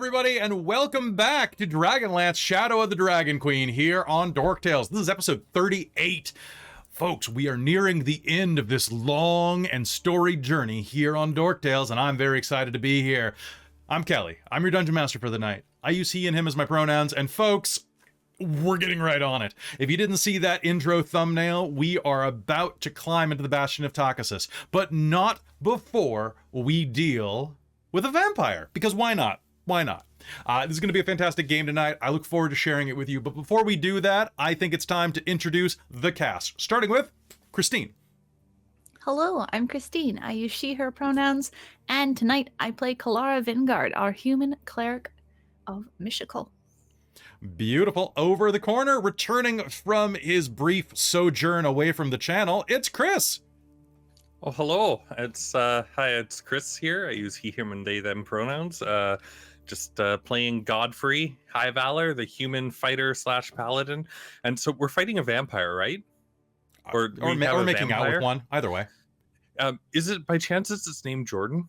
everybody, and welcome back to Dragonlance Shadow of the Dragon Queen here on Dork Tales. This is episode 38. Folks, we are nearing the end of this long and storied journey here on Dork Tales, and I'm very excited to be here. I'm Kelly. I'm your Dungeon Master for the night. I use he and him as my pronouns, and folks, we're getting right on it. If you didn't see that intro thumbnail, we are about to climb into the Bastion of Takhisis, but not before we deal with a vampire, because why not? Why not? This is going to be a fantastic game tonight. I look forward to sharing it with you, but before we do that, I think it's time to introduce the cast, starting with Christine. Hello, I'm Christine. I use she, her pronouns, and tonight I play Kelara Vingard, our human cleric of Mishical. Beautiful. Over the corner, returning from his brief sojourn away from the channel, it's Chris. Oh, hello. It's Chris here. I use he, him, and they, them pronouns. Just playing Godfrey, Highvalor, the human fighter / paladin. And so we're fighting a vampire, right? Or making out with one. Either way. Is it by chance it's named Jordan?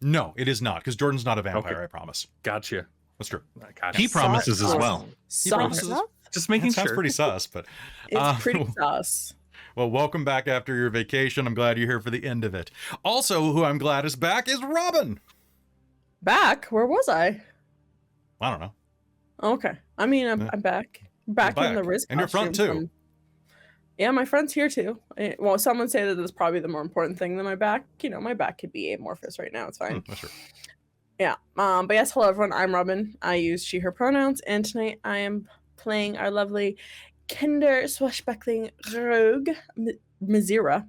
No, it is not, because Jordan's not a vampire, okay. I promise. Gotcha. That's true. He promises as well. He promises. Just making sure. Sounds pretty sus, but it's pretty sus. Well, welcome back after your vacation. I'm glad you're here for the end of it. Also, who I'm glad is back is Robin. Back? Where was I? I don't know. Okay. I mean, I'm back. Back in the Riz and your front too. Yeah, my front's here too. Well, someone say that that's probably the more important thing than my back. You know, my back could be amorphous right now. It's fine. That's true. Yeah. But yes, hello everyone. I'm Robin. I use she, her pronouns, and tonight I am playing our lovely Kinder swashbuckling rogue Rizira.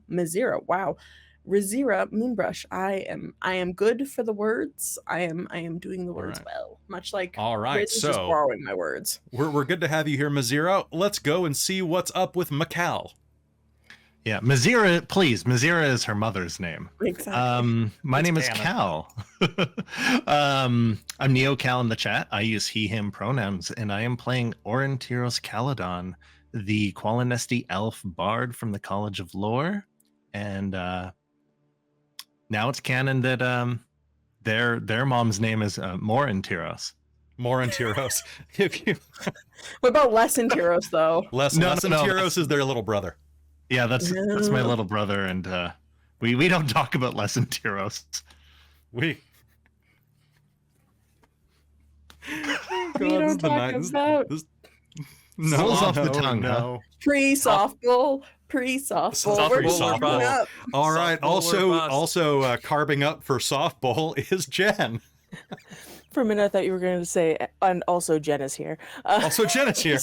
Wow. Rizira Moonbrush. I am good for the words. I am doing the words well. Much like all right, Riz is so just borrowing my words. We're good to have you here, Rizira. Let's go and see what's up with Mikal. Yeah, Rizira, please. Rizira is her mother's name. Exactly. My name is Cal. I'm Neo Cal in the chat. I use he, him pronouns, and I am playing Aurontiros Caledon, the Qualinesti elf bard from the College of Lore. And now it's canon that their mom's name is Aurontiros. Aurontiros. What about Aurontiros though? Aurontiros is their little brother. Yeah, that's my little brother, and we don't talk about Aurontiros. We don't talk about. No, rolls off the tongue. No. Pre-softball. Softball. All right. Also carving up for softball is Jen. For a minute, I thought you were going to say, and also Jen is here. Also Jen is here.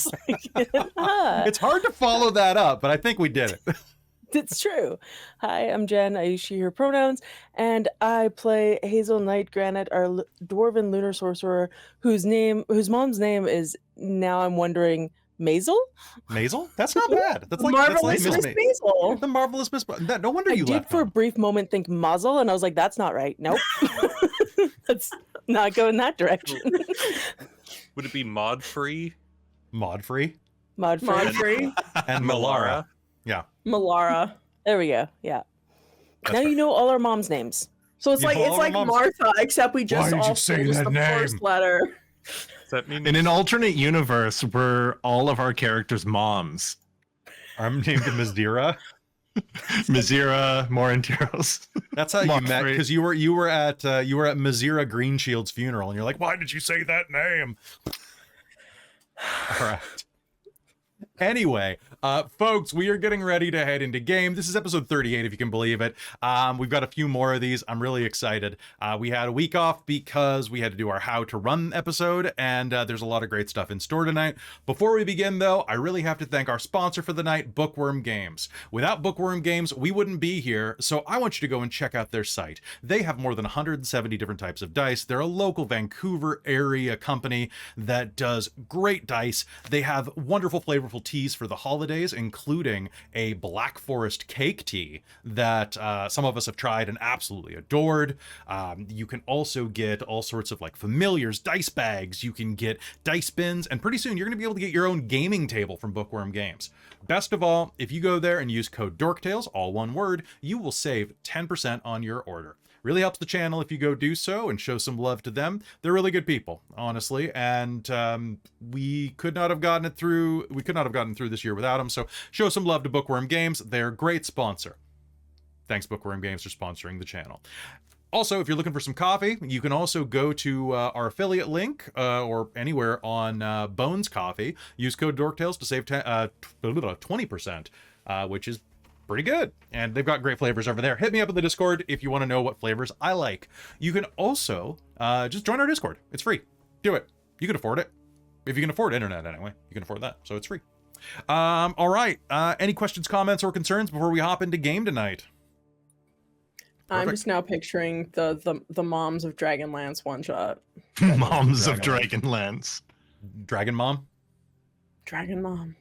It's hard to follow that up, but I think we did it. It's true. Hi, I'm Jen. I use she, her pronouns, and I play Hazeal Nightgranite, our dwarven lunar sorcerer, whose mom's name is, now I'm wondering, Mazel? Mazel? That's not bad. That's like Marvelous Miss Mazel. The Marvelous Miss. No wonder you left. I did for a brief moment think muzzle, and I was like, that's not right. Nope. Let's not go in that direction. Would it be Modfree? Modfree? Modfree. And Melara. Yeah. Melara. There we go. Yeah. That's now right. you know all our moms' names. So it's like Martha, except we just all say the first letter. Does that mean in an alternate universe where all of our characters' moms? I'm named Rizira. Rizira Aurontiros. That's how you met, because you were at Rizira Greenshield's funeral, and you're like, why did you say that name? All right. Anyway, folks, we are getting ready to head into game. This is episode 38, if you can believe it. We've got a few more of these. I'm really excited. We had a week off because we had to do our How to Run episode, and there's a lot of great stuff in store tonight. Before we begin, though, I really have to thank our sponsor for the night, Bookwyrm Games. Without Bookwyrm Games, we wouldn't be here, so I want you to go and check out their site. They have more than 170 different types of dice. They're a local Vancouver area company that does great dice. They have wonderful, flavorful teas for the holidays, including a Black Forest cake tea that some of us have tried and absolutely adored. You can also get all sorts of like familiars, dice bags. You can get dice bins, and pretty soon you're going to be able to get your own gaming table from Bookwyrm Games. Best of all, if you go there and use code DORKTALES, all one word, you will save 10% on your order. Really helps the channel if you go do so and show some love to them. They're really good people, honestly, and we could not have gotten through this year without them. So show some love to Bookwyrm Games. They're a great sponsor. Thanks, Bookwyrm Games, for sponsoring the channel. Also, if you're looking for some coffee, you can also go to our affiliate link or anywhere on Bones Coffee. Use code DorkTales to save 20%, which is pretty good. And they've got great flavors over there. Hit me up in the Discord if you want to know what flavors I like. You can also just join our Discord. It's free. Do it. You can afford it. If you can afford internet anyway, you can afford that. So it's free. All right. Any questions, comments, or concerns before we hop into game tonight? I'm Perfect. just now picturing the moms of Dragonlance one shot. Moms of Dragonlance. Dragon Mom? Dragon mom.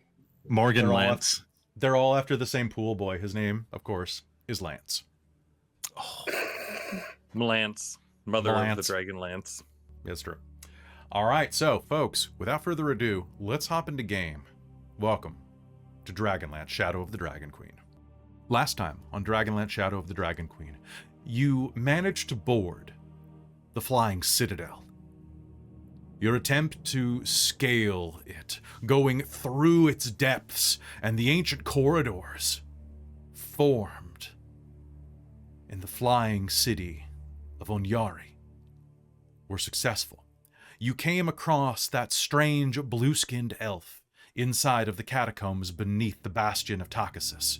Morgan They're all Lance. They're all after the same pool boy. His name, of course, is Lance. Lance, mother of Lance. the Dragonlance. That's true. All right, so, folks, without further ado, let's hop into game. Welcome to Dragonlance, Shadow of the Dragon Queen. Last time on Dragonlance, Shadow of the Dragon Queen, you managed to board the Flying Citadel. Your attempt to scale it, going through its depths and the ancient corridors formed in the flying city of Onyari, were successful. You came across that strange blue-skinned elf inside of the catacombs beneath the Bastion of Takhisis.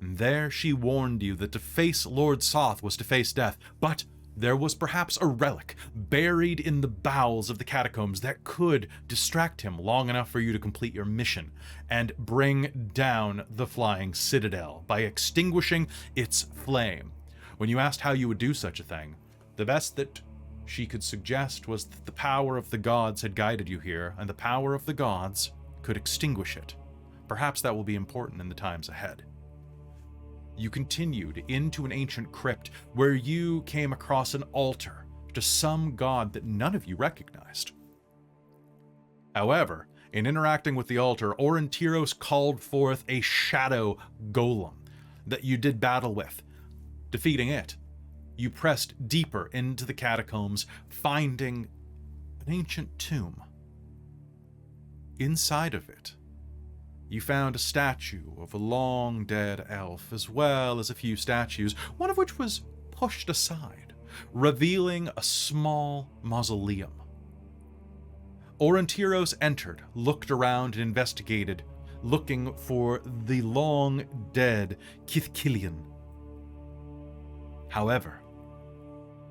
And there she warned you that to face Lord Soth was to face death, but there was perhaps a relic buried in the bowels of the catacombs that could distract him long enough for you to complete your mission and bring down the Flying Citadel by extinguishing its flame. When you asked how you would do such a thing, the best that she could suggest was that the power of the gods had guided you here, and the power of the gods could extinguish it. Perhaps that will be important in the times ahead. You continued into an ancient crypt where you came across an altar to some god that none of you recognized. However, in interacting with the altar, Aurontiros called forth a shadow golem that you did battle with. Defeating it, you pressed deeper into the catacombs, finding an ancient tomb. Inside of it, you found a statue of a long-dead elf, as well as a few statues, one of which was pushed aside, revealing a small mausoleum. Aurontiros entered, looked around, and investigated, looking for the long-dead Kithkillian. However,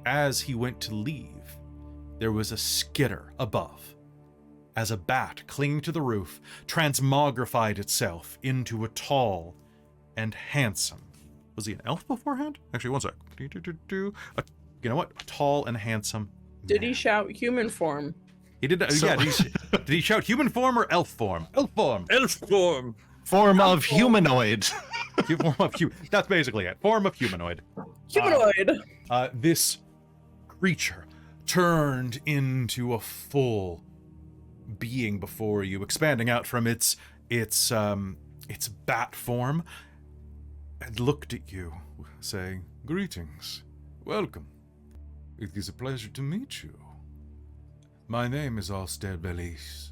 as he went to leave, there was a skitter above, as a bat clinging to the roof transmogrified itself into a tall and handsome... Was he an elf beforehand? Actually, one sec. You know what? A tall and handsome Did he man. shout human form? He did. So- Yeah. Did he shout human form or elf form? Elf form. Elf form! Form of humanoid. Form of That's basically it. Form of humanoid. Humanoid. This creature turned into a full being before you, expanding out from its bat form, and looked at you, saying, "Greetings, welcome. It is a pleasure to meet you. My name is Alster Belis.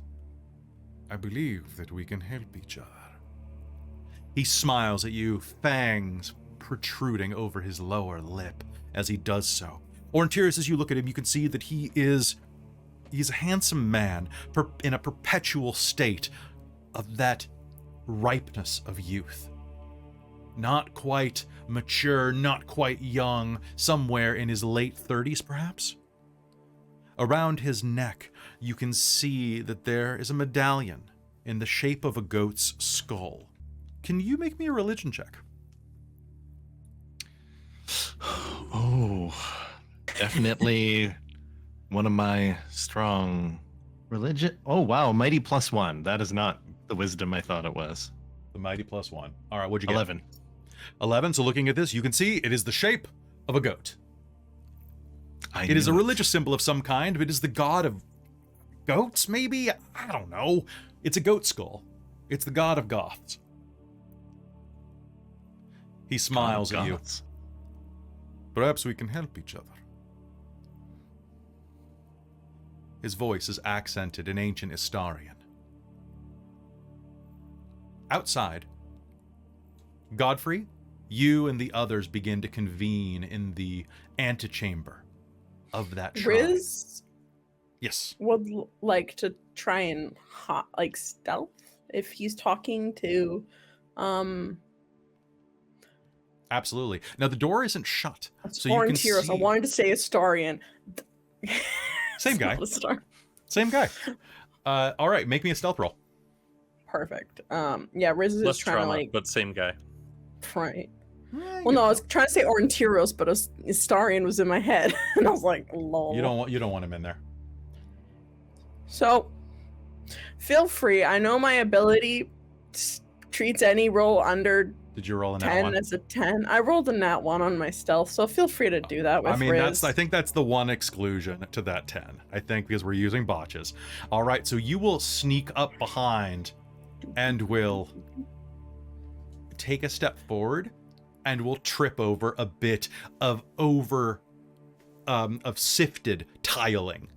I believe that we can help each other." He smiles at you, fangs protruding over his lower lip as he does so. Aurontiros, as you look at him, you can see that he's a handsome man in a perpetual state of that ripeness of youth. Not quite mature, not quite young, somewhere in his late 30s perhaps. Around his neck, you can see that there is a medallion in the shape of a goat's skull. Can you make me a religion check? Oh, definitely one of my strong religion. Oh, wow. Mighty +1. That is not the wisdom I thought it was. The mighty +1. All right, what'd you get? 11. 11. So looking at this, you can see it is the shape of a goat. It is a knew religious symbol of some kind, but it is the god of goats, maybe? I don't know. It's a goat skull. It's the god of goths. He smiles at you. Gods. Perhaps we can help each other. His voice is accented in ancient Istarian. Outside, Godfrey, you and the others begin to convene in the antechamber of that shrine. Riz Yes. would like to try and stealth if he's talking to Absolutely. Now the door isn't shut, so you can Aurontiros. see. I wanted to say Astarian. Same It's guy. not a star. Same guy. All right, make me a stealth roll. Perfect. Yeah, Riz is Less trying trauma, to like but same guy. right. Well, no, I was trying to say Aurontiros, but Astarian was in my head, and I was like, lol. You don't want him in there. So, feel free. I know my ability treats any roll under Did you roll a nat 10 one? as a 10. I rolled a nat 1 on my stealth, so feel free to do that with I mean, Riz. I think that's the one exclusion to that 10. I think because we're using botches. All right, so you will sneak up behind and will take a step forward and will trip over a bit of sifted tiling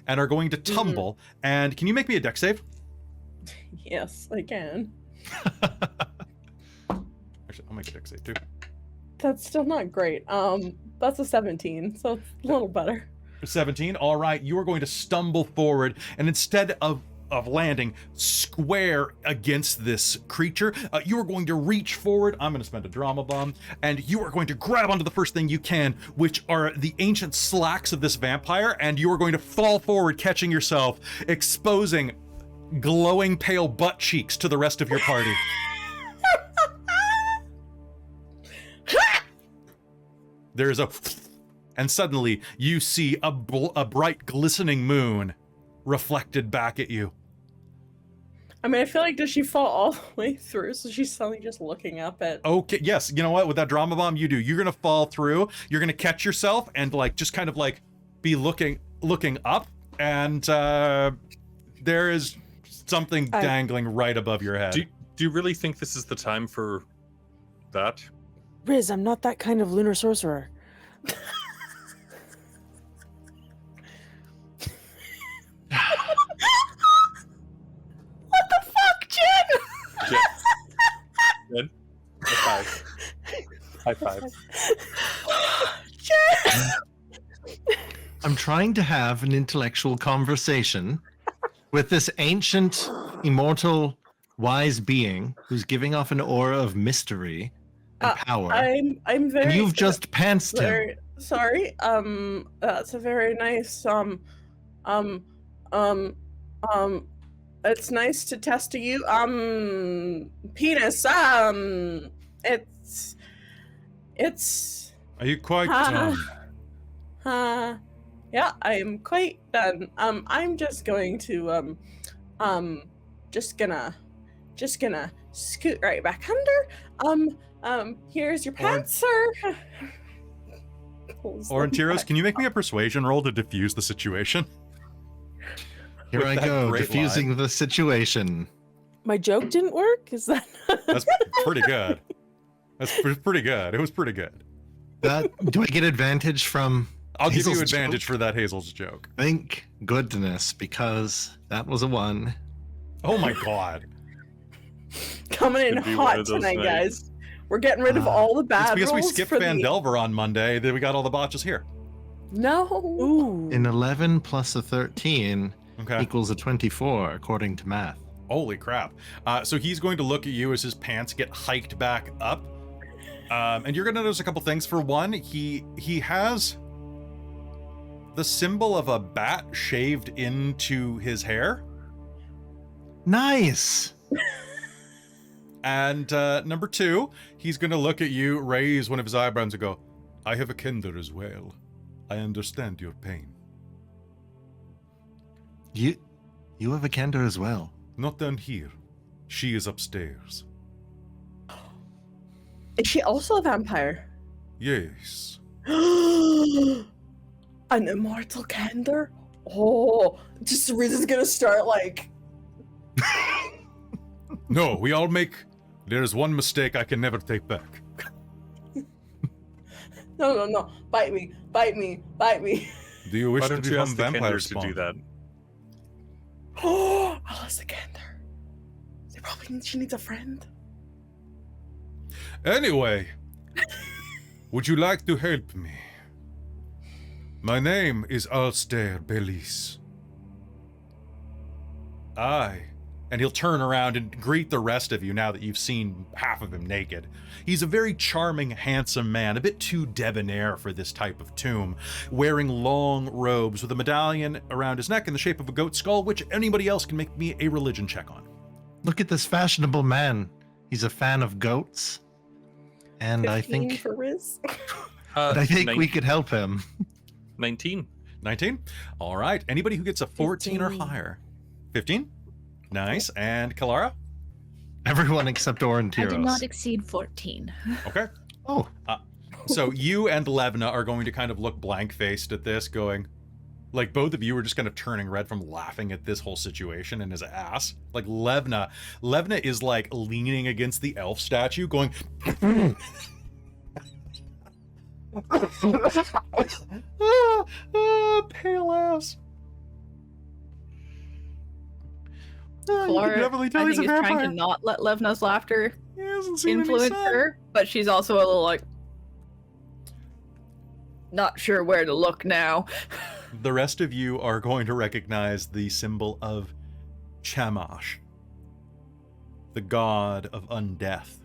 and are going to tumble. And can you make me a dex save? Yes, I can. Actually, I'll make a dex save too. That's still not great. That's a 17, so it's a little better. 17. All right, you are going to stumble forward, and instead of landing square against this creature, you are going to reach forward. I'm going to spend a drama bomb, and you are going to grab onto the first thing you can, which are the ancient slacks of this vampire, and you are going to fall forward, catching yourself, exposing glowing pale butt cheeks to the rest of your party. There's a, and suddenly you see a bright glistening moon reflected back at you. I mean, I feel like, does she fall all the way through? So she's suddenly just looking up at. Okay, yes, you know what? With that drama bomb, you do. You're gonna fall through. You're gonna catch yourself and just kind of be looking up, and there is something dangling right above your head. Do you really think this is the time for that? Riz, I'm not that kind of lunar sorcerer. What the fuck, Jen? Good. High five. High five. Jen! I'm trying to have an intellectual conversation with this ancient, immortal, wise being who's giving off an aura of mystery and power. I'm very. And you've just pantsed him. very sorry. That's a very nice. It's nice to test you. Penis. It's. Are you quite done? Yeah, I am quite done. I'm just going to, just gonna scoot right back under. Here's your pants, sir. Aurontiros, can you make me a persuasion roll to diffuse the situation? Here with I that go, great diffusing the situation. My joke didn't work? Is that That's pretty good. That's pretty good. It was pretty good. Do I get advantage from I'll give you Hazel's advantage joke? for that Hazel's joke. Thank goodness, because that was a 1. Oh my god. Coming in Could be one hot of those tonight, nights. guys. We're getting rid of all the It's bad because we rolls skipped for Van the... Delver on Monday that we got all the botches here. No. Ooh. An 11 plus a 13 Okay. equals a 24, according to math. Holy crap. So he's going to look at you as his pants get hiked back up. And you're going to notice a couple things. For one, he has the symbol of a bat shaved into his hair. Nice! And number two, he's going to look at you, raise one of his eyebrows and go, I have a kinder as well. I understand your pain. You have a candor as well. Not down here. She is upstairs. Is she also a vampire? Yes. An immortal candor? Oh, just Riz is gonna start like... No, we all make... There is one mistake I can never take back. No. Bite me. Do you wish Why to don't you become ask the vampire Kinder to spawn? do that? Oh, I'll ask the Gander. She needs a friend. Anyway, would you like to help me? My name is Alstair Belis. And he'll turn around and greet the rest of you now that you've seen half of him naked. He's a very charming, handsome man, a bit too debonair for this type of tomb, wearing long robes with a medallion around his neck in the shape of a goat skull, which anybody else can make me a religion check on. Look at this fashionable man. He's a fan of goats. And I 15 think for Riz. we could help him. 19. 19? All right. Anybody who gets a 14 or 15. higher. 15? Nice. And Kelara? Everyone except Aurontiros. I did not exceed 14. Okay. Oh, So you and Levna are going to kind of look blank-faced at this, going, like both of you are just kind of turning red from laughing at this whole situation and his ass. Like Levna is like leaning against the elf statue, going, pale ass. You Clara, can definitely tell I he's think, a is trying vampire. to not let Levna's laughter He hasn't seen any influence sun. her, but she's also a little like, not sure where to look now. The rest of you are going to recognize the symbol of Chamash, the god of undeath.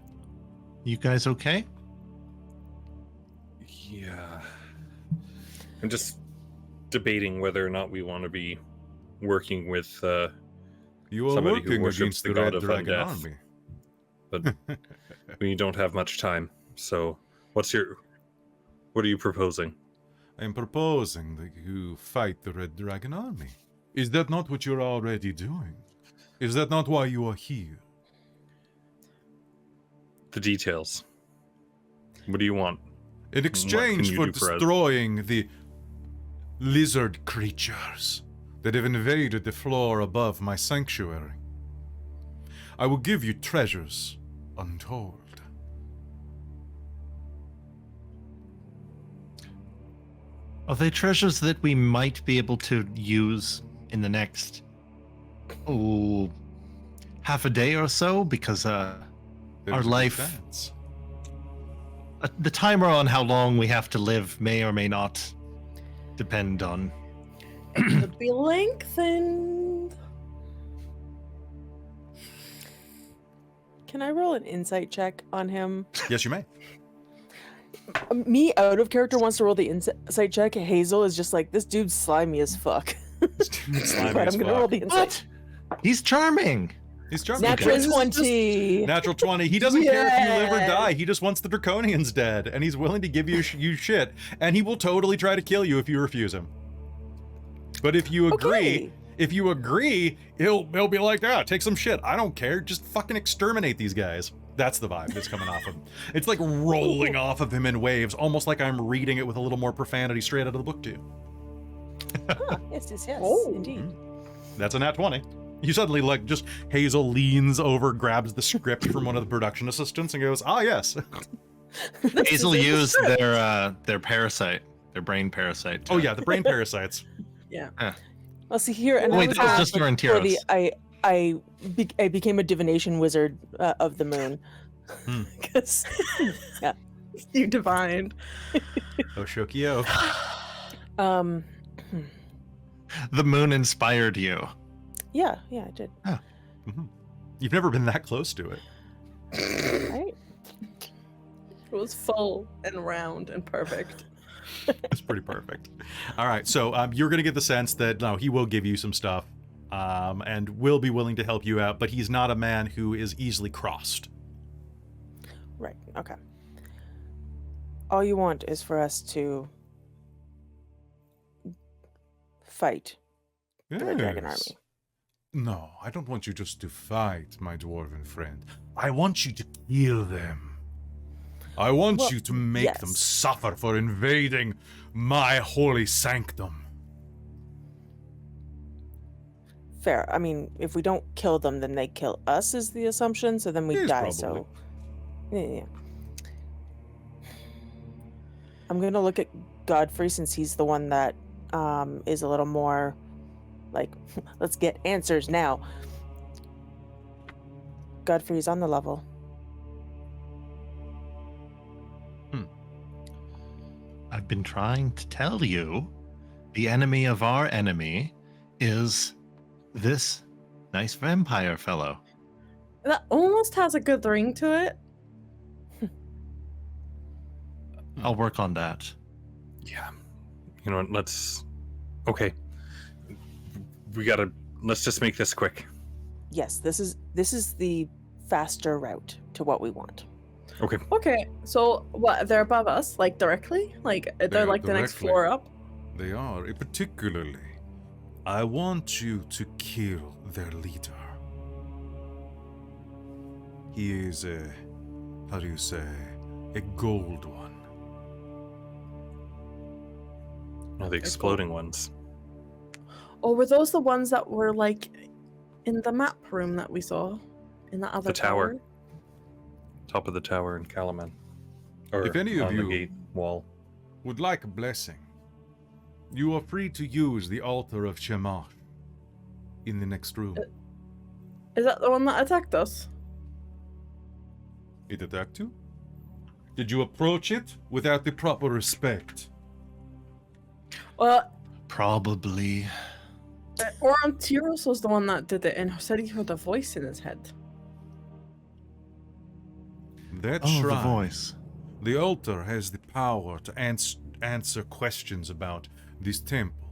you guys okay? Yeah. I'm just debating whether or not we want to be working with You are somebody who working worships against the the god Red of Dragon undeath. army. But we don't have much time. So what are you proposing? I am proposing that you fight the Red Dragon army. Is that not what you're already doing? Is that not why you are here? The details. What do you want? In exchange you for do for us? destroying the lizard creatures that have invaded the floor above my sanctuary, I will give you treasures untold. Are they treasures that we might be able to use in the next, half a day or so? Because There's Our a good life- chance. the timer on how long we have to live may or may not depend on. Could be lengthened. Can I roll an insight check on him? Yes, you may. Me out of character wants to roll the insight check. Hazeal is just like, this dude's slimy as fuck. Slimy But as I'm gonna roll fuck. the insight. What? He's charming. He's charming. Natural guys. 20. Natural 20. He doesn't care if you live or Yes. die. He just wants the Draconians dead, and he's willing to give you shit. And he will totally try to kill you if you refuse him. But if you agree, Okay. he'll be like, ah, take some shit. I don't care. Just fucking exterminate these guys. That's the vibe that's coming off him. It's like rolling off of him in waves, almost like I'm reading it with a little more profanity straight out of the book too. Yes, Oh. indeed. That's a nat 20. You suddenly like just Hazeal leans over, grabs the script from one of the production assistants, and goes, "Ah, yes." Hazel used their parasite, their brain parasite. Oh yeah, the brain parasites. Well, see here, and Wait, I was that was asked just for Aurontiros. the I became a divination wizard of the moon. Hmm. 'Cause- yeah. You divined. Oh, Shokio. Um. The moon inspired you. Yeah, I did. Mhm. You've never been that close to it. Right? It was full and round and perfect. It's pretty perfect. All right, so you're gonna get the sense that no, he will give you some stuff, and will be willing to help you out, but he's not a man who is easily crossed. Right. Okay. All you want is for us to fight the Red Dragon Yes. Army. No, I don't want you just to fight, my dwarven friend. I want you to kill them. I want Well, you to make them yes. suffer for invading my holy sanctum. Fair. I mean, if we don't kill them, then they kill us, is the assumption. So then we Yes, die. probably. So, yeah. going to look at Godfrey since he's the one that is a little more like, let's get answers now. Godfrey's on the level. I've been trying to tell you, the enemy of our enemy is this nice vampire fellow. That almost has a good ring to it. I'll work on that. Yeah. You know what? Let's just make this quick. Yes, this is the faster route to what we want. Okay. Okay, so what? They're above us, like directly? Like they're like the next directly. floor up? They are. Particularly, I want you to kill their leader. He is a gold one. Oh, the exploding ones. Oh, were those the ones that were like in the map room that we saw? In the other The tower. Top of the tower in Kalaman. Or If any of on you- the gate wall. Would like a blessing, you are free to use the altar of Shamash in the next room. Is that the one that attacked us? It attacked you? Did you approach it without the proper respect? Well, Probably. Aurontiros was the one that did it and said he heard a voice in his head. That Oh, the shrine, voice. the altar has the power to answer questions about this temple.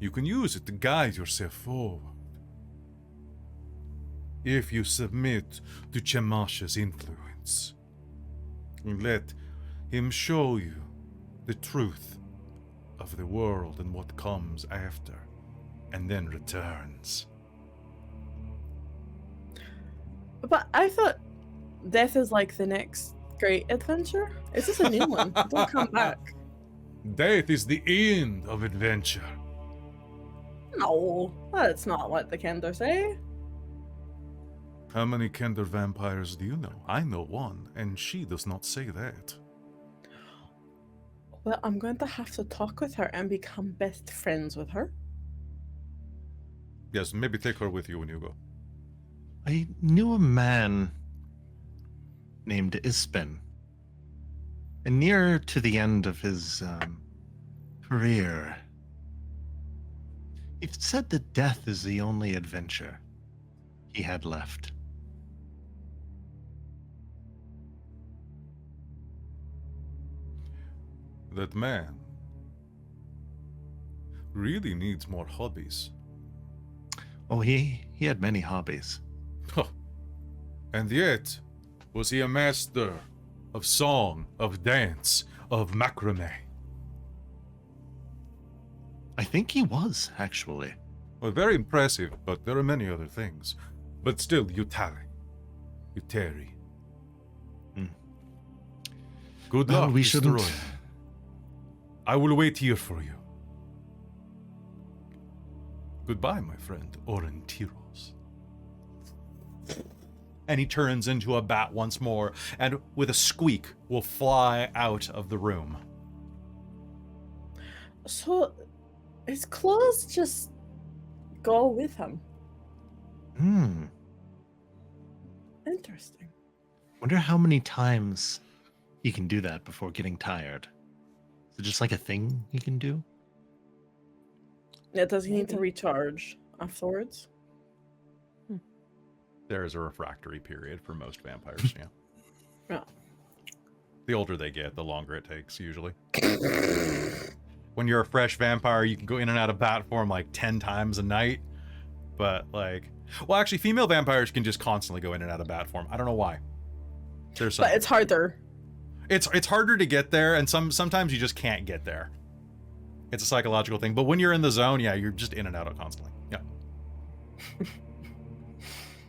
You can use it to guide yourself forward. If you submit to Chamash's influence, and let him show you the truth of the world and what comes after, and then returns. But I thought death is like the next great adventure. Is this a new one? Don't come back. Death is the end of adventure. No, that's not what the Kender say. How many Kender vampires do you know? I know one, and she does not say that. Well, I'm going to have to talk with her and become best friends with her. Yes, maybe take her with you when you go. I knew a man named Ispen. And near to the end of his career, he said that death is the only adventure he had left. That man really needs more hobbies. Oh, he had many hobbies. Huh. And yet, was he a master of song, of dance, of macrame? I think he was, actually. Well, very impressive, but there are many other things. But still, you tally. You tarry. Hmm. Good Well, luck, we shouldn't. destroyer. I will wait here for you. Goodbye, my friend, Aurontiros. And he turns into a bat once more, and with a squeak, will fly out of the room. So, his clothes just go with him. Interesting. Wonder how many times he can do that before getting tired. Is it just like a thing he can do? Yeah, does he need to recharge afterwards? There is a refractory period for most vampires, yeah. Yeah. The older they get, the longer it takes, usually. When you're a fresh vampire, you can go in and out of bat form like 10 times a night. But, like... Well, actually, female vampires can just constantly go in and out of bat form. I don't know why. There's But it's harder. It's harder to get there, and sometimes you just can't get there. It's a psychological thing. But when you're in the zone, yeah, you're just in and out of constantly. Yeah.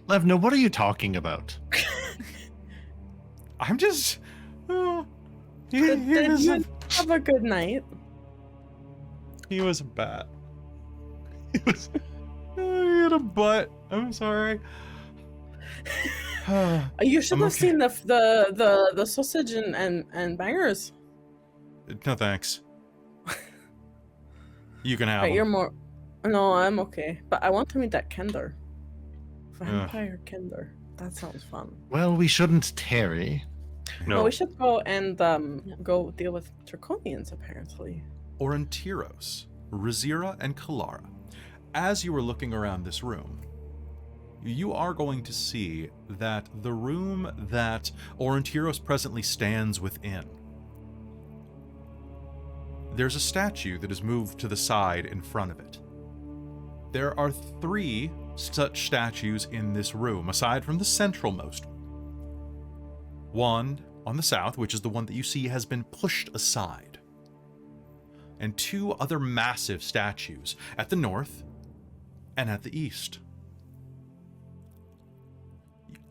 Levna, what are you talking about? I'm just... he Did was you have a good night? He was a bat. He was... he had a butt. I'm sorry. You should I'm have okay. seen the sausage and bangers. No thanks. You can have Right, them. you're more. No, I'm okay. But I want to meet that Kender. Vampire Kender. That sounds fun. Well, we shouldn't tarry. No. Well, we should go and go deal with Draconians, apparently. Aurontiros, Rizira, and Kelara. As you are looking around this room, you are going to see that the room that Aurontiros presently stands within, there's a statue that is moved to the side in front of it. There are 3 such statues in this room, aside from the centralmost one on the south, which is the one that you see has been pushed aside, and 2 other massive statues at the north and at the east.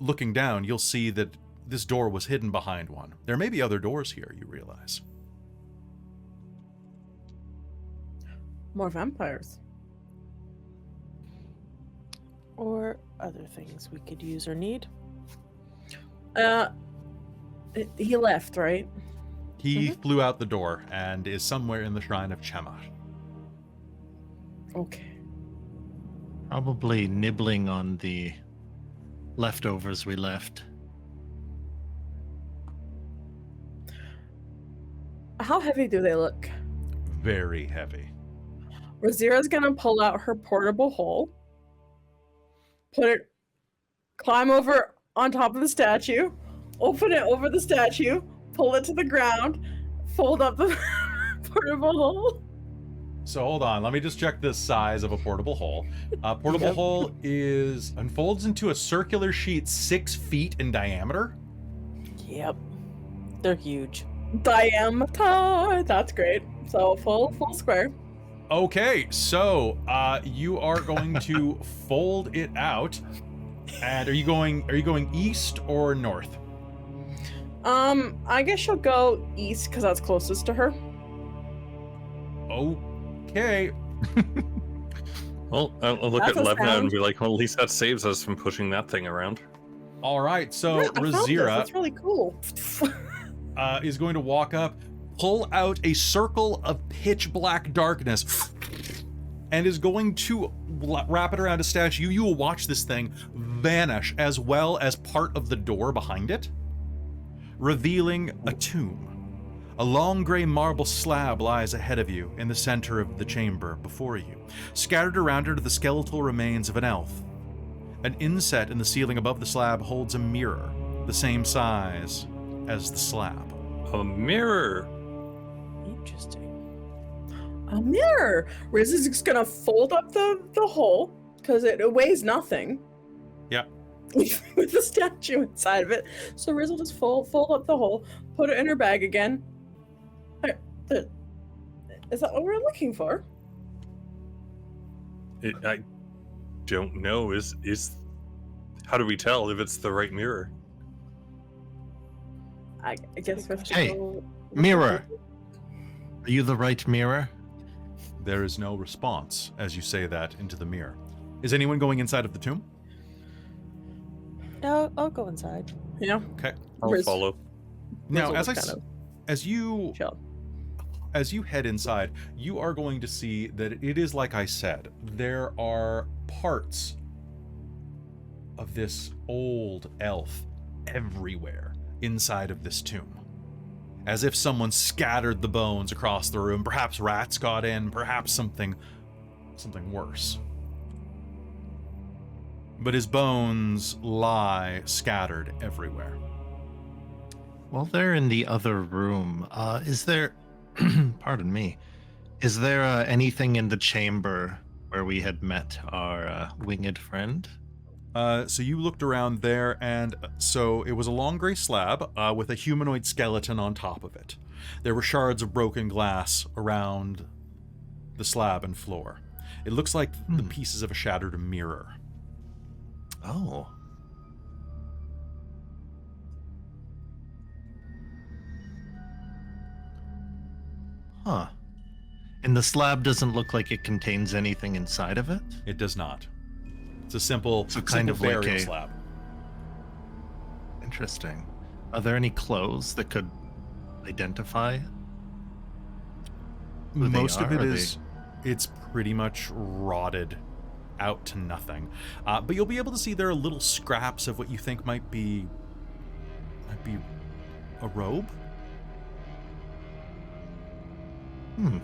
Looking down, you'll see that this door was hidden behind one. There may be other doors here, you realize. More vampires. Or other things we could use or need. He left, right? He flew out the door and is somewhere in the shrine of Chemar. Okay. Probably nibbling on the leftovers we left. How heavy do they look? Very heavy. Rizira's gonna pull out her portable hole, climb over on top of the statue, open it over the statue, pull it to the ground, fold up the portable hole. So hold on, let me just check the size of a portable hole. A portable hole unfolds into a circular sheet 6 feet in diameter. Yep. They're huge. Diameter. That's great. So full square. Okay, so you are going to fold it out. And are you going east or north? I guess she'll go east because that's closest to her. Okay. Well, I'll look That's at a Levna sound. and be like, well, at least that saves us from pushing that thing around. All right, so Yeah, I found this. Rizira That's really cool. is going to walk up, pull out a circle of pitch black darkness, and is going to wrap it around a statue. You will watch this thing vanish, as well as part of the door behind it, revealing a tomb. A long gray marble slab lies ahead of you in the center of the chamber before you. Scattered around it are the skeletal remains of an elf. An inset in the ceiling above the slab holds a mirror, the same size as the slab. A mirror. Interesting. A mirror. Riz is just gonna fold up the hole because it weighs nothing. Yep. With the statue inside of it. So Riz will just fold up the hole, put it in her bag again. Is that what we're looking for? I don't know. Is how do we tell if it's the right mirror? I guess we have to Hey, go... Mirror. Are you the right mirror? There is no response as you say that into the mirror. Is anyone going inside of the tomb? No, I'll go inside. Yeah. Okay. I'll Riz- follow. Now, Riz as will I kind s- of as you chill. head inside, you are going to see that it is like I said. There are parts of this old elf everywhere inside of this tomb. As if someone scattered the bones across the room. Perhaps rats got in, perhaps something worse. But his bones lie scattered everywhere. Well, they're in the other room. Is there, pardon me, is there anything in the chamber where we had met our winged friend? So you looked around there, and so it was a long gray slab with a humanoid skeleton on top of it. There were shards of broken glass around the slab and floor. It looks like the pieces of a shattered mirror. Oh. Huh. And the slab doesn't look like it contains anything inside of it? It does not. It's a simple, So kind simple of like burial a- slab. Interesting. Are there any clothes that could identify? who they Most of are, it or is, it's pretty much rotted out to nothing. But you'll be able to see there are little scraps of what you think might be a robe. Hmm.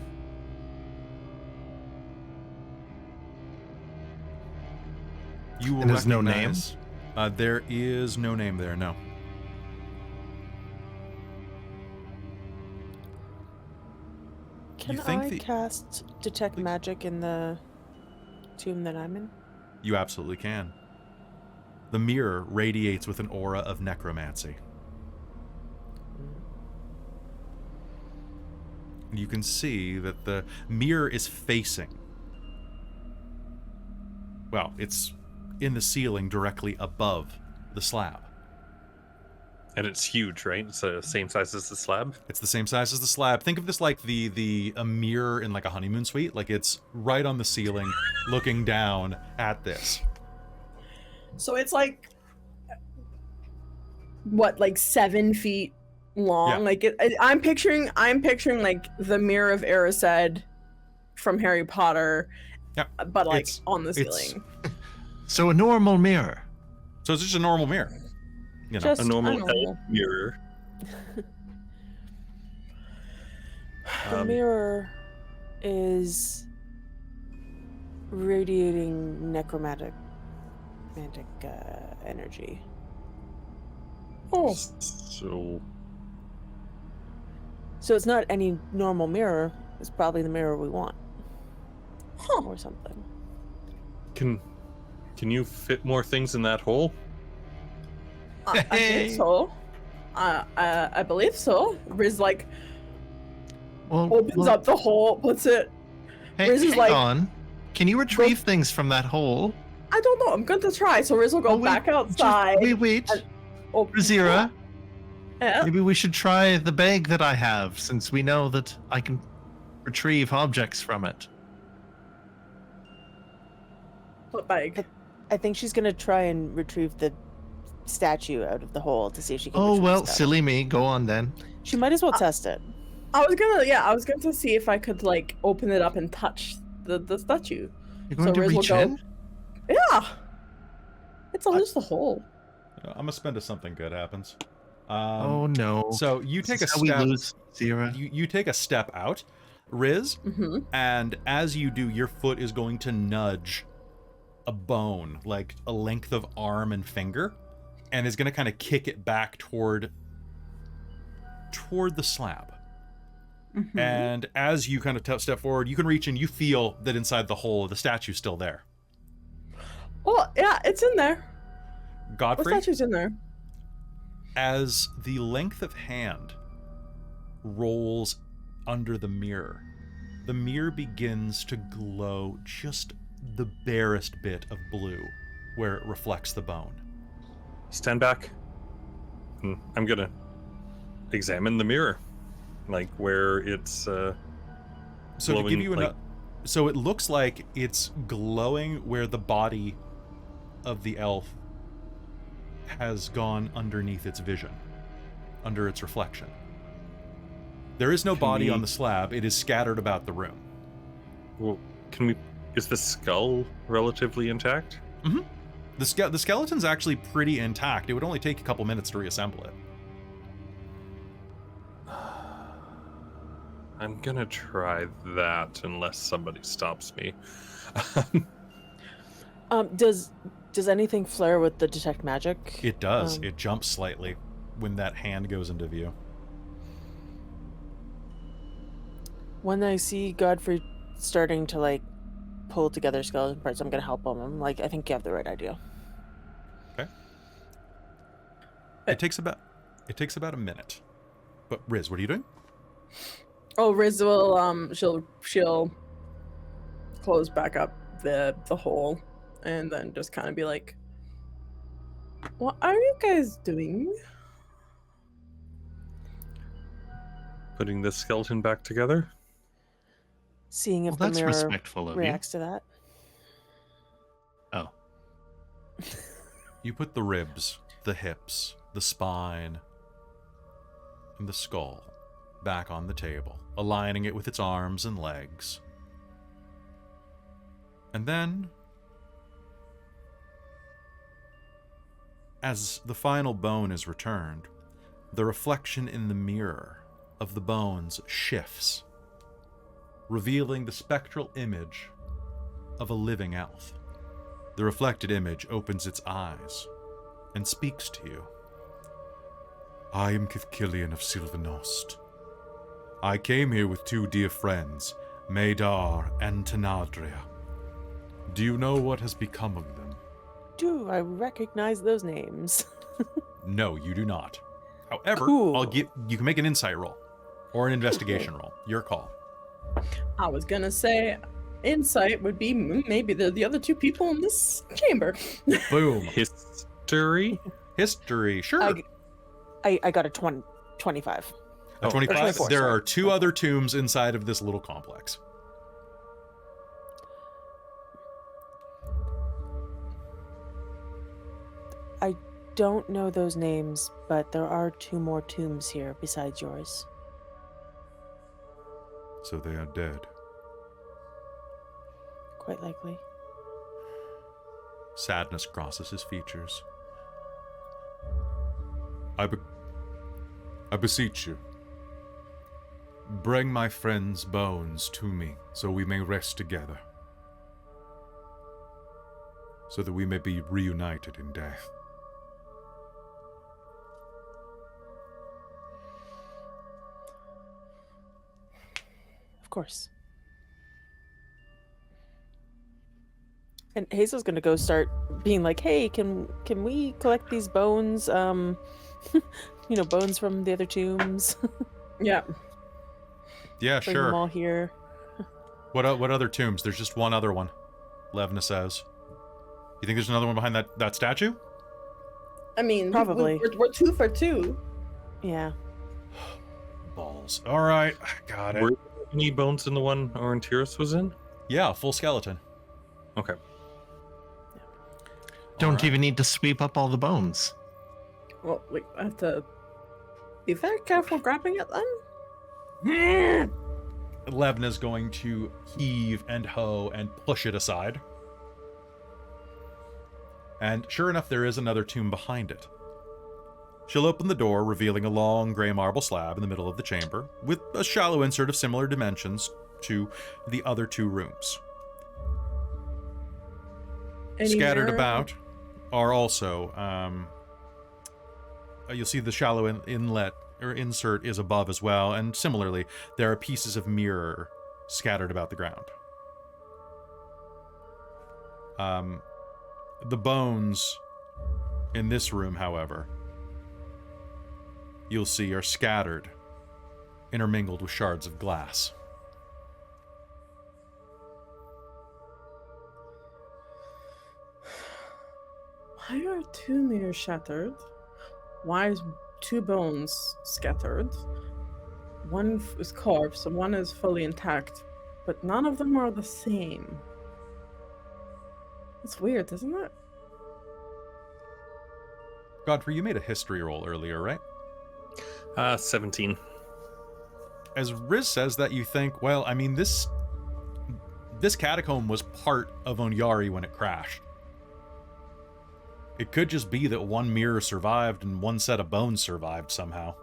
You will And there's no name? recognize. There is no name there. No. Can think I the- cast Detect Please. Magic in the tomb that I'm in? You absolutely can. The mirror radiates with an aura of necromancy. You can see that the mirror is facing. Well, it's in the ceiling directly above the slab. And it's huge, right? It's the same size as the slab. It's the same size as the slab. Think of this like a mirror in like a honeymoon suite. Like it's right on the ceiling, looking down at this. So it's like what, like 7 feet long? Yeah. Like I'm picturing like the mirror of Erised from Harry Potter, Yeah. but like It's- on the it's- ceiling. So a normal mirror. So it's just a normal mirror. You know, Just A normal normal. elf mirror. The Um, mirror is radiating necromantic energy. Oh, So So it's not any normal mirror. It's probably the mirror we want, huh. or something. can you fit more things in that hole? I think so. I believe so. Riz like Well, opens up the hole, puts it. Hey, Riz is hang like- on. Can you retrieve things from that hole? I don't know. I'm going to try. So Riz will go Oh, wait, back just- outside. Wait. and open- Rizira, Yeah. maybe we should try the bag that I have, since we know that I can retrieve objects from it. What bag? I think she's gonna try and retrieve the statue out of the hole to see if she can. Oh, retrieve well, stuff. silly me. Go on then. She might as well test it. I was going to see if I could like open it up and touch the statue. You're going to Riz will reach go- in? Yeah. It's just a hole. I'm gonna spend a something good happens. Oh, no. So you This take a is how we step. lose, Zira. You take a step out, Riz, Mm-hmm. and as you do, your foot is going to nudge a bone, like a length of arm and finger, and is going to kind of kick it back toward the slab. Mm-hmm. And as you kind of step forward, you can reach and you feel that inside the hole, the statue's still there. Oh, yeah, it's in there. What Godfrey, statue's in there? as the length of hand rolls under the mirror begins to glow just the barest bit of blue where it reflects the bone. Stand back. I'm gonna examine the mirror, like where it's So to give glowing, you like- so it looks like it's glowing where the body of the elf has gone underneath its vision, under its reflection. There is no Can body we- on the slab. It is scattered about the room. Well, can we? Is the skull relatively intact? The skeleton's actually pretty intact. It would only take a couple minutes to reassemble it. I'm gonna try that unless somebody stops me. Does anything flare with the detect magic? It does. Um, It jumps slightly when that hand goes into view. When I see Godfrey starting to like pull together skeleton parts, I'm gonna help him. I'm like, I think you have the right idea. It takes about a minute. But Riz, what are you doing? Oh, Riz will she'll close back up the hole and then just kind of be like, "What are you guys doing?" Putting the skeleton back together. Seeing if Well, the that's mirror respectful of reacts to that. you. Oh. You put the ribs, the hips, the spine, and the skull back on the table, aligning it with its arms and legs. And then, as the final bone is returned, the reflection in the mirror of the bones shifts, revealing the spectral image of a living elf. The reflected image opens its eyes and speaks to you. I am Kithkillian of Sylvanost. I came here with 2 dear friends, Maydar and Tanadria. Do you know what has become of them? Do I recognize those names? No, you do not. However, Cool. you can make an insight roll or an investigation roll. Your call. I was gonna say, insight would be maybe they're the other 2 people in this chamber. Boom. History? History, sure. I got a 25. A 25. 24, There sorry. are 2 other tombs inside of this little complex. I don't know those names, but there are 2 more tombs here besides yours. So they are dead. Quite likely. Sadness crosses his features. I beseech you, bring my friend's bones to me so we may rest together, so that we may be reunited in death. Of course. And Hazel's gonna go start being like, "Hey, can we collect these bones? Bones from the other tombs. Yeah. Yeah, Bring them sure. all here." What other tombs? There's just one other one, Levna says. You think there's another one behind that statue? I mean, Probably. We're 2 for 2. Yeah. Balls. All right, got it. Were there any bones in the one Aurontiros was in? Yeah, full skeleton. Okay. Don't Alright. even need to sweep up all the bones. Well, we have to be very careful grabbing it then. Levna's going to heave and hoe and push it aside. And sure enough, there is another tomb behind it. She'll open the door, revealing a long gray marble slab in the middle of the chamber, with a shallow insert of similar dimensions to the other 2 rooms. Scattered Anywhere- about are also, you'll see the shallow inlet or insert is above as well, and similarly, there are pieces of mirror scattered about the ground. The bones in this room, however, you'll see are scattered, intermingled with shards of glass. Why are 2 mirrors shattered? Why is 2 bones scattered? One is corpse and one is fully intact, but none of them are the same. It's weird, isn't it? Godfrey, you made a history roll earlier, right? 17. As Riz says that, you think, well, I mean, this catacomb was part of Onyari when it crashed. It could just be that one mirror survived and one set of bones survived somehow.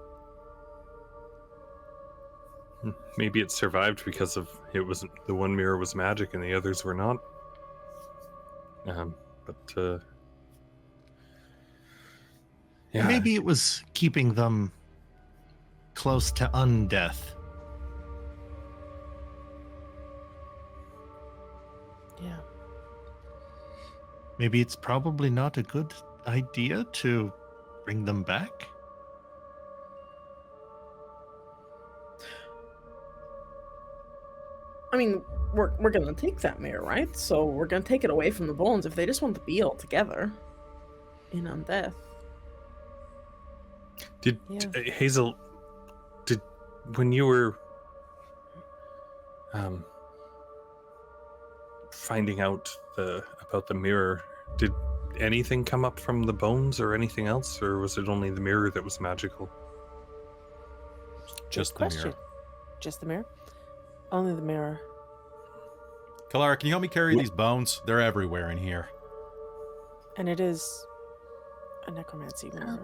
Maybe it survived because of the one mirror was magic and the others were not. Yeah. Maybe it was keeping them close to undeath. Yeah. Maybe it's probably not a good idea to bring them back. I mean, we're gonna take that mirror, right? So we're gonna take it away from the bones if they just want to be all together in undeath. Hazel, when you were finding out about the mirror, did anything come up from the bones or anything else, or was it only the mirror that was magical? Just Good the question. mirror. Just the mirror? Only the mirror. Kelara, can you help me carry these bones? They're everywhere in here. And it is a necromancy mirror.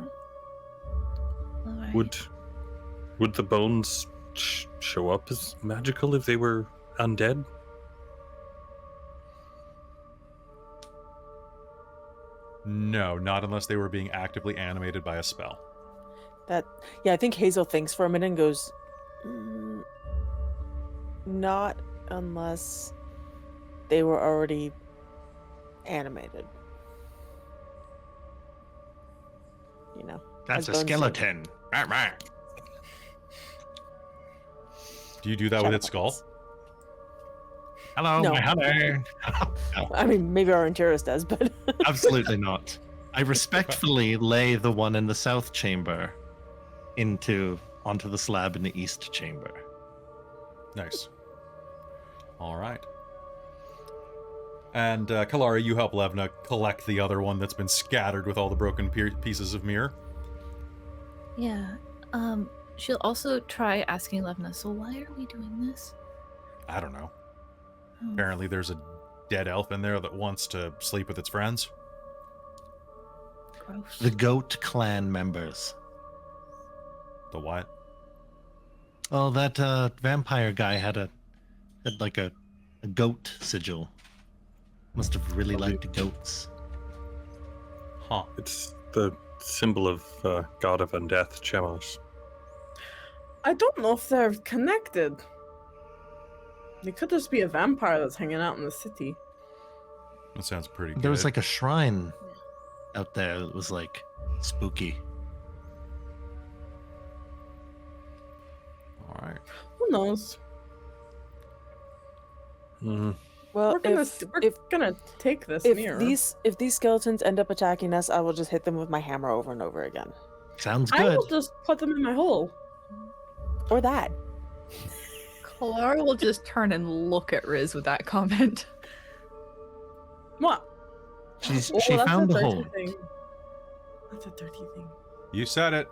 All right. Would the bones show up as magical if they were undead? No, not unless they were being actively animated by a spell. I think Hazeal thinks for a minute and goes, not unless they were already animated. You know. That's as a bones do. skeleton. Rah, rah. Do you do that with its skull? Hello, No. my hunter. I mean, maybe Aurontiros does, but Absolutely not. I respectfully lay the one in the south chamber onto the slab in the east chamber. Nice. All right. And Kelara, you help Levna collect the other one that's been scattered with all the broken pieces of mirror. Yeah. She'll also try asking Levna, so why are we doing this? I don't know. Oh, Apparently there's a dead elf in there that wants to sleep with its friends. gross. The goat clan members. The what? Oh, that vampire guy had like a goat sigil. Must have really liked goats. Huh. It's the symbol of god of undeath, Chemos. I don't know if they're connected. They could just be a vampire that's hanging out in the city. That sounds pretty good. There was like a shrine out there that was like spooky. All right. Who knows? Mm. well, We're gonna gonna take this mirror. if these skeletons end up attacking us, I will just hit them with my hammer over and over again. Sounds I good. will just put them in my hole. Or that. Kelara will just turn and look at Riz with that comment. What? She that's found a the dirty hole. thing. That's a dirty thing. You said it.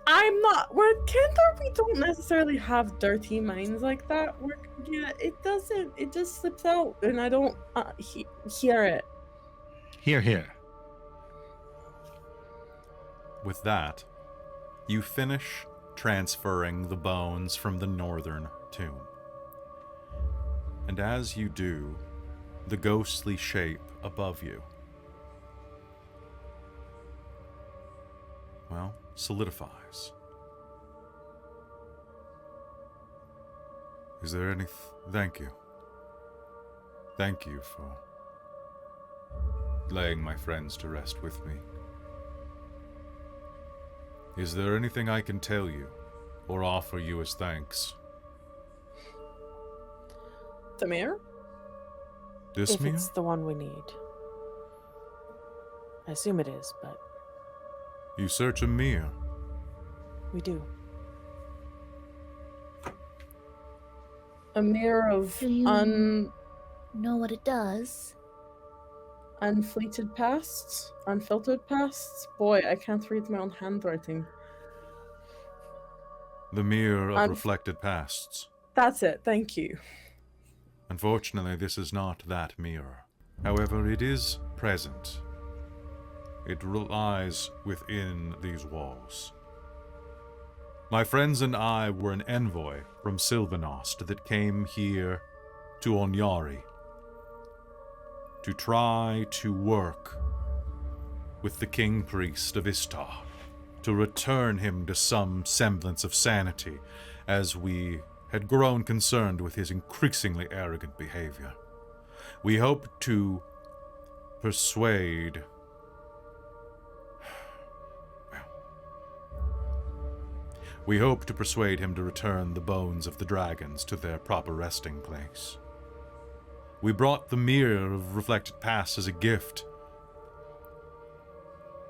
I'm not. We're Kandor. We don't necessarily have dirty minds like that. It doesn't. It just slips out, and I don't hear it. Here. With that, you finish transferring the bones from the northern tomb. And as you do, the ghostly shape above you, well, solidifies. Is there any... Thank you. Thank you for laying my friends to rest with me. Is there anything I can tell you or offer you as thanks? The mirror? This If mirror? it's the one we need. I assume it is, but You search a mirror. we do. A mirror of Do you know what it does? unfleeted pasts? Unfiltered pasts? Boy, I can't read my own handwriting. The mirror of Un- reflected pasts. That's it, thank you. Unfortunately, this is not that mirror. However, it is present. It lies within these walls. My friends and I were an envoy from Sylvanost that came here to Onyari to try to work with the king priest of Istar to return him to some semblance of sanity, as we had grown concerned with his increasingly arrogant behavior. We hoped to persuade... We hope to persuade him to return the bones of the dragons to their proper resting place. We brought the mirror of reflected past as a gift.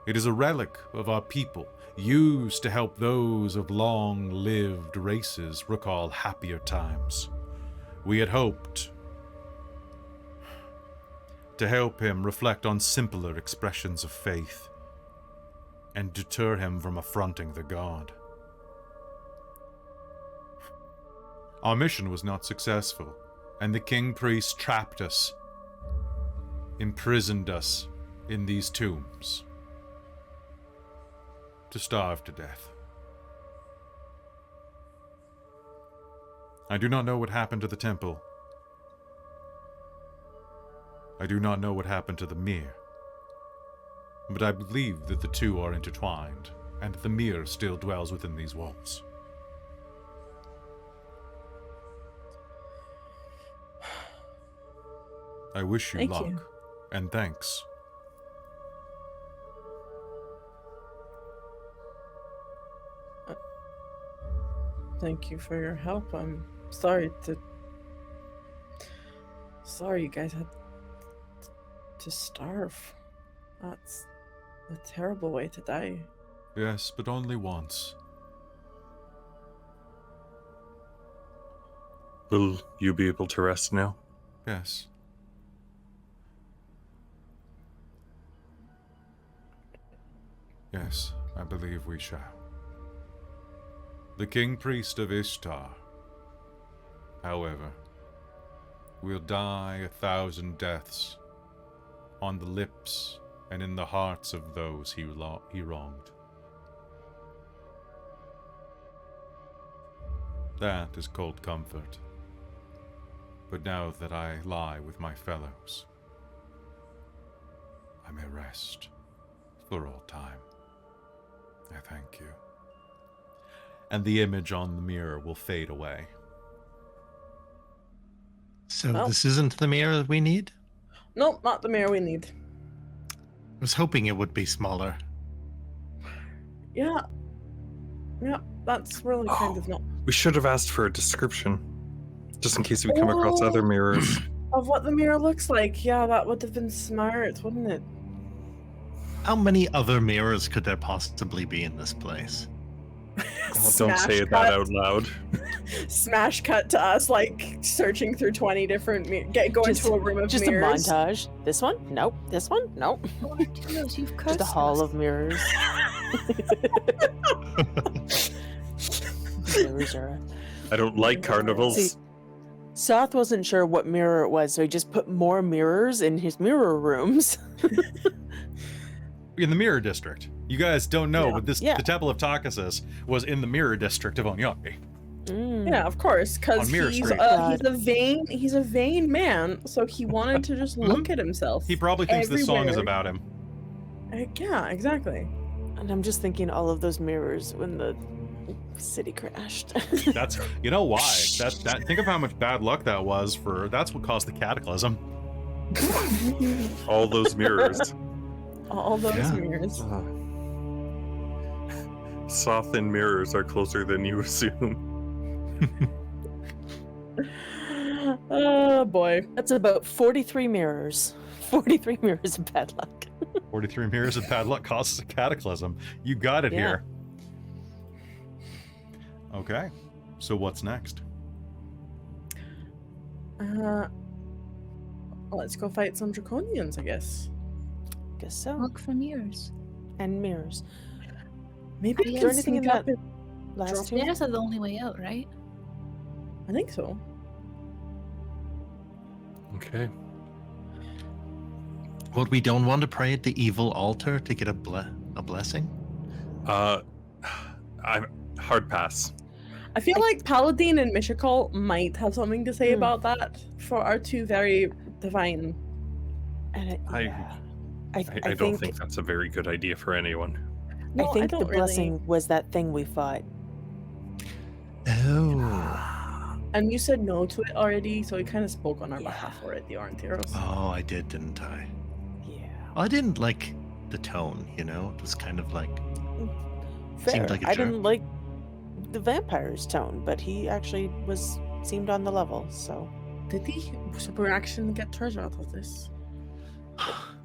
It is a relic of our people, used to help those of long-lived races recall happier times. We had hoped to help him reflect on simpler expressions of faith and deter him from affronting the god. Our mission was not successful, and the king priest trapped us, imprisoned us in these tombs to starve to death. I do not know what happened to the temple. I do not know what happened to the mirror. But I believe that the two are intertwined, and the mirror still dwells within these walls. I wish you Thank luck, you. and thanks. Thank you for your help. I'm sorry you guys had to starve. That's a terrible way to die. Yes, but only once. Will you be able to rest now? Yes. Yes, I believe we shall. The king priest of Ishtar, however, will die 1,000 deaths on the lips and in the hearts of those he wronged. That is cold comfort. But now that I lie with my fellows, I may rest for all time. I thank you. And the image on the mirror will fade away. So Well. this isn't the mirror that we need? Nope, not the mirror we need. I was hoping it would be smaller. Yeah. Yeah, that's really kind of not We should have asked for a description, just in case we come across other mirrors. of what the mirror looks like. Yeah, that would have been smart, wouldn't it? How many other mirrors could there possibly be in this place? Oh, don't say that out loud. Smash cut to us, like searching through 20 different going to a room of Just mirrors. a montage. This one? Nope. This one? Nope. Aurontiros, you've Just cursed a hall us. of mirrors. Rizira. I don't like carnivals. See, Soth wasn't sure what mirror it was, so he just put more mirrors in his mirror rooms. In the Mirror District. You guys don't know, but Yeah. the Temple of Takhisis was in the Mirror District of Onyari. Mm. Yeah, of course, because On Mirror he's Street. he's a vain man, so he wanted to just look at himself. He probably thinks this song is Everywhere. about him. Yeah, exactly. And I'm just thinking all of those mirrors when the city crashed. That's, you know why? That think of how much bad luck that was for, that's what caused the cataclysm. All those mirrors. All those Yeah. mirrors. Soth and mirrors are closer than you assume. Oh boy. That's about 43 mirrors. 43 mirrors of bad luck. 43 mirrors of bad luck causes a cataclysm. You got it Yeah. here. Okay, so what's next? Let's go fight some draconians, I guess. Guess so. Look for mirrors. And mirrors. Maybe Is we there can anything in sneak up that and Last drop- two? Stairs are the only way out, right? I think so. Okay. Well, we don't want to pray at the evil altar to get a blessing? I'm hard pass. I feel like Paladin and Mishakal might have something to say Hmm. about that for our two very divine. And I I don't think that's a very good idea for anyone. No, I think don't the really. blessing was that thing we fought. Oh. And you said no to it already, so he kind of spoke on our behalf already, Aurontiros. Oh, I did, didn't I? Yeah. I didn't like the tone, you know? It was kind of like, Fair. Seemed like a I jerk. didn't like the vampire's tone, but he actually seemed on the level, so Did he? So we're actually gonna get treasure out of this.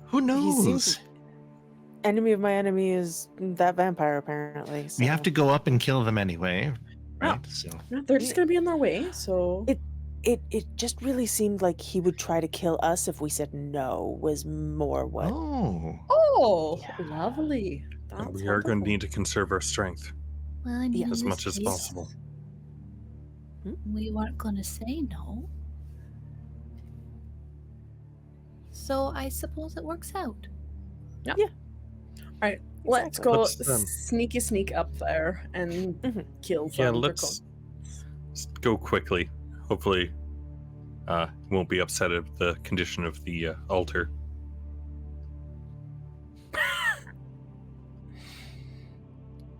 who knows? seems- enemy of my enemy is that vampire apparently. We have so- to go up and kill them anyway, Yeah. right? So Yeah, they're just gonna be on their way, so. It just really seemed like he would try to kill us if we said no. Was more what? Oh. Oh, Yeah. lovely. And That's we are going to wonderful. need to conserve our strength Well, I mean, Yeah. in as this much as case, possible. We weren't gonna say no. So I suppose it works out. Let's Exactly. go Let's, sneak up there and kill some Yeah, draconians. let's go quickly. Hopefully, won't be upset at the condition of the altar.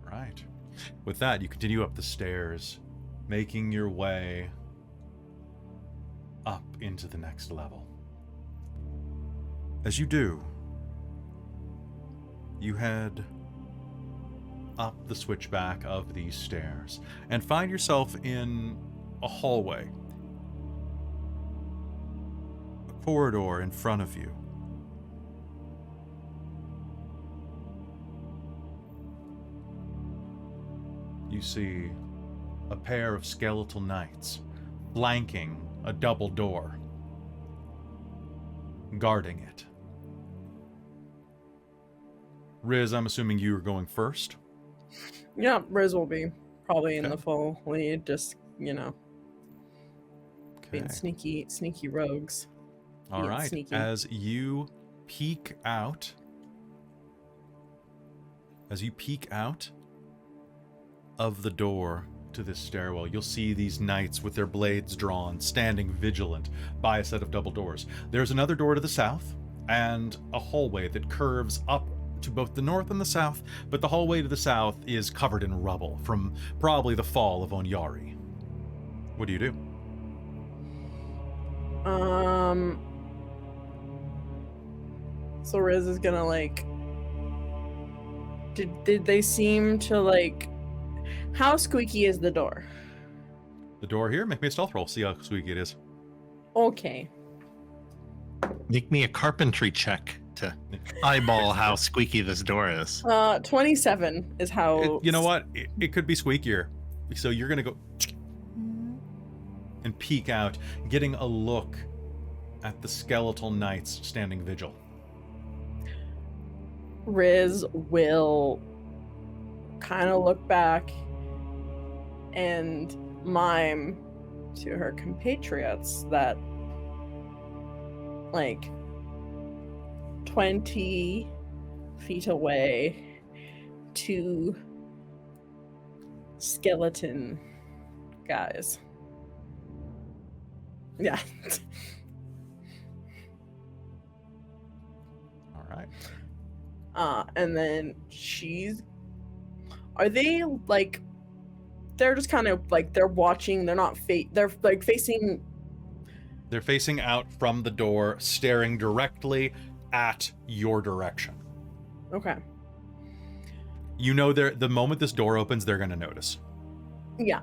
Right. With that, you continue up the stairs, making your way up into the next level. As you do, you head up the switchback of these stairs and find yourself in a hallway. A corridor in front of you. You see a pair of skeletal knights flanking a double door, guarding it. Riz, I'm assuming you are going first. Yeah, Riz will be probably in Okay. the full lead, just, being sneaky rogues. All being right. sneaky. As you peek out of the door to this stairwell, you'll see these knights with their blades drawn, standing vigilant by a set of double doors. There's another door to the south, and a hallway that curves up to both the north and the south, but the hallway to the south is covered in rubble from probably the fall of Onyari. What do you do? So Riz is gonna did they seem to how squeaky is the door? The door here? Make me a stealth roll. See how squeaky it is. Okay. Make me a carpentry check to eyeball how squeaky this door is. 27 is how. You know what? It could be squeakier. So you're going to go and peek out, getting a look at the skeletal knights standing vigil. Riz will kind of look back and mime to her compatriots that 20 feet away, 2 skeleton guys. Yeah. All right. And then are they they're just kind of they're watching, they're not they're facing. They're facing out from the door, staring directly at your direction. Okay. You know, the moment this door opens, they're going to notice. Yeah.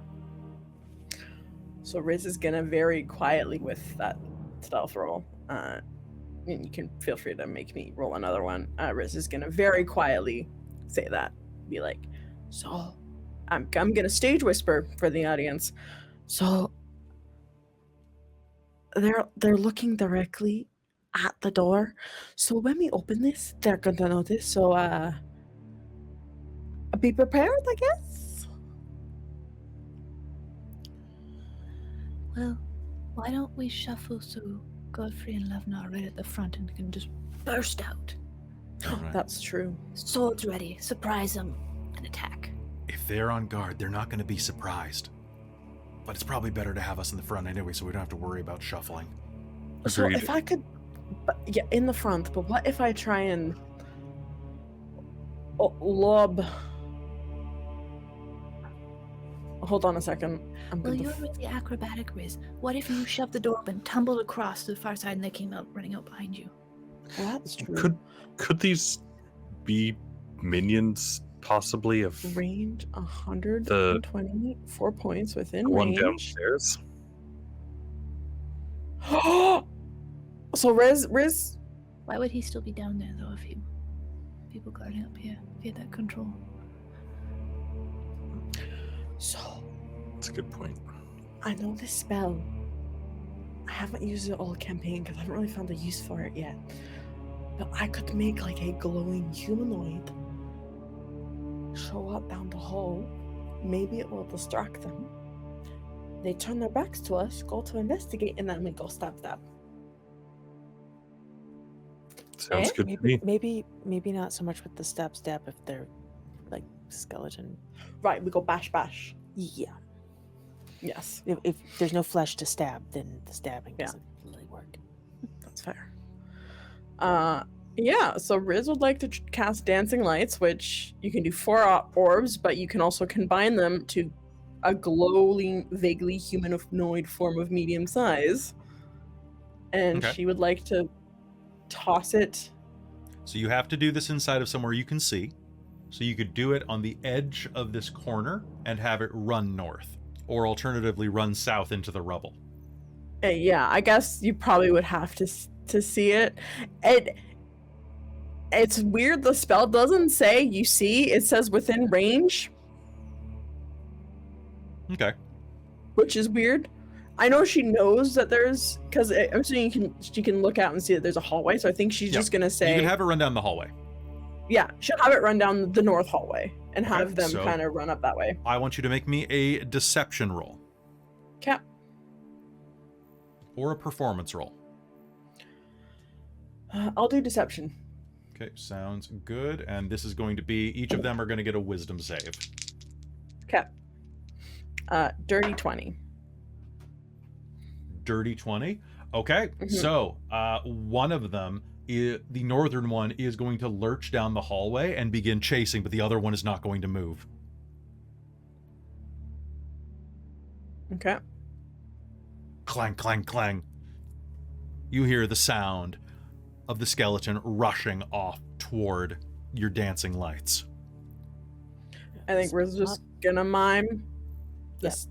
So Riz is gonna very quietly with that stealth roll. And you can feel free to make me roll another one. Riz is gonna very quietly say that. Be like, so I'm gonna stage whisper for the audience. So they're looking directly at the door. So when we open this, they're gonna notice. So be prepared, I guess. Well, why don't we shuffle so Godfrey and Levna are right at the front and can just burst out? All right. That's true. Swords ready, surprise them, and attack. If they're on guard, they're not going to be surprised. But it's probably better to have us in the front anyway, so we don't have to worry about shuffling. So Agreed. if I could, yeah, in the front. But what if I try and lob? Hold on a second. Well, you're really acrobatic, Riz. What if you shoved the door open, tumbled across to the far side, and they came out running out behind you? Well, that's true. Could these be minions possibly of Range 100, The 120, 4 points within one range. downstairs? So Riz. Why would he still be down there, though, if people guarding up here, if he had that control? So That's a good point. I know this spell. I haven't used it all campaign because I haven't really found a use for it yet. But I could make a glowing humanoid show up down the hall. Maybe it will distract them. they turn their backs to us, go to investigate, and then we go stab. Sounds Eh? good to me. Maybe not so much with the stab if they're like skeleton. Right, we go bash. Yeah. Yes, If there's no flesh to stab, then the stabbing Yeah. doesn't really work. that's fair. Yeah, so Riz would like to cast Dancing Lights, which you can do 4 orbs, but you can also combine them to a glowing, vaguely humanoid form of medium size. And Okay. she would like to toss it. So you have to do this inside of somewhere you can see. So you could do it on the edge of this corner and have it run north, or alternatively run south into the rubble. Yeah, I guess you probably would have to see it. It's weird. The spell doesn't say you see. It says within range, Okay. which is weird. I know she knows that there's, because I'm assuming she can look out and see that there's a hallway. So I think she's Yeah. just gonna You say, can have it run down the hallway. yeah, she'll have it run down the north hallway and Okay, have them so- kind of run up that way. I want you to make me a deception roll Cap. or a performance roll. I'll do deception. Okay, sounds good. And this is going to be, each of them are going to get a wisdom save. Cap. Dirty 20. Dirty 20. Okay, Mhm. so one of them, the northern one, is going to lurch down the hallway and begin chasing, but the other one is not going to move. Okay. Clang, clang, clang. You hear the sound of the skeleton rushing off toward your dancing lights. I think we're just gonna mime. Let's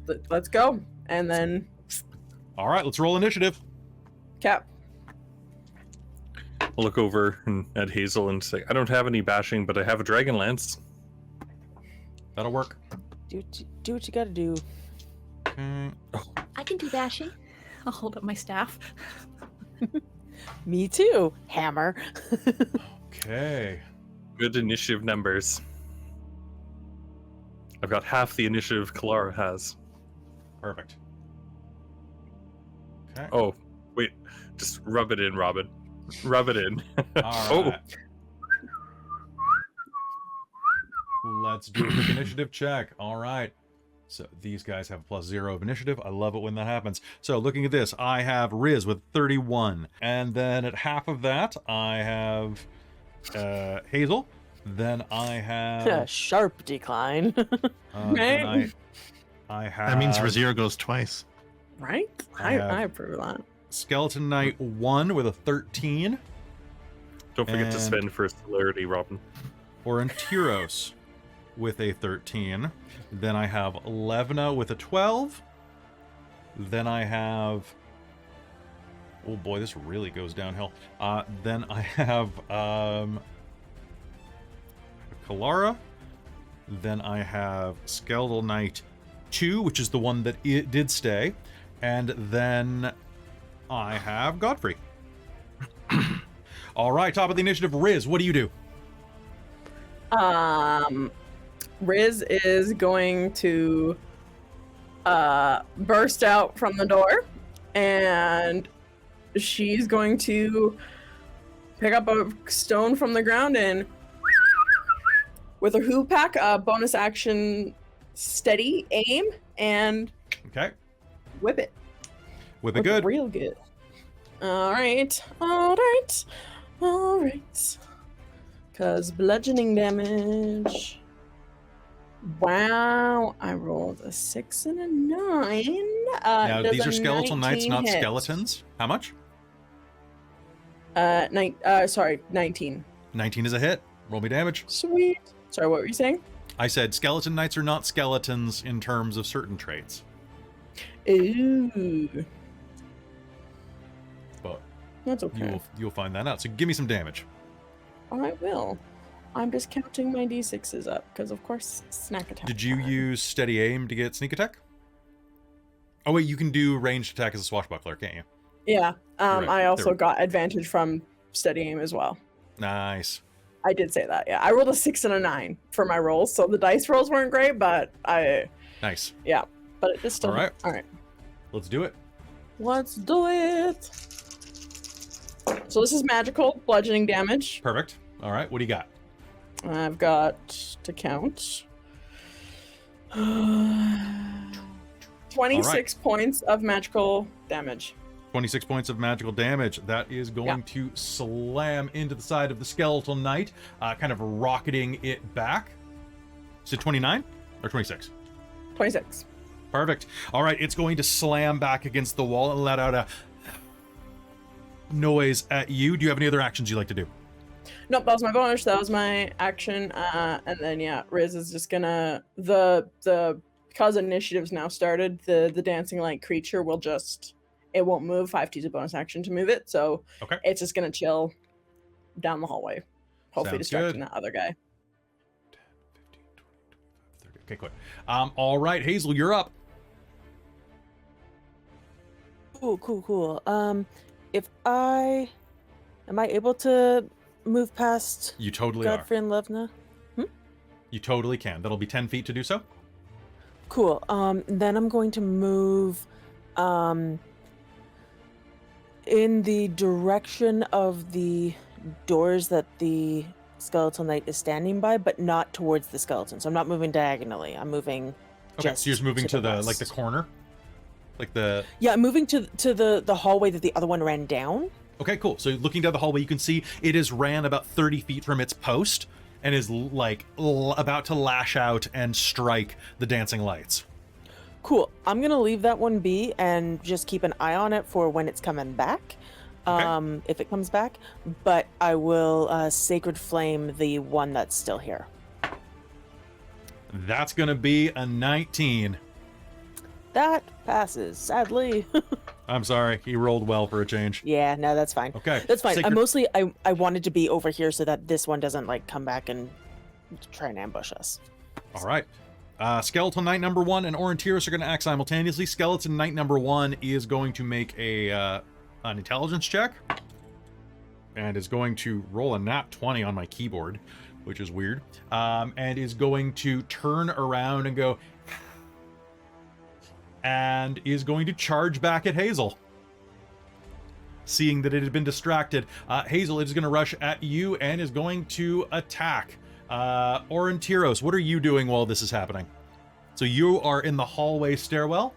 go. And then All right, let's roll initiative. Cap. I'll look over at Hazeal and say, I don't have any bashing, but I have a Dragonlance. That'll work. Do what you gotta do. Okay. I can do bashing. I'll hold up my staff. Me too. Hammer. Okay. Good initiative numbers. I've got half the initiative Kelara has. Perfect. Okay. Oh, wait. Just rub it in, Robin. Rub it in. All right. Let's do a quick initiative check. All right. So these guys have +0 of initiative. I love it when that happens. So looking at this, I have Riz with 31. And then at half of that, I have Hazeal. Then I have... Sharp decline. then I have... That means Rizira goes twice. Right? I have- I approve of that. Skeleton Knight 1 with a 13. Don't forget to And- spend for celerity, Robin. Aurontiros with a 13. Then I have Levna with a 12. Then I have... Oh boy, this really goes downhill. Then I have Kelara. Then I have Skeletal Knight 2, which is the one that it did stay. And then I have Godfrey. All right, top of the initiative, Riz, what do you do? Riz is going to burst out from the door, and she's going to pick up a stone from the ground and with her hoop pack, bonus action, steady aim, and Okay, whip it. whip it good. Real good. All right. Because bludgeoning damage. Wow, I rolled a 6 and a 9. Now, Does these a are skeletal knights, 19 not hit? skeletons. How much? 19. 19 is a hit. Roll me damage. Sweet. Sorry, what were you saying? I said skeleton knights are not skeletons in terms of certain traits. Ooh, But that's okay. you'll find that out. So give me some damage. I will. I'm just counting my d6s up because, of course, snack attack. Did you time. use steady aim to get sneak attack? Oh wait, you can do ranged attack as a swashbuckler, can't you? Yeah. right. I also There- got advantage from steady aim as well. Nice. I did say that. Yeah, I rolled a 6 and a 9 for my rolls, so the dice rolls weren't great, but Nice. but it is still All right. All right. Let's do it. Let's do it. So this is magical bludgeoning damage. Perfect. All right, what do you got? I've got to count 26 points of magical damage. 26 points of magical damage. That is going to slam into the side of the Skeletal Knight, kind of rocketing it back. Is it 29 or 26? 26. Perfect. All right, it's going to slam back against the wall and let out a noise at you. Do you have any other actions you'd like to do? Nope, that was my bonus. That was my action. And then Riz is just gonna because initiative's now started. The dancing light creature will just it won't move. 5 to use a bonus action to move it, so it's just gonna chill down the hallway, hopefully distracting that other guy. 10, 15, 20, 25, 30. Okay, good. All right, Hazeal, you're up. Cool. Am I able to move past You totally Godfrey are. and Levna? You totally can. That'll be 10 feet to do so. Cool. Then I'm going to move in the direction of the doors that the Skeletal Knight is standing by, but not towards the skeleton. So I'm not moving diagonally. I'm moving Okay, so you're just moving to the west. like the corner? Like the I'm moving to the hallway that the other one ran down. Okay, cool. So looking down the hallway, you can see it is ran about 30 feet from its post and is like about to lash out and strike the dancing lights. Cool. I'm gonna leave that one be and just keep an eye on it for when it's coming back. Okay. If it comes back, but I will Sacred Flame the one that's still here. That's going to be a 19. That passes, sadly. I'm sorry. He rolled well for a change. Yeah, no, that's fine. Okay. That's fine. Sacred- I wanted to be over here so that this one doesn't like come back and try and ambush us. All right. Skeleton Knight number 1 and Aurontiros are going to act simultaneously. Skeleton Knight number 1 is going to make an intelligence check and is going to roll a nat 20 on my keyboard, which is weird, and is going to turn around and go and is going to charge back at Hazeal. Seeing that it had been distracted, Hazeal is going to rush at you and is going to attack. Aurontiros, what are you doing while this is happening? So you are in the hallway stairwell.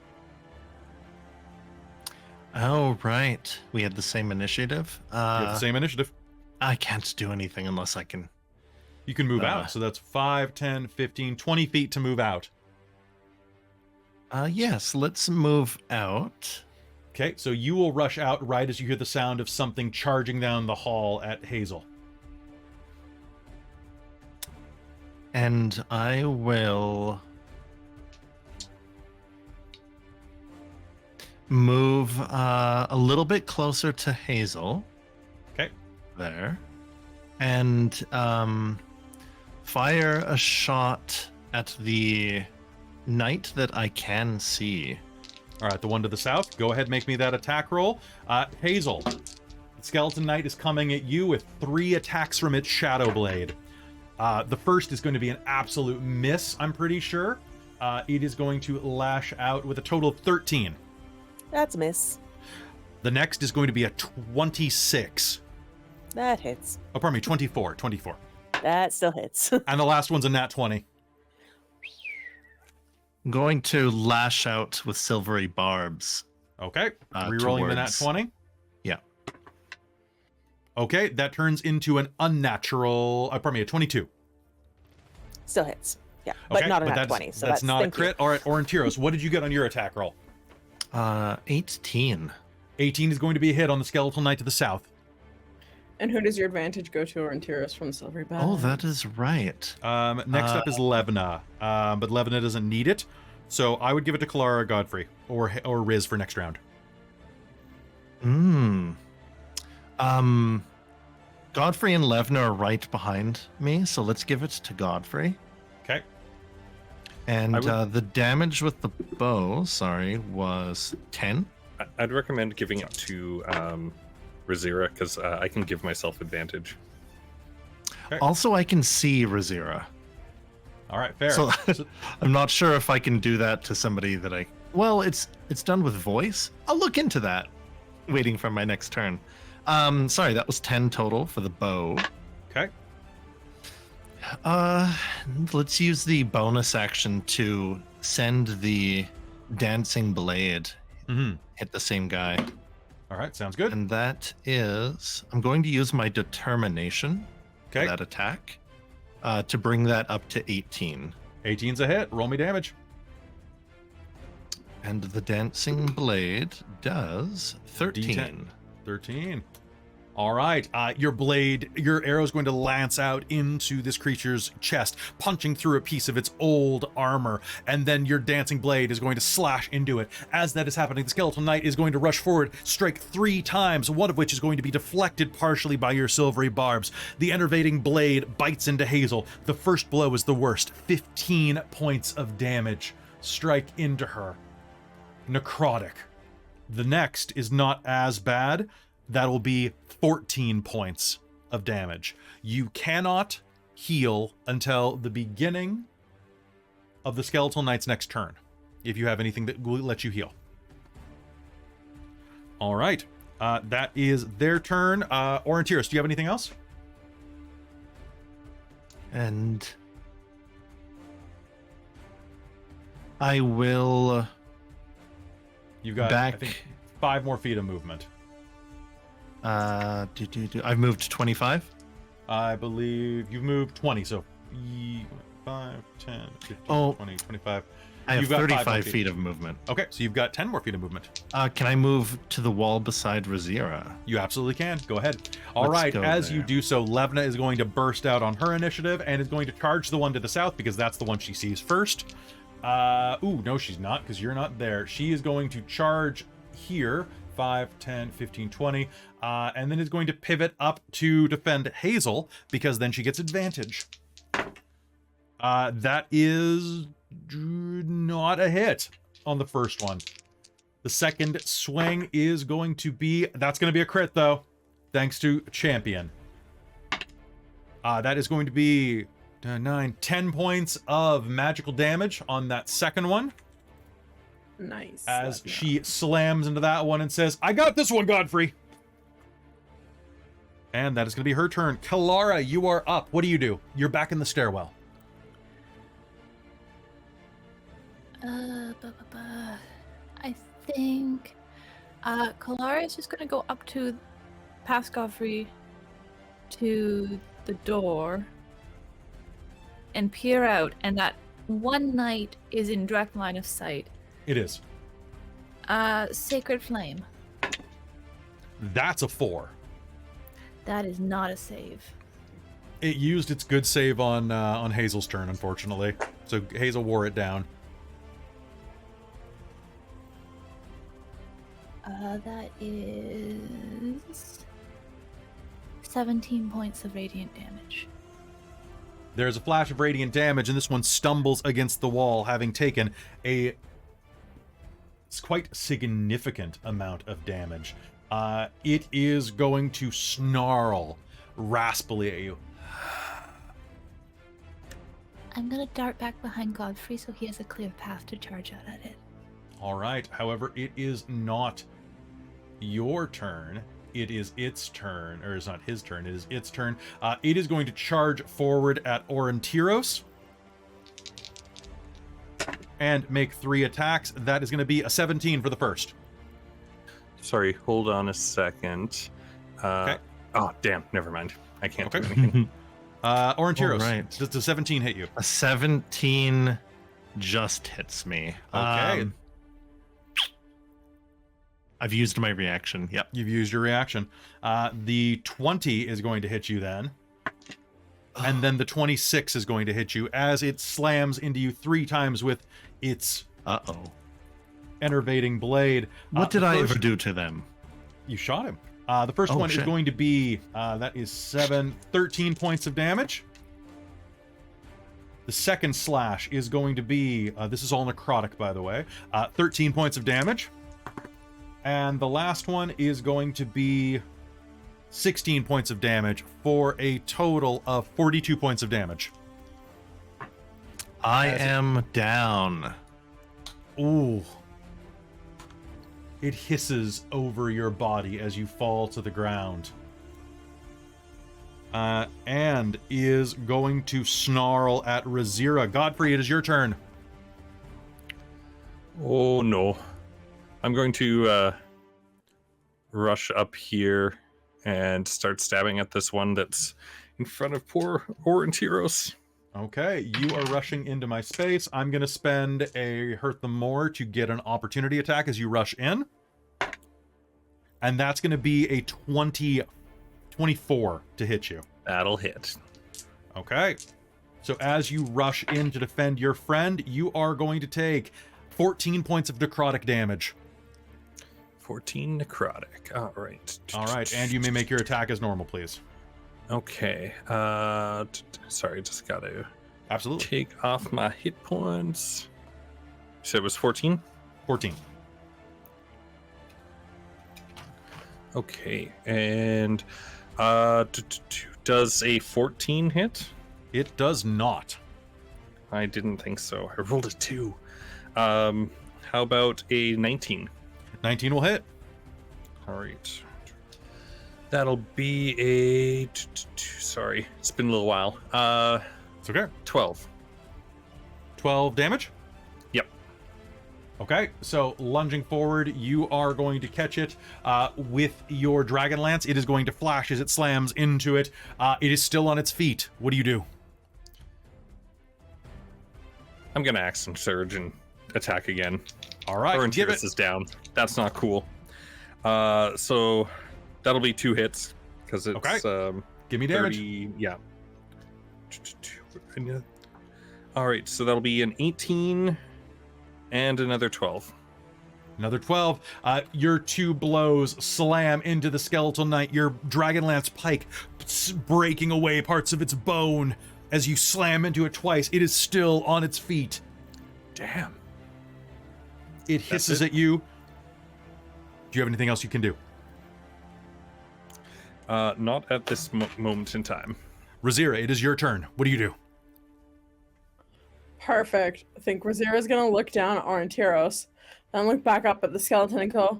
Oh, right. We had the same initiative. You have the same initiative. I can't do anything unless I can. You can move out. So that's 5, 10, 15, 20 feet to move out. Yes, let's move out. Okay, so you will rush out right as you hear the sound of something charging down the hall at Hazeal. And I will move a little bit closer to Hazeal. Okay. There. And fire a shot at the knight that I can see. All right, the one to the south. Go ahead, make me that attack roll. Hazeal, the Skeleton Knight is coming at you with 3 attacks from its Shadow Blade. The first is going to be an absolute miss, I'm pretty sure. It is going to lash out with a total of 13. That's a miss. The next is going to be a 26. That hits. Oh, pardon me, 24. 24. That still hits. And the last one's a nat 20. I'm going to lash out with silvery barbs. Okay, rerolling the nat towards- 20. Yeah. Okay, that turns into an unnatural, pardon me, a 22. Still hits. Yeah, but not a nat 20. So that's not a thank you. crit. All right, Aurontiros, what did you get on your attack roll? 18. 18 is going to be a hit on the Skeletal Knight to the south. And who does your advantage go to, Aurontiros from the Silvery Bag? Oh, that is right. Next up is Levna, but Levna doesn't need it, so I would give it to Kelara, Godfrey, or Riz for next round. Godfrey and Levna are right behind me, so let's give it to Godfrey. Okay. And would- the damage with the bow, was 10. I'd recommend giving it to Rizira because I can give myself advantage. Okay. Also, I can see Rizira. All right, fair. So So- I'm not sure if I can do that to somebody that I Well, it's done with voice. I'll look into that. Waiting for my next turn. Sorry, that was 10 total for the bow. Okay. Let's use the bonus action to send the dancing blade. Mm-hmm. Hit the same guy. All right, sounds good. And that is, I'm going to use my determination Okay. for that attack to bring that up to 18. 18's a hit. Roll me damage. And the dancing blade does 13. D10. 13. All right. Your arrow is going to lance out into this creature's chest, punching through a piece of its old armor, and then your dancing blade is going to slash into it. As that is happening, the skeletal knight is going to rush forward, strike 3 times, one of which is going to be deflected partially by your silvery barbs. The enervating blade bites into Hazeal. The first blow is the worst. 15 points of damage strike into her. Necrotic. The next is not as bad. That'll be 14 points of damage. You cannot heal until the beginning of the Skeletal Knight's next turn, if you have anything that will let you heal. All right. That is their turn. Aurontiros, do you have anything else? And I will You've got, back. I think, 5 more feet of movement. I've moved 25. I believe you've moved 20, so 5, 10, 15, 20, 25. I have You've got 5 more 35 feet of movement. Okay, so you've got 10 more feet of movement. Can I move to the wall beside Rizira? You absolutely can. Go ahead. All Let's right, go as there. you do so, Levna is going to burst out on her initiative and is going to charge the one to the south because that's the one she sees first. Ooh, no, she's not because you're not there. She is going to charge here. 5, 10, 15, 20, and then is going to pivot up to defend Hazeal because then she gets advantage. That is not a hit on the first one. The second swing is going to be, that's going to be a crit though, thanks to Champion. That is going to be 9, 10 points of magical damage on that second one. Nice. As she slams into that one and says, I got this one, Godfrey. And that is going to be her turn. Kelara, you are up. What do? You're back in the stairwell. I think Kelara is just going to go up to past Godfrey to the door and peer out, and that one knight is in direct line of sight. It is. Sacred Flame. That's a 4. That is not a save. It used its good save on Hazel's turn, unfortunately. So Hazeal wore it down. That is 17 points of radiant damage. There's a flash of radiant damage, and this one stumbles against the wall, having taken a quite significant amount of damage. It is going to snarl raspily at you. I'm gonna dart back behind Godfrey so he has a clear path to charge out at it. All right. However, it is not your turn. It is its turn, or it's not his turn. It is its turn. It is going to charge forward at Aurontiros and make 3 attacks. That is going to be a 17 for the first. Sorry, hold on a second. Okay. Oh, damn. Never mind. I can't do Okay. anything. Aurontiros, All right. does the 17 hit you? A 17 just hits me. Okay. I've used my reaction. Yep. You've used your reaction. The 20 is going to hit you then. And then the 26 is going to hit you as it slams into you 3 times with its enervating blade. What did the I first- ever do to them? You shot him. The first one is shit. going to be, that is 13 points of damage. The second slash is going to be, this is all necrotic, by the way, 13 points of damage. And the last one is going to be 16 points of damage for a total of 42 points of damage. I am down. Ooh. It hisses over your body as you fall to the ground. And is going to snarl at Rizira. Godfrey, it is your turn. Oh no. I'm going to rush up here and start stabbing at this one that's in front of poor Aurontiros. Okay, you are rushing into my space. I'm going to spend a Hurt Them More to get an opportunity attack as you rush in. And that's going to be a 24 to hit you. That'll hit. Okay. So as you rush in to defend your friend, you are going to take 14 points of necrotic damage. 14 necrotic. All right. All right, and you may make your attack as normal, please. Okay. Sorry, just got to Absolutely. take off my hit points. You said it was 14? 14. Okay, and does a 14 hit? It does not. I didn't think so. I rolled a 2. How about a 19? 19 will hit. All right. That'll be a... Sorry, it's been a little while. It's okay. 12. 12 damage? Yep. Okay, so lunging forward, you are going to catch it with your Dragonlance. It is going to flash as it slams into it. It is still on its feet. What do you do? I'm going to Action Surge and attack again. All right, give it. Aurontiros is down. That's not cool. So that'll be 2 hits because it's Okay. Give me damage. 30, yeah. All right, so that'll be an 18 and another 12. Another 12. Your 2 blows slam into the skeletal knight. Your Dragonlance pike breaking away parts of its bone as you slam into it twice. It is still on its feet. Damn. It hisses at you. Do you have anything else you can do? Not at this moment in time. Rizira, it is your turn. What do you do? Perfect. I think Rizira's gonna look down at Aurontiros, then look back up at the skeleton and go,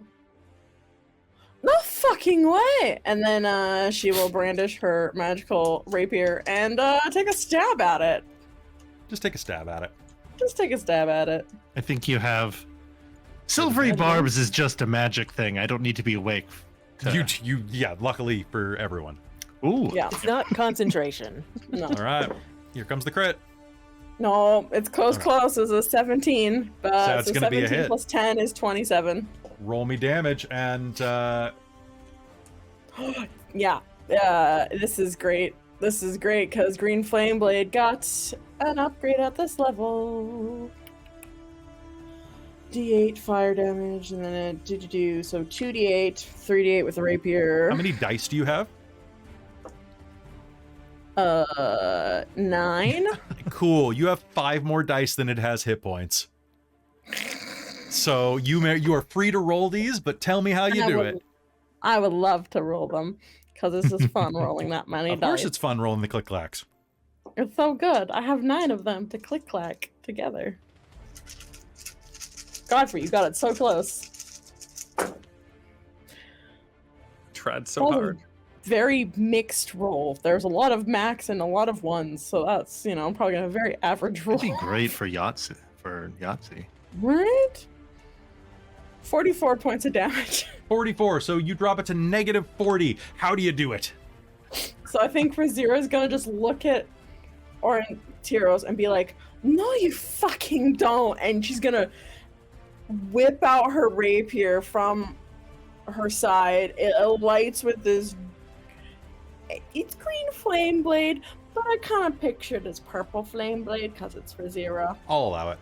"No fucking way!" And then she will brandish her magical rapier and take a stab at it. Just take a stab at it. Just take a stab at it. I think you have silvery barbs is just a magic thing. I don't need to be awake. Yeah, luckily for everyone. Ooh. Yeah. It's not concentration. No. All right, here comes the crit. No, it's close. It's a 17. But So it's gonna be a 17 hit. plus 10 is 27. Roll me damage, and Yeah. This is great. This is great because Green Flame Blade got an upgrade at this level. D8 fire damage, and then it so 2d8, 3d8 with a rapier. how many dice do you have? 9. Cool. You have 5 more dice than it has hit points. So you are free to roll these, but tell me how you do it. I would love to roll them because this is fun rolling that many Of dice. course, it's fun rolling the click clacks. It's so good. I have 9 of them to click clack together. Godfrey, you got it so close. Tried so Oh. hard. Very mixed roll. There's a lot of max and a lot of ones, so that's, I'm probably gonna have a very average roll. That'd be great for Yahtzee. Right? 44 points of damage. 44. So you drop it to negative 40. How do you do it? So I think Rizira is gonna just look at Aurontiros and be like, "No, you fucking don't!" And she's gonna whip out her rapier from her side. It lights with this. It's green flame blade, but I kind of pictured as purple flame blade because it's Rizira. I'll allow it.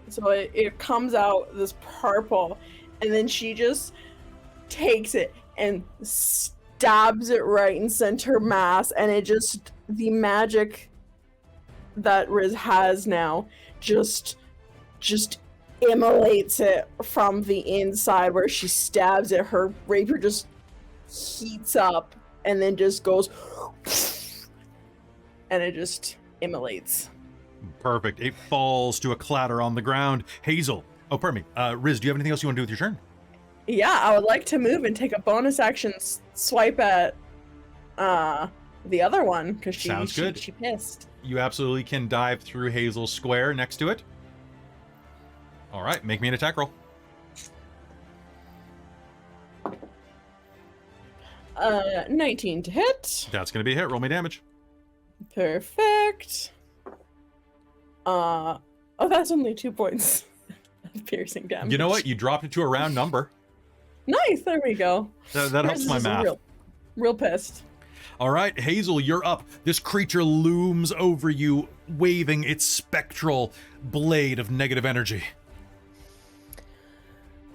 So it comes out this purple, and then she just takes it and stabs it right in center mass, and it just, the magic that Riz has now just immolates it from the inside where she stabs it. Her rapier just heats up and then just goes and it just immolates. Perfect. It falls to a clatter on the ground. Hazeal. Oh, pardon me. Riz, do you have anything else you want to do with your turn? Yeah, I would like to move and take a bonus action swipe at the other one because Sounds good. She pissed. You absolutely can dive through Hazel's square next to it. All right, make me an attack roll. 19 to hit. That's going to be a hit. Roll me damage. Perfect. Oh, that's only 2 points of piercing damage. You know what? You dropped it to a round number. Nice. There we go. That helps my math. Real pissed. All right, Hazel, you're up. This creature looms over you, waving its spectral blade of negative energy.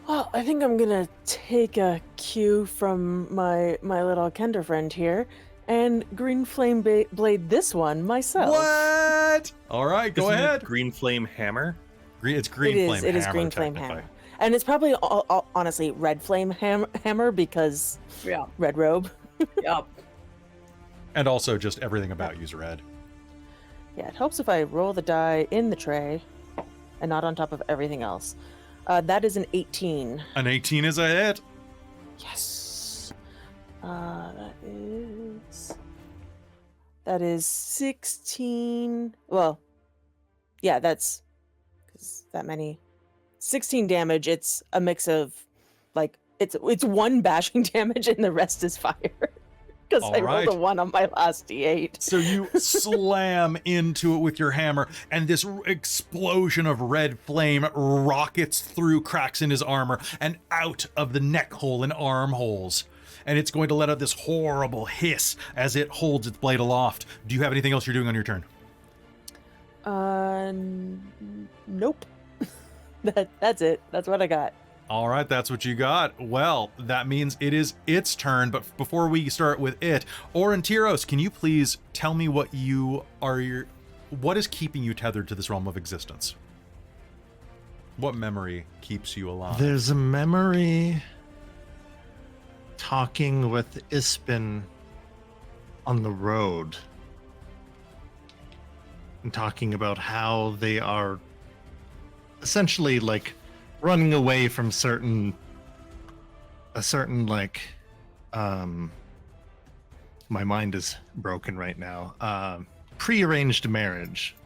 Well, I think I'm gonna take a cue from my little Kender friend here and green flame blade this one myself. What? All right, go Isn't it ahead. green flame hammer. It's green flame hammer. It is green flame technically. hammer, and it's probably honestly red flame hammer because Yeah. red robe. Yep. And also just everything about you's red. Yeah, it helps if I roll the die in the tray and not on top of everything else. That is an 18. An 18 is a hit. Yes. That is 16. Well, yeah, that's because that many. 16 damage. It's a mix of like it's one bashing damage and the rest is fire. Because I rolled a 1 on my last D8. So you slam into it with your hammer, and this explosion of red flame rockets through cracks in his armor and out of the neck hole and armholes. And it's going to let out this horrible hiss as it holds its blade aloft. Do you have anything else you're doing on your turn? Nope. That's it. That's what I got. All right, that's what you got. Well, that means it is its turn, but before we start with it, Aurontiros, can you please tell me what is keeping you tethered to this realm of existence? What memory keeps you alive? There's a memory talking with Ispin on the road and talking about how they are essentially like running away from a certain like my mind is broken right now, prearranged marriage.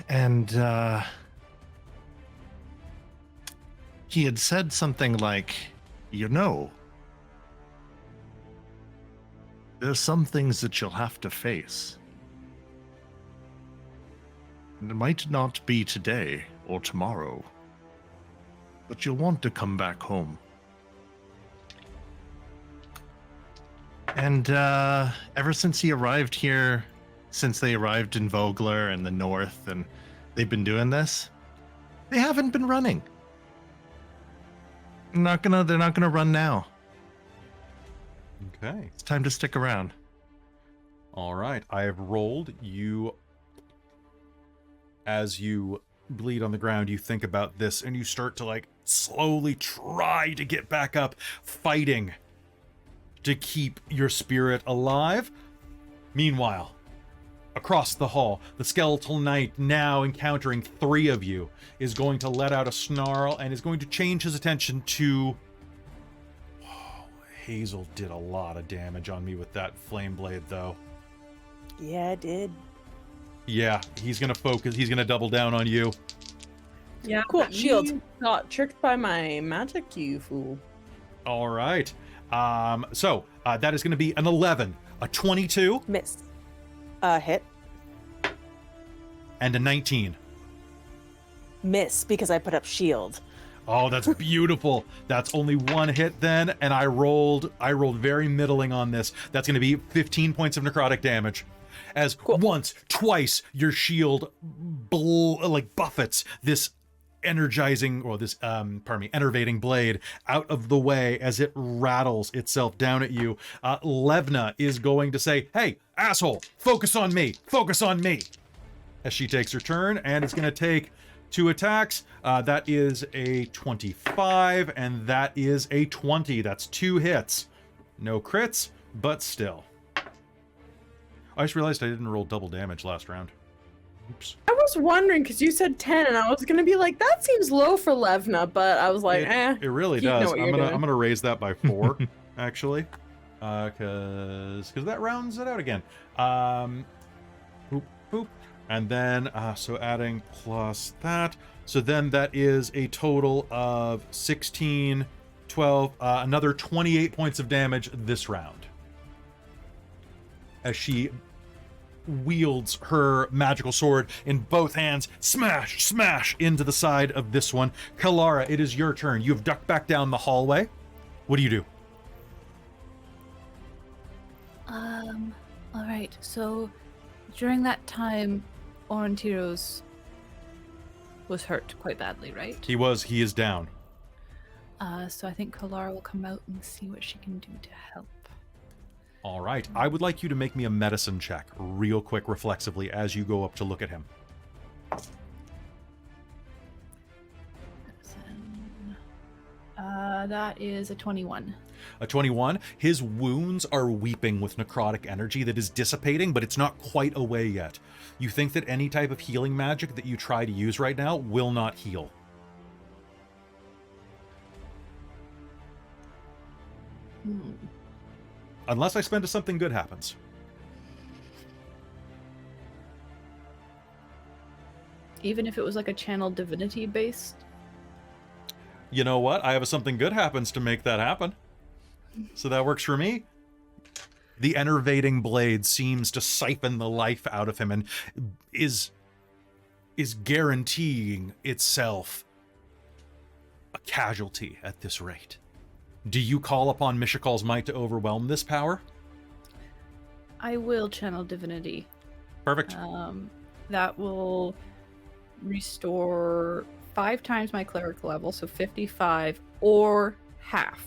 And he had said something like, there's some things that you'll have to face, and it might not be today or tomorrow, but you'll want to come back home. And ever since he arrived here, since they arrived in Vogler and the north, and they've been doing this, they haven't been running. They're not gonna run now. Okay. It's time to stick around. All right. I have rolled you. As you bleed on the ground, you think about this and you start to like slowly try to get back up, fighting to keep your spirit alive. Meanwhile, across the hall, the skeletal knight, now encountering 3 of you, is going to let out a snarl and is going to change his attention to... Oh, Hazel did a lot of damage on me with that flame blade, though. Yeah, it did. Yeah, he's gonna focus. He's gonna double down on you. Yeah, Cool, shield. You got tricked by my magic, you fool. All right. So that is gonna be an 11, a 22, Miss. Hit. and a 19. Miss because I put up shield. Oh, that's beautiful. That's only 1 hit then, and I rolled very middling on this. That's gonna be 15 points of necrotic damage. As once, twice, your shield buffets this enervating blade out of the way as it rattles itself down at you. Levna is going to say, "Hey, asshole, focus on me, as she takes her turn, and it's going to take 2 attacks. That is a 25, and that is a 20. That's 2 hits. No crits, but still. I just realized I didn't roll double damage last round. Oops. I was wondering because you said 10, and I was gonna be like, that seems low for Levna, but I was like, It really you know does. what I'm you're gonna doing. raise that by 4, actually, because that rounds it out again. Boop boop, and then so adding plus that, so then that is a total of 16, 12, another 28 points of damage this round, as she wields her magical sword in both hands, smash, smash into the side of this one. Kelara, it is your turn. You have ducked back down the hallway. What do you do? All right. So during that time, Aurontiros was hurt quite badly, right? He is down. So I think Kelara will come out and see what she can do to help. All right. I would like you to make me a medicine check real quick, reflexively, as you go up to look at him. That is a 21. A 21. His wounds are weeping with necrotic energy that is dissipating, but it's not quite away yet. You think that any type of healing magic that you try to use right now will not heal. Unless I spend to something good happens. Even if it was like a channel divinity based. You know what? I have a something good happens to make that happen. So that works for me. The enervating blade seems to siphon the life out of him and is guaranteeing itself a casualty at this rate. Do you call upon Mishakal's might to overwhelm this power? I will channel divinity. Perfect. That will restore 5 times my cleric level, so 55 or half.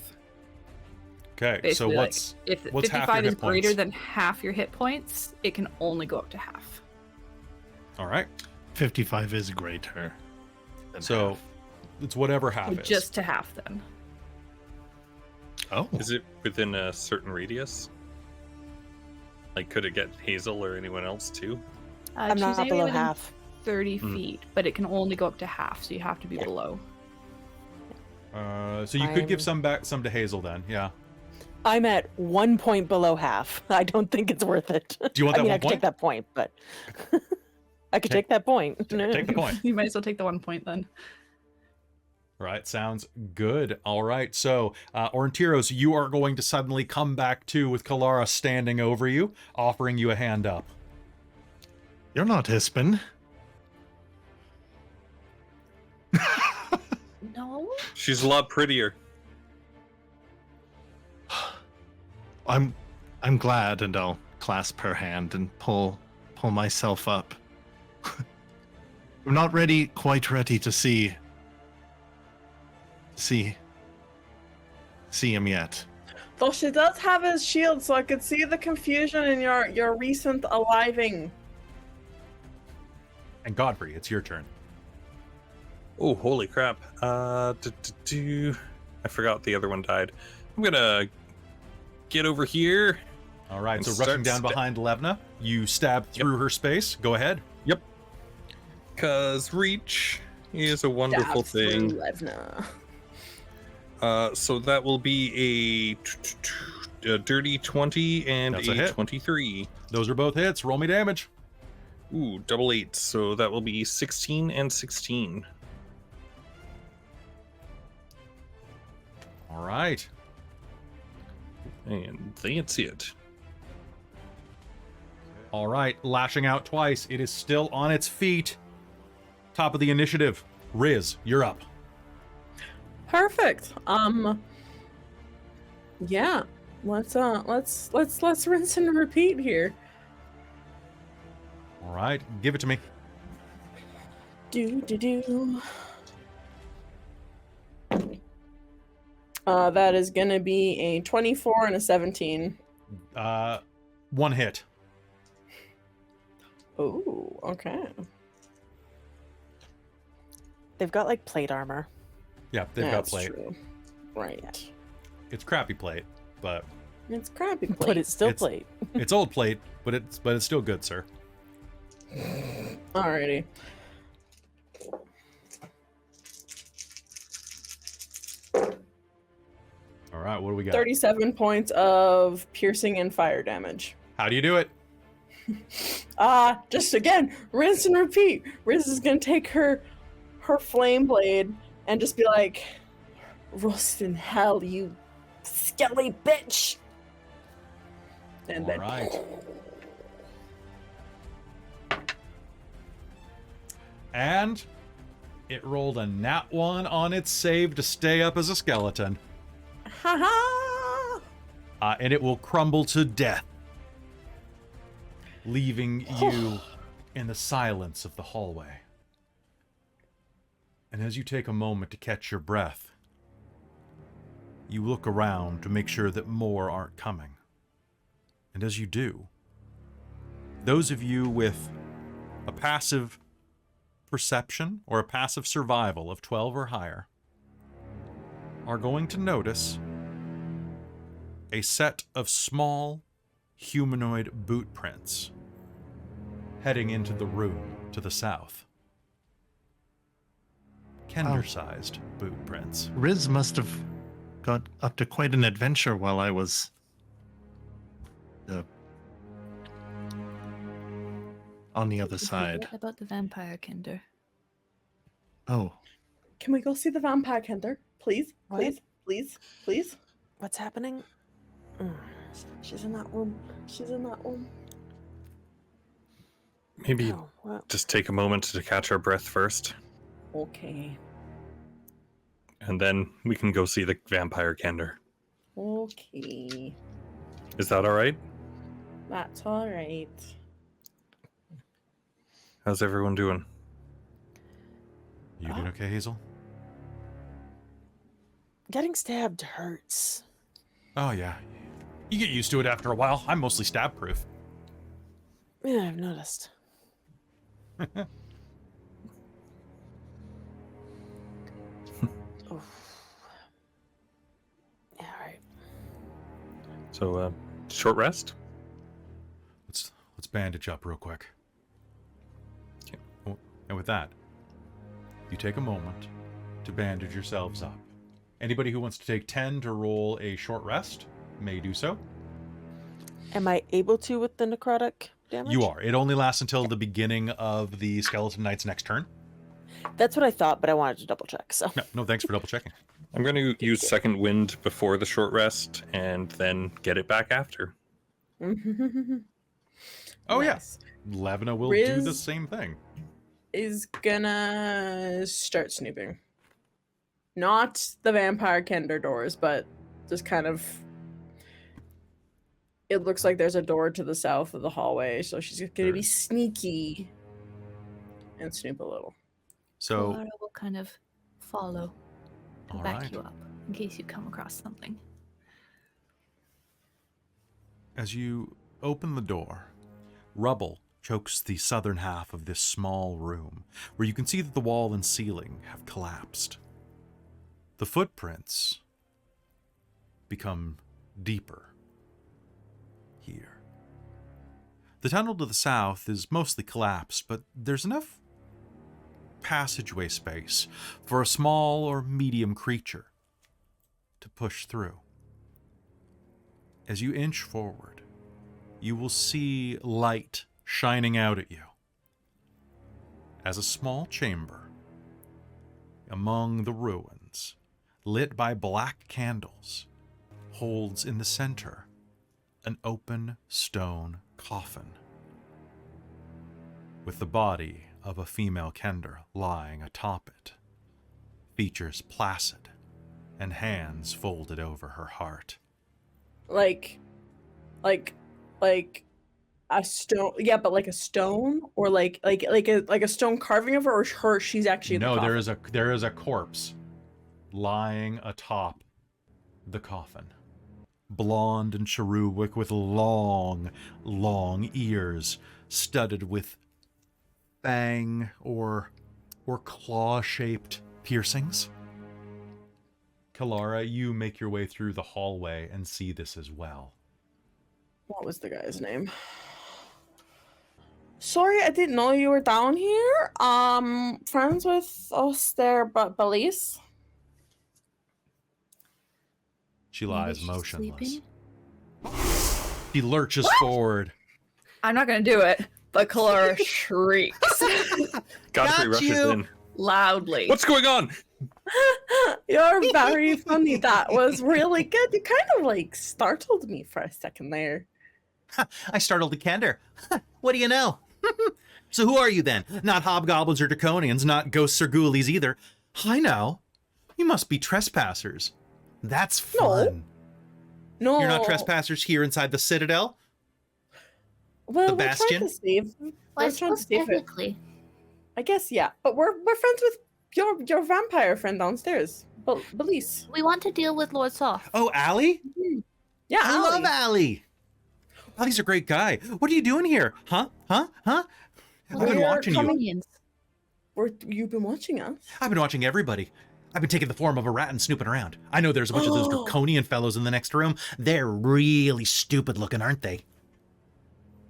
Okay, Basically, so what's if half your 55 is hit greater points? than half your hit points, it can only go up to half. All right. 55 is greater. than So half. it's whatever half So is. just to half then. Oh. Is it within a certain radius? Like, could it get Hazeal or anyone else too? I'm choose not anything below within half. 30 feet, but it can only go up to half, so you have to be Yeah. below. So you could give I'm- some to Hazeal then, yeah. I'm at 1 point below half. I don't think it's worth it. Do you want that I mean, one I could point? take that point, but I could Take- take that point. Take the point. You might as well take the 1 point then. Right, sounds good. All right, so Aurontiros, you are going to suddenly come back to with Kelara standing over you, offering you a hand up. You're not Hispin. No? She's a lot prettier. I'm glad, and I'll clasp her hand and pull myself up. I'm not quite ready to see him yet. Though she does have his shield, so I could see the confusion in your recent aliving. And Godfrey, it's your turn. Oh, holy crap. I forgot the other one died. I'm gonna get over here. All right, And so rushing start down behind Levna, you stab through her space. Go ahead. Because reach is a wonderful Stab through thing. Levna. So that will be a dirty 20 and That's a a hit. 23. Those are both hits. Roll me damage. Ooh, double 8. So that will be 16 and 16. All right. And that's it. All right, lashing out twice. It is still on its feet. Top of the initiative. Riz, you're up. Perfect. Yeah. Let's rinse and repeat here. All right, give it to me. Do. That is gonna be a 24 and a 17. One hit. Oh, okay. They've got like plate armor. Yeah, they've got That's plate. true. Right. It's crappy plate, but It's crappy plate. But it's still It's- plate. it's old plate, but it's still good, sir. Alrighty. All right, what do we got? 37 points of piercing and fire damage. How do you do it? Just again, rinse and repeat. Riz is gonna take her flame blade and just be like, "Rust in hell, you skelly bitch!" And All then, right. And it rolled a nat 1 on its save to stay up as a skeleton. ha And it will crumble to death, leaving you in the silence of the hallway. And as you take a moment to catch your breath, you look around to make sure that more aren't coming. And as you do, those of you with a passive perception or a passive survival of 12 or higher are going to notice a set of small humanoid boot prints heading into the room to the south. Kender-sized boot prints. Riz must have got up to quite an adventure while I was on the other side. What about the vampire Kinder? Oh, Can we go see the vampire Kender? Please? What? Please? Please? Please? What's happening? She's in that room. She's in that room. Maybe Oh, well, just take a moment to catch our breath first, Okay. and then we can go see the vampire Kender. Okay. Is that all right? That's alright. How's everyone doing? You doing okay, Hazel? getting stabbed hurts. Oh, yeah. You get used to it after a while. I'm mostly stab-proof. Yeah, I've noticed. Oof. Yeah, all right. So, short rest? Let's bandage up real quick. Okay. Oh, and with that, you take a moment to bandage yourselves up. Anybody who wants to take 10 to roll a short rest may do so. Am I able to with the necrotic damage? You are. It only lasts until the beginning of the Skeleton Knight's next turn. That's what I thought, but I wanted to double check. So No, thanks for double checking. I'm going to use second wind before the short rest and then get it back after. Oh, Nice. yeah. Levina will do the Riz- same thing. Is gonna start snooping. Not the vampire Kender doors, but just kind of. It looks like there's a door to the south of the hallway, so she's gonna be sneaky and snoop a little. So, Kelara will kind of follow and all back right. you up in case you come across something. As you open the door, rubble chokes the southern half of this small room, where you can see that the wall and ceiling have collapsed. The footprints become deeper here. The tunnel to the south is mostly collapsed, but there's enough passageway space for a small or medium creature to push through. As you inch forward, you will see light shining out at you as a small chamber among the ruins, lit by black candles, holds in the center an open stone coffin with the body of a female Kender lying atop it, features placid and hands folded over her heart. Like a stone. Yeah, but like a stone, or like a stone carving of her, or her. She's actually in the No, coffin? there is a corpse lying atop the coffin. Blonde and cherubic with long ears studded with fang or claw-shaped piercings. Kelara, you make your way through the hallway and see this as well. What was the guy's name? Sorry, I didn't know you were down here. Friends with us there, but Belize. She Maybe lies she's motionless. sleeping? She lurches forward. I'm not gonna do it, but Kelara shrieks Godfrey rushes you. in. loudly. What's going on? You're very funny. That was really good. You kind of like startled me for a second there. I startled the Kender. What do you know? So who are you then? Not hobgoblins or draconians, not ghosts or ghoulies either. I know. You must be trespassers. That's fun. No, You're not trespassers here inside the Citadel? Well, the we're Bastion? trying to save. Well, We're I trying to suppose save it. technically. I guess yeah, but we're friends with your vampire friend downstairs, Belize. We want to deal with Lord Soft. Oh, Allie? Yeah, I love Allie. Allie's a great guy. What are you doing here? Huh? I've been We're watching you. Onions. You've been watching us. I've been watching everybody. I've been taking the form of a rat and snooping around. I know there's a bunch of those Oh. draconian fellows in the next room. They're really stupid looking, aren't they?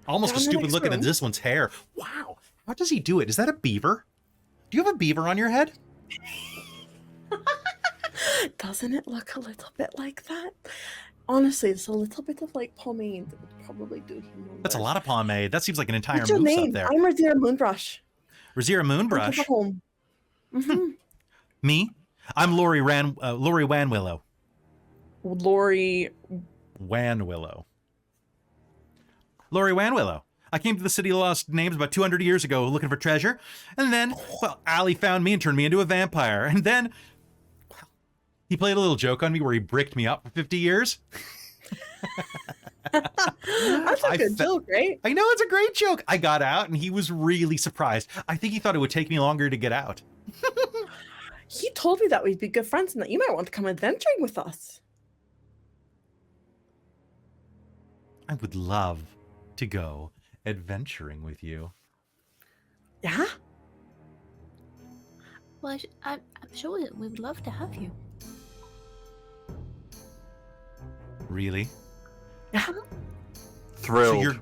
Almost They're as in the stupid next looking as room? this one's hair. Wow. How does he do it? Is that a beaver? Do you have a beaver on your head? Doesn't it look a little bit like that? Honestly, it's a little bit of like pomade that would probably do him. That's a lot of pomade. That seems like an entire What's your moose name? up there. I'm Rizira Moonbrush. Rizira Moonbrush. Come home. Mm-hmm. Me? I'm Lori Wanwillow. Lori. Wanwillow. Lori Wanwillow. I came to the City of Lost Names about 200 years ago looking for treasure. And then, well, Allie found me and turned me into a vampire. And then, well, he played a little joke on me where he bricked me up for 50 years. That's a good joke, right? I know, it's a great joke. I got out and he was really surprised. I think he thought it would take me longer to get out. He told me that we'd be good friends and that you might want to come adventuring with us. I would love to go adventuring with you. Yeah? Well, I'm sure that we would love to have you. Really? Yeah. Thrilled.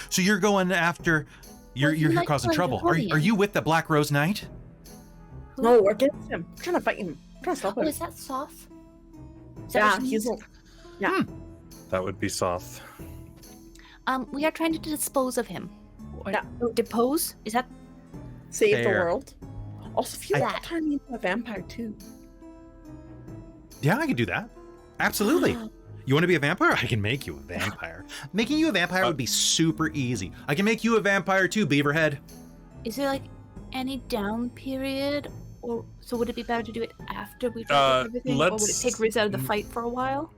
So you're going after you're Well, you here like causing playing trouble. Are draconian. you with the Black Rose Knight? Who- No, we're against him. We're trying to fight him. We're trying to stop Oh, him. is that Soft? Is that Yeah, what she he's. means? That would be soft. We are trying to dispose of him. Or Yeah. depose? Is that Save the Fair. world. Also, if you I- want to turn me into a vampire too. Yeah, I can do that. Absolutely. You want to be a vampire? I can make you a vampire. Making you a vampire would be super easy. I can make you a vampire too, Beaverhead. Is there like any down period, or so would it be better to do it after we've done everything, or would it take Riz out of the fight for a while?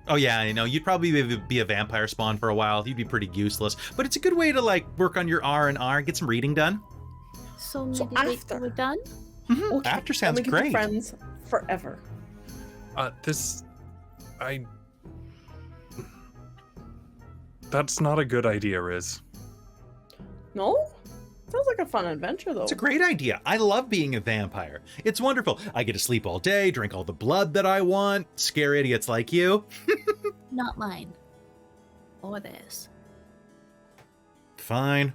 Oh yeah, I know. You'd probably be a vampire spawn for a while. You'd be pretty useless. But it's a good way to like work on your R&R, get some reading done. So maybe So wait till after. we're done. Okay, After then sounds we can be great. friends forever. That's not a good idea, Riz. No? Sounds like a fun adventure though. It's a great idea. I love being a vampire. It's wonderful. I get to sleep all day, drink all the blood that I want, scare idiots like you. Not mine. Or theirs. Fine.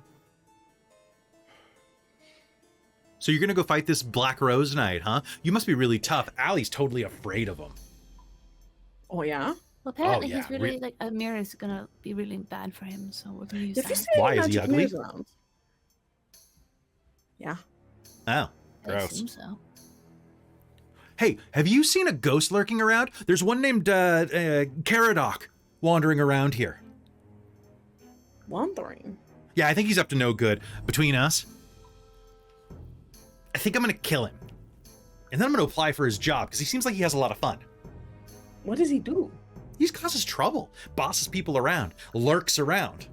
So you're gonna go fight this Black Rose Knight, huh? You must be really tough. Allie's totally afraid of him. Oh yeah? Well, apparently yeah, he's really like a mirror is gonna be really bad for him, so we're gonna use Have you that. seen Why, any is he magic ugly? mirrors around? Yeah. Oh, I gross. assume so. Hey, have you seen a ghost lurking around? There's one named Caradoc wandering around here. Wandering. Yeah, I think he's up to no good. Between us, I think I'm gonna kill him. And then I'm gonna apply for his job, because he seems like he has a lot of fun. What does he do? He causes trouble, bosses people around, lurks around.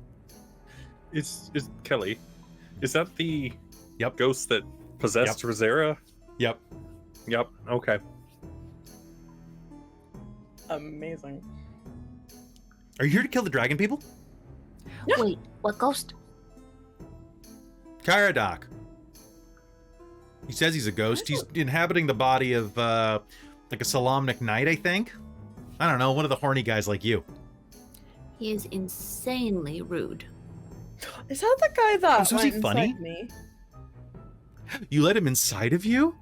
Is Kelly? Is that the Yep. ghost that possessed Rizira? Yep. Yep. Okay. Amazing. Are you here to kill the dragon people? Yeah. Wait, what ghost? Caradoc. He says he's a ghost. He's inhabiting the body of, like a Solamnic knight, I think. I don't know, one of the horny guys like you. He is insanely rude. Is that the guy that Oh, so is went he funny? inside me? You let him inside of you?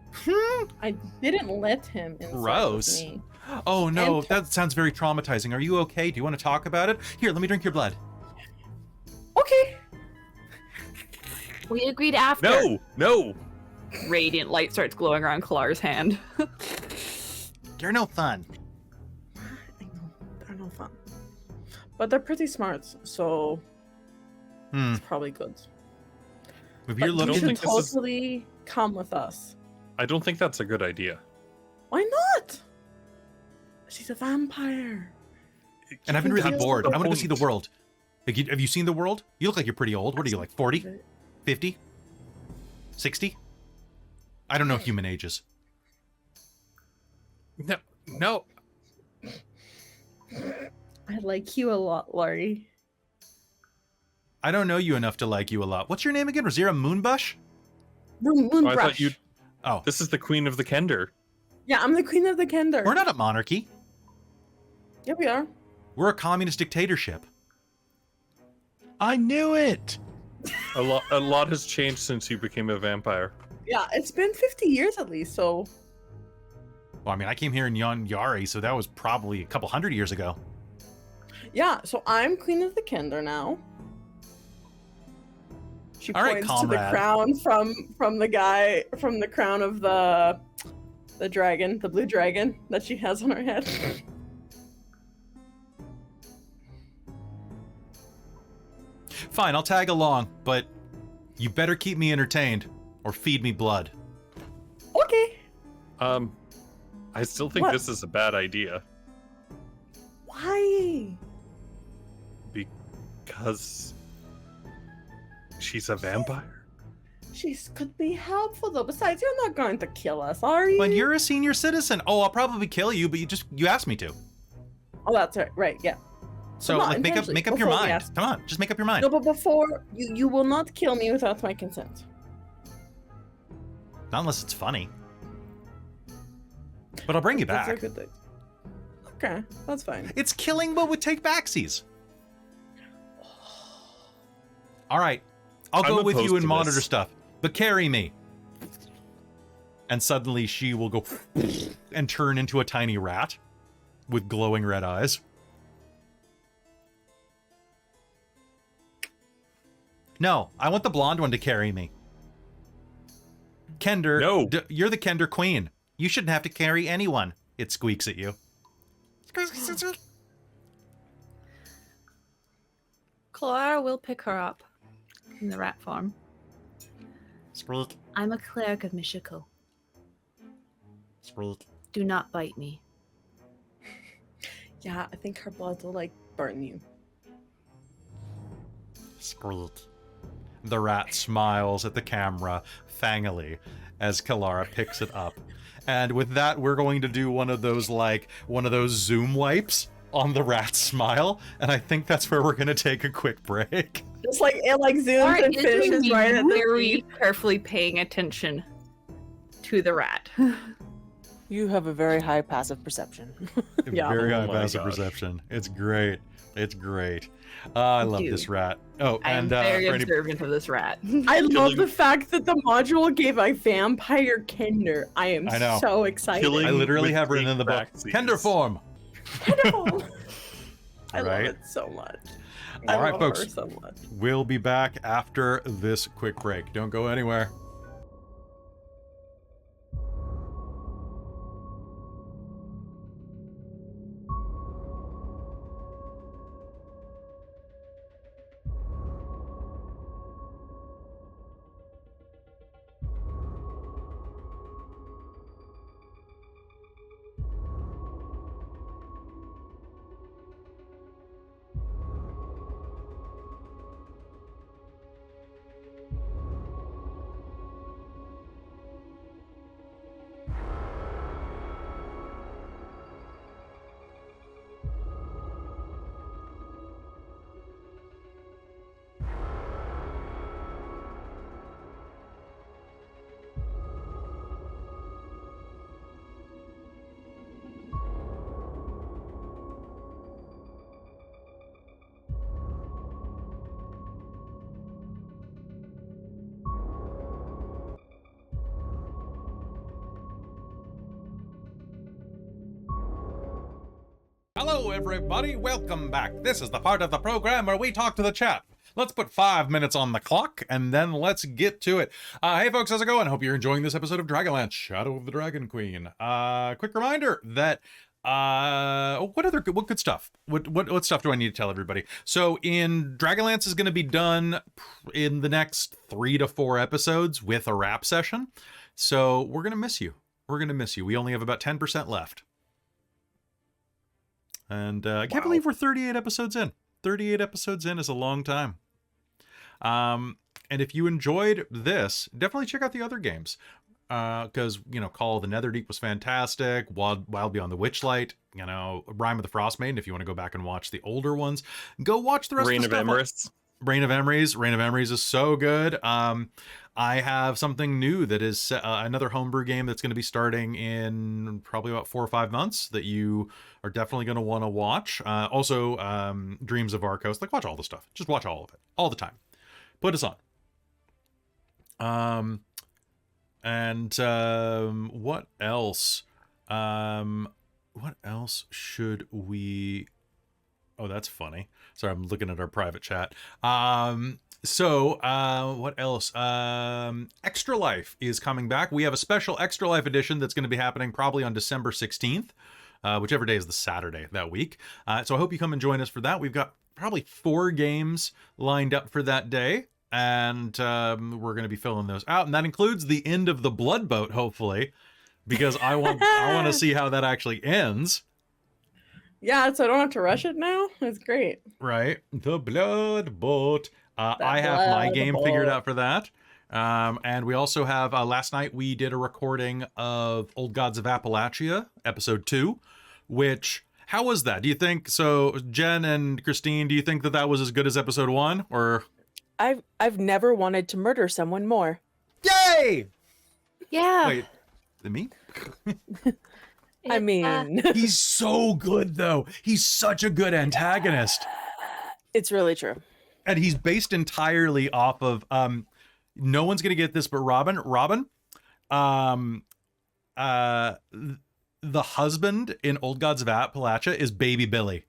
I didn't let him inside Gross. of me. Oh no, And- that sounds very traumatizing. Are you okay? Do you want to talk about it? Here, let me drink your blood. Okay. We agreed after. No. Radiant light starts glowing around Kalara's hand. You're no fun. I know, they're no fun. But they're pretty smart, so it's probably good. If But you're you looking, should think this is- totally come with us. I don't think that's a good idea. Why not? She's a vampire. and I've been really That's the bored. I want to go point. see the world. Like, have you seen the world? You look like you're pretty old. What are you, like 40? 50? 60? I don't know human ages. No. I like you a lot, Laurie. I don't know you enough to like you a lot. What's your name again? Rizira Moonbrush? Moonbrush. Oh, I thought you'd. Oh, This is the Queen of the Kender. Yeah, I'm the queen of the Kender. we're not a monarchy. Yeah, we are. We're a communist dictatorship. I knew it. A lot has changed since you became a vampire. Yeah, it's been 50 years at least, so Well, I mean, I came here in Yon Yari, so that was probably a couple hundred years ago. yeah, so I'm queen of the Kender now. She All right, points to the comrade. crown from the guy from the crown of the dragon, the blue dragon that she has on her head. Fine, I'll tag along, but you better keep me entertained or feed me blood. Okay. I still think What? this is a bad idea Why? because she's a vampire. She could be helpful though. Besides, you're not going to kill us, are you? When you're a senior citizen, oh, I'll probably kill you, but you asked me to. Oh, that's right. Right, yeah. So Not like make up intentionally, your before we mind. asked. Come on, just make up your mind. No, but before you will not kill me without my consent. Not unless it's funny. But I'll bring you That's a back. good thing. Okay, that's fine. It's killing, but with take backsies. All right, I'll I'm go with opposed you and to monitor this. stuff, but carry me. And suddenly she will go and turn into a tiny rat with glowing red eyes. No, I want the blonde one to carry me. Kender, No. You're the Kender queen. You shouldn't have to carry anyone. It squeaks at you. Kelara will pick her up in the rat farm. Squeak, I'm a cleric of Mishiko. squeak. Do not bite me. Yeah, I think her blood will like burn you. Squeak. The rat smiles at the camera, fangily, as Kelara picks it up. And with that, we're going to do one of those zoom wipes on the rat's smile, and I think that's where we're going to take a quick break. Just like it like zooms Alright, and finishes right at the very carefully paying attention to the rat. You have a very high passive perception. Yeah. Very Oh high my passive gosh. perception. It's great. It's great. I love Dude. this rat. Oh, I am and very for any- observant of this rat. I love Killing- the fact that the module gave a vampire Kender. I am I know. so excited. Killing- I literally with have written in the book, take-backsies. Kender form. I love Right? it so much. All I right, love folks. her so much. We'll be back after this quick break. Don't go anywhere. Hello, everybody. Welcome back. This is the part of the program where we talk to the chat. Let's put 5 minutes on the clock, and then let's get to it. Hey, folks, how's it going? Hope you're enjoying this episode of Dragonlance, Shadow of the Dragon Queen. Quick reminder that what good stuff? What stuff do I need to tell everybody? So, Dragonlance is going to be done in the next 3 to 4 episodes with a wrap session. So we're gonna miss you. We're gonna miss you. We only have about 10% left. And I can't believe we're 38 episodes in. 38 episodes in is a long time. And if you enjoyed this, definitely check out the other games. Because, Call of the Netherdeep was fantastic. Wild Beyond the Witchlight, Rime of the Frostmaiden, if you want to go back and watch the older ones. Go watch the rest Reign of the of stuff. Emrys. Reign of Emrys is so good. I have something new that is another homebrew game that's going to be starting in probably about 4 or 5 months that you are definitely going to want to watch. Also, Dreams of Arcos. Watch all the stuff. Just watch all of it. All the time. Put us on. What else? What else should we... Oh, that's funny. Sorry, I'm looking at our private chat. What else? Extra Life is coming back. We have a special Extra Life edition that's going to be happening probably on December 16th, whichever day is the Saturday that week. So I hope you come and join us for that. We've got probably 4 games lined up for that day, and we're going to be filling those out. And that includes the end of the Blood Boat, hopefully, because I want to see how that actually ends. Yeah, so I don't have to rush it now. It's great. Right. The Blood Boat. I have my game figured out for that. And we also have, last night we did a recording of Old Gods of Appalachia, episode 2, which, how was that? Do you think, so Jen and Christine, do you think that was as good as episode 1, or? I've never wanted to murder someone more. Yay! Yeah. Wait, me? I mean, He's so good, though. He's such a good antagonist. it's really true. And he's based entirely off of, no one's going to get this but Robin. The husband in Old Gods of Appalachia is Baby Billy.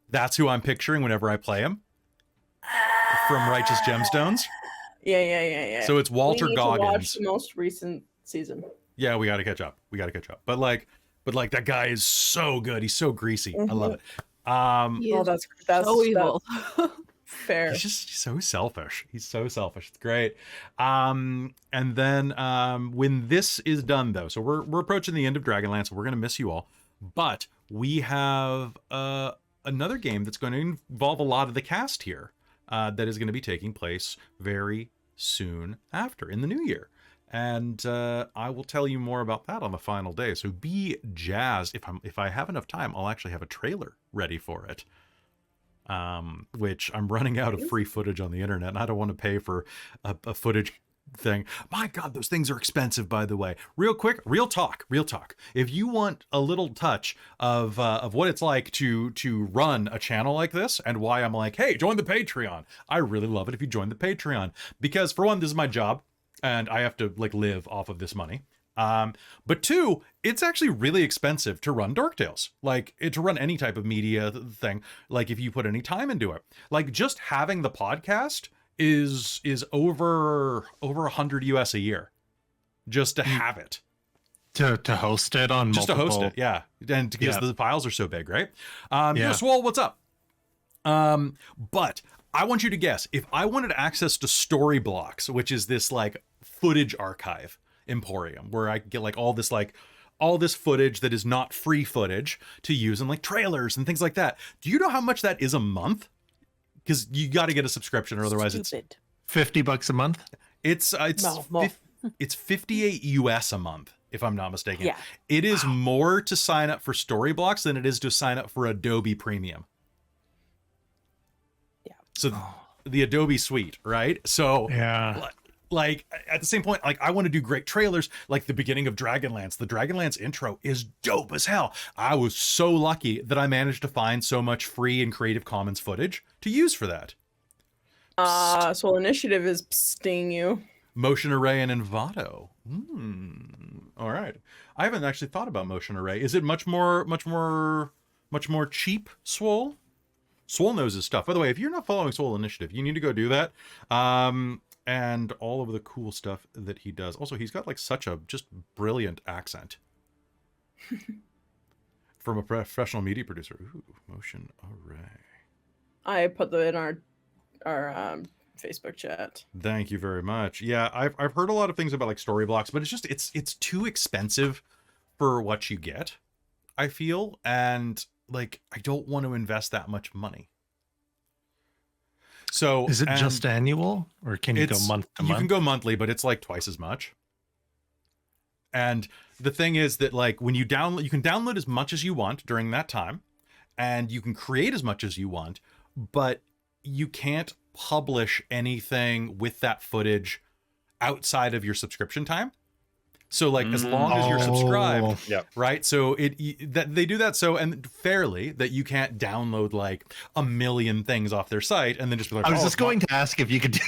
That's who I'm picturing whenever I play him. From Righteous Gemstones. Yeah. So it's Walter we need Goggins. To watch the most recent season. Yeah, we got to catch up. But that guy is so good. He's so greasy. I love it. He is That's so evil. fair. He's just so selfish. He's so selfish. It's great. And then when this is done, though, so we're approaching the end of Dragonlance. We're going to miss you all. But we have another game that's going to involve a lot of the cast here that is going to be taking place very soon after, in the new year. And I will tell you more about that on the final day. So be jazzed. If I have enough time, I'll actually have a trailer ready for it. Which I'm running out of free footage on the internet, and I don't want to pay for a footage thing. My God, those things are expensive, by the way. Real quick, real talk. If you want a little touch of what it's like to run a channel like this, and why I'm like, hey, join the Patreon. I really love it if you join the Patreon, because for one, this is my job, and I have to live off of this money. But 2, it's actually really expensive to run Dork Tales. To run any type of media thing, if you put any time into it. Just having the podcast is over 100 US a year. Just to have it. To host it on just multiple... to host it, yeah. And because the files are so big, right? Yeah. Swole, what's up? But I want you to guess, if I wanted access to Story Blocks, which is this footage archive emporium where I get all this footage that is not free footage to use in trailers and things like that. Do you know how much that is a month? Because you got to get a subscription, or otherwise Stupid. It's $50 a month. It's More. it's 58 US a month, if I'm not mistaken. Yeah. It is more to sign up for Story Blocks than it is to sign up for Adobe Premium. Yeah. So the Adobe suite, right? So Yeah. At the same point, I want to do great trailers, the beginning of Dragonlance. The Dragonlance intro is dope as hell. I was so lucky that I managed to find so much free and Creative Commons footage to use for that. So Initiative is sting you. Motion Array and Envato. All right. I haven't actually thought about Motion Array. Is it much more much more cheap Swole. Swole knows his stuff. By the way, if you're not following Swole Initiative, you need to go do that. And all of the cool stuff that he does. Also, he's got like such a just brilliant accent. From a professional media producer. Ooh, motion array. I put that in our Facebook chat. Thank you very much. Yeah, I've heard a lot of things about like story blocks, but it's too expensive for what you get, I feel, and like I don't want to invest that much money. So is it just annual, or can you go month to month? You can go monthly, but it's like twice as much. And the thing is that like when you can download as much as you want during that time, and you can create as much as you want, but you can't publish anything with that footage outside of your subscription time. So like as long as you're subscribed, right? So that they do that so and fairly that you can't download like a million things off their site and then just be like, I was just going to ask if you could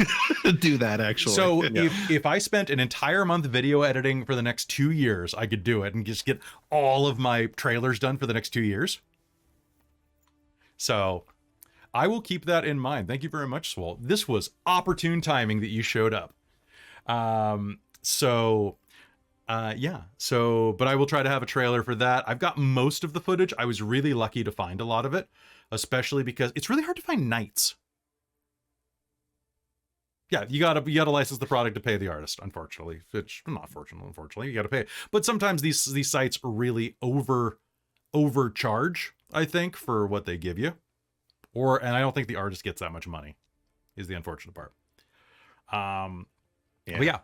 do that actually. So if I spent an entire month video editing for the next 2 years, I could do it and just get all of my trailers done for the next 2 years. So I will keep that in mind. Thank you very much, Swole. This was opportune timing that you showed up. But I will try to have a trailer for that. I've got most of the footage. I was really lucky to find a lot of it, especially because it's really hard to find knights. Yeah, you gotta license the product to pay the artist, unfortunately. It's not fortunate, unfortunately. You gotta pay. But sometimes these sites really overcharge, I think, for what they give you. And I don't think the artist gets that much money, is the unfortunate part.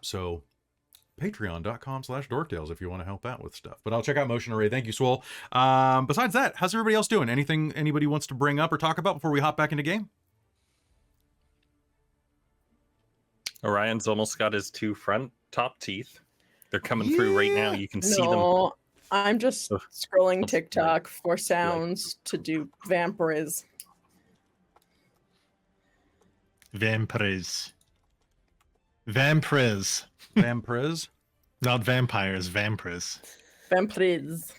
So patreon.com/dorktales if you want to help out with stuff. But I'll check out Motion Array. Thank you, Swole. Besides that, how's everybody else doing? Anything anybody wants to bring up or talk about before we hop back into game? Orion's almost got his 2 front top teeth. They're coming through right now. You can see them. I'm just scrolling TikTok for sounds to do vampires. Vampires. Vampires? Not vampires, vampires. Vampires.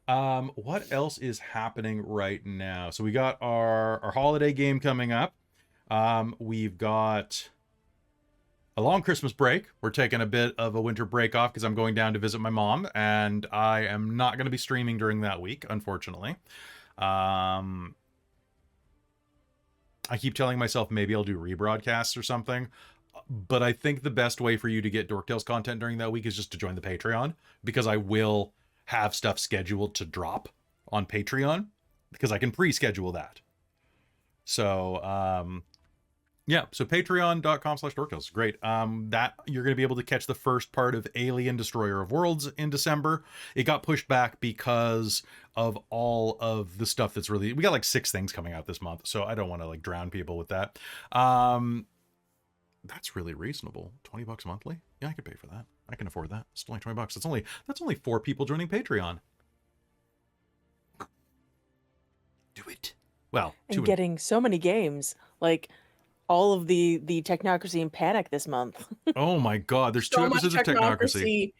What else is happening right now? So we got our holiday game coming up. We've got a long Christmas break. We're taking a bit of a winter break off because I'm going down to visit my mom, and I am not going to be streaming during that week, unfortunately. I keep telling myself maybe I'll do rebroadcasts or something, but I think the best way for you to get Dork Tales content during that week is just to join the Patreon, because I will have stuff scheduled to drop on Patreon because I can pre-schedule that. So, so patreon.com/dorktales. Great. That you're going to be able to catch the first part of Alien Destroyer of Worlds in December. It got pushed back because of all of the stuff that's really, we got like 6 things coming out this month, so I don't want to like drown people with that. That's really reasonable. $20 monthly? Yeah, I could pay for that. I can afford that. It's only $20. That's only 4 people joining Patreon. Do it. Well, and getting so many games, like all of the Technocracy and Panic this month. Oh my god, there's 2 episodes of Technocracy.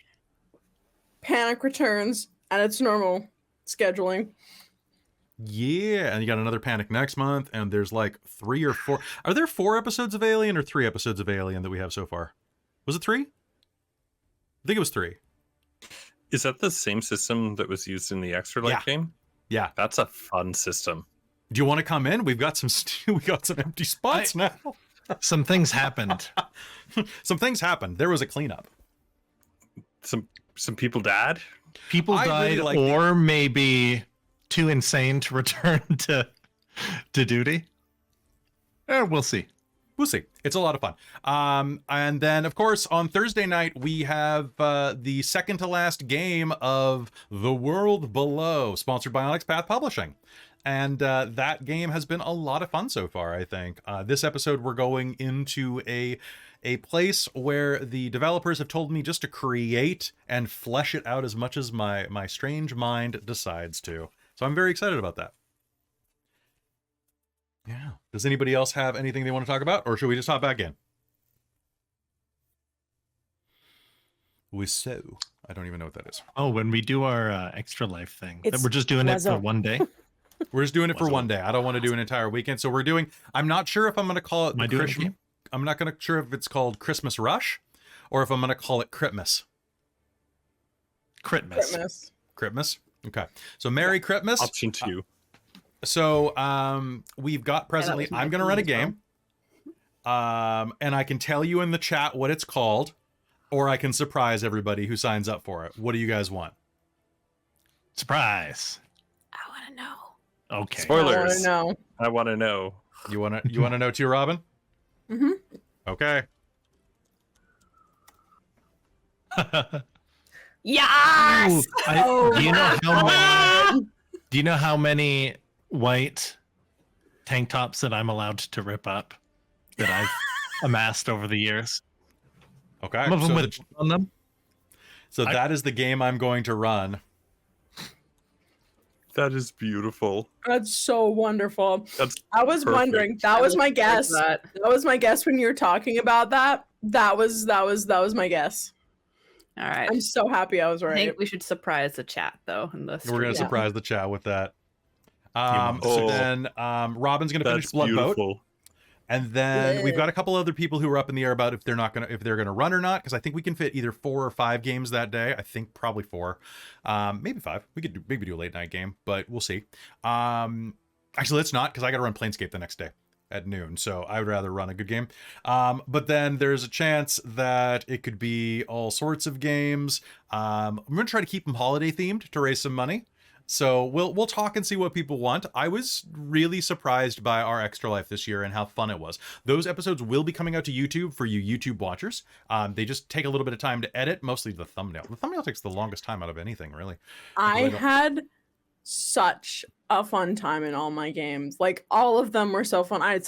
Panic returns at its normal scheduling. Yeah, and you got another Panic next month, and there's like 3 or 4. Are there 4 episodes of Alien or 3 episodes of Alien that we have so far? Was it 3? I think it was 3. Is that the same system that was used in the Extra Life game? Yeah. That's a fun system. Do you want to come in? We've got some empty spots now. Some things happened. Some things happened. There was a cleanup. Some people died. People died, really or maybe too insane to return to duty. We'll see. We'll see. It's a lot of fun. And then, of course, on Thursday night, we have the second to last game of The World Below, sponsored by Onyx Path Publishing. And that game has been a lot of fun so far, I think. This episode, we're going into a place where the developers have told me just to create and flesh it out as much as my strange mind decides to. So I'm very excited about that. Yeah. Does anybody else have anything they want to talk about, or should we just hop back in? Wiseau. I don't even know what that is. Oh, when we do our extra life thing, It's we're just doing it for Wazo. one day. We're just doing it for Wiseau. one day. I don't want to do an entire weekend. So we're doing, I'm not sure if I'm going to call it Am I doing a game? I'm not going to sure if it's called Christmas Rush or if I'm going to call it Critmas. Critmas. Christmas. Critmas. Okay. So Merry Critmas. Option 2. So we've got presently, was my I'm going to run a theme as well. game. And I can tell you in the chat what it's called, or I can surprise everybody who signs up for it. What do you guys want? Surprise. I want to know. Okay. Spoilers. No. I want to know. You want to know too, Robin? Mhm. Okay. Yes! Ooh, Oh do you know my how God. many? Do you know how many white tank tops that I'm allowed to rip up that I've amassed over the years? Okay. Some of them So, with on them. that is the game I'm going to run. That is beautiful. That's so wonderful. That's I was perfect. wondering. That was my guess. That. That was my guess when you were talking about that. That was my guess. All right. I'm so happy I was I right. think we should surprise the chat though. In the We're going to stream. surprise the chat with that. want- So Oh. then Robin's going to finish That's Blood Boat. beautiful. And then we've Yeah. got a couple other people who are up in the air about if they're gonna run or not, because I think we can fit either 4 or 5 games that day. I think probably 4, maybe 5. We could maybe do a late night game, but we'll see. Actually, let's not, because I got to run Planescape the next day at noon, so I would rather run a good game. But then there's a chance that it could be all sorts of games. I'm gonna try to keep them holiday themed to raise some money. So we'll talk and see what people want. I was really surprised by our Extra Life this year and how fun it was. Those episodes will be coming out to YouTube for you YouTube watchers. They just take a little bit of time to edit, mostly the thumbnail. The thumbnail takes the longest time out of anything, really. I really don't- had such a fun time in all my games. Like all of them were so fun. I had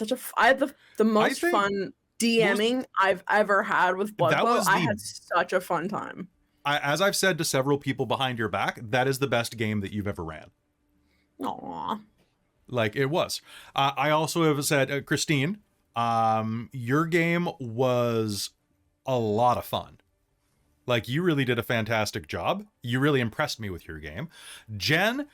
the most think fun DMing I've ever had with Blood That Boat. was I the- had such a fun time. As I've said to several people behind your back, that is the best game that you've ever ran. Aw. Like it was. I also have said, Christine, your game was a lot of fun. Like you really did a fantastic job. You really impressed me with your game. Jen,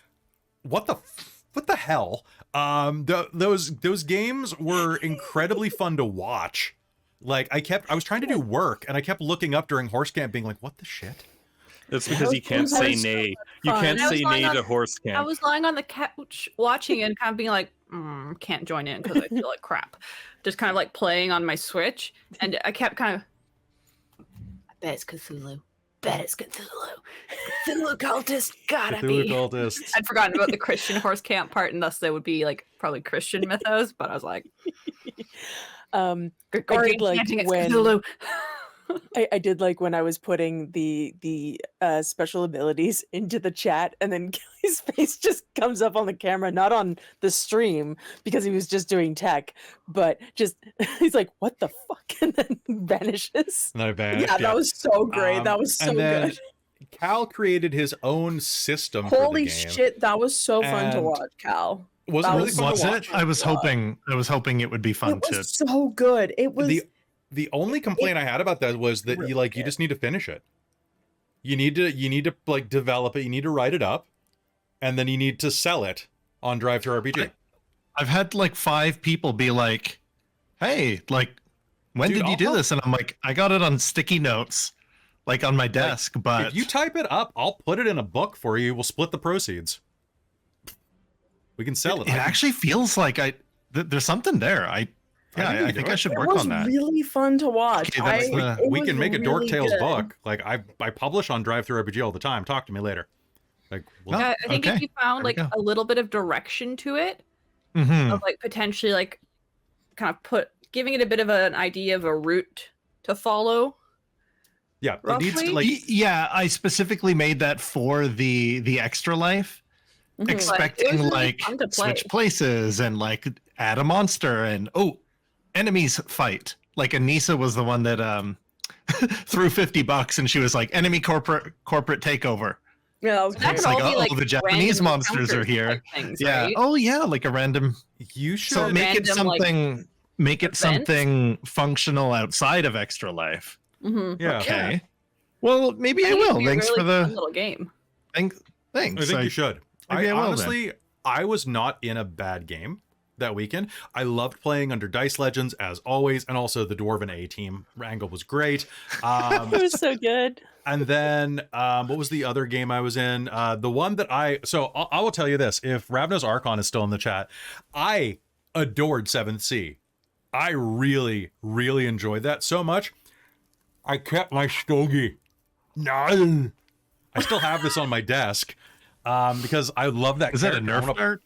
what the hell? Those games were incredibly fun to watch. Like I was trying to do work and I kept looking up during horse camp being like, what the shit? That's because you can't That say was so nay. You fun. can't I was say lying nay on- to horse I camp. was lying on the couch watching it and kind of being like, can't join in because I feel like crap. Just kind of like playing on my Switch, and I kept kind of, I bet it's Cthulhu. Bet it's Cthulhu. Cthulhu cultist, gotta Cthulhu be. cultists. I'd forgotten about the Christian horse camp part, and thus they would be like probably Christian mythos. But I was like, I Gregorian did like chanting, it's when Cthulhu. I did like when I was putting the special abilities into the chat, and then Kelly's face just comes up on the camera, not on the stream because he was just doing tech, but just he's like, "What the fuck?" and then vanishes. And I vanished, Yeah, that was so great. That was so and then good. Cal created his own system for Holy the game. shit, that was so fun to And watch, Cal. Was it That really was fun Was to it? watch? I was hoping it would be fun It to. was so good. It was The only complaint I had about that was that really you just need to finish it. You need to like develop it. You need to write it up, and then you need to sell it on Drive to RPG. I've had like 5 people be like, "Hey, like, when Dude, did you I'll do help. this?" And I'm like, "I got it on sticky notes, like on my desk." But If you type it up, I'll put it in a book for you. We'll split the proceeds. We can sell it. it actually feels like there's something there. I think I should it work was on that. really fun to watch. Okay, that's it we was can make a Dork really Tales good. book. Like I publish on Drive Through RPG all the time. Talk to me later. Like we'll- I think okay. if you found There we like go. a little bit of direction to it, Mhm. of like potentially like kind of giving it a bit of an idea of a route to follow. yeah, it needs to roughly? like Yeah, I specifically made that for the extra life, Mhm. expecting really like fun to play. switch places and like add a monster and enemies fight. Like Anissa was the one that threw $50 and she was like, enemy corporate takeover. Yeah, that was That great. It's could like, all be, oh, like, the Japanese random monsters are encounters here. type things, Yeah. right? Oh yeah, like a random. you should. So make it random, like, something. Make it events? something functional outside of extra life. Mhm. yeah. Okay. Well, maybe I think it'd will. be a Thanks really for the fun little game. thanks. I think you should. maybe I I will then. honestly, I was not in a bad game that weekend. I loved playing under Dice Legends as always, and also the Dwarven A team angle was great. It was so good. And then what was the other game I was in? The one that I will tell you this: if Ravna's Archon is still in the chat, I adored 7th Sea. I really, really enjoyed that so much. I kept my stogie. No, I still have this on my desk because I love that. Is that a character. Nerf dart?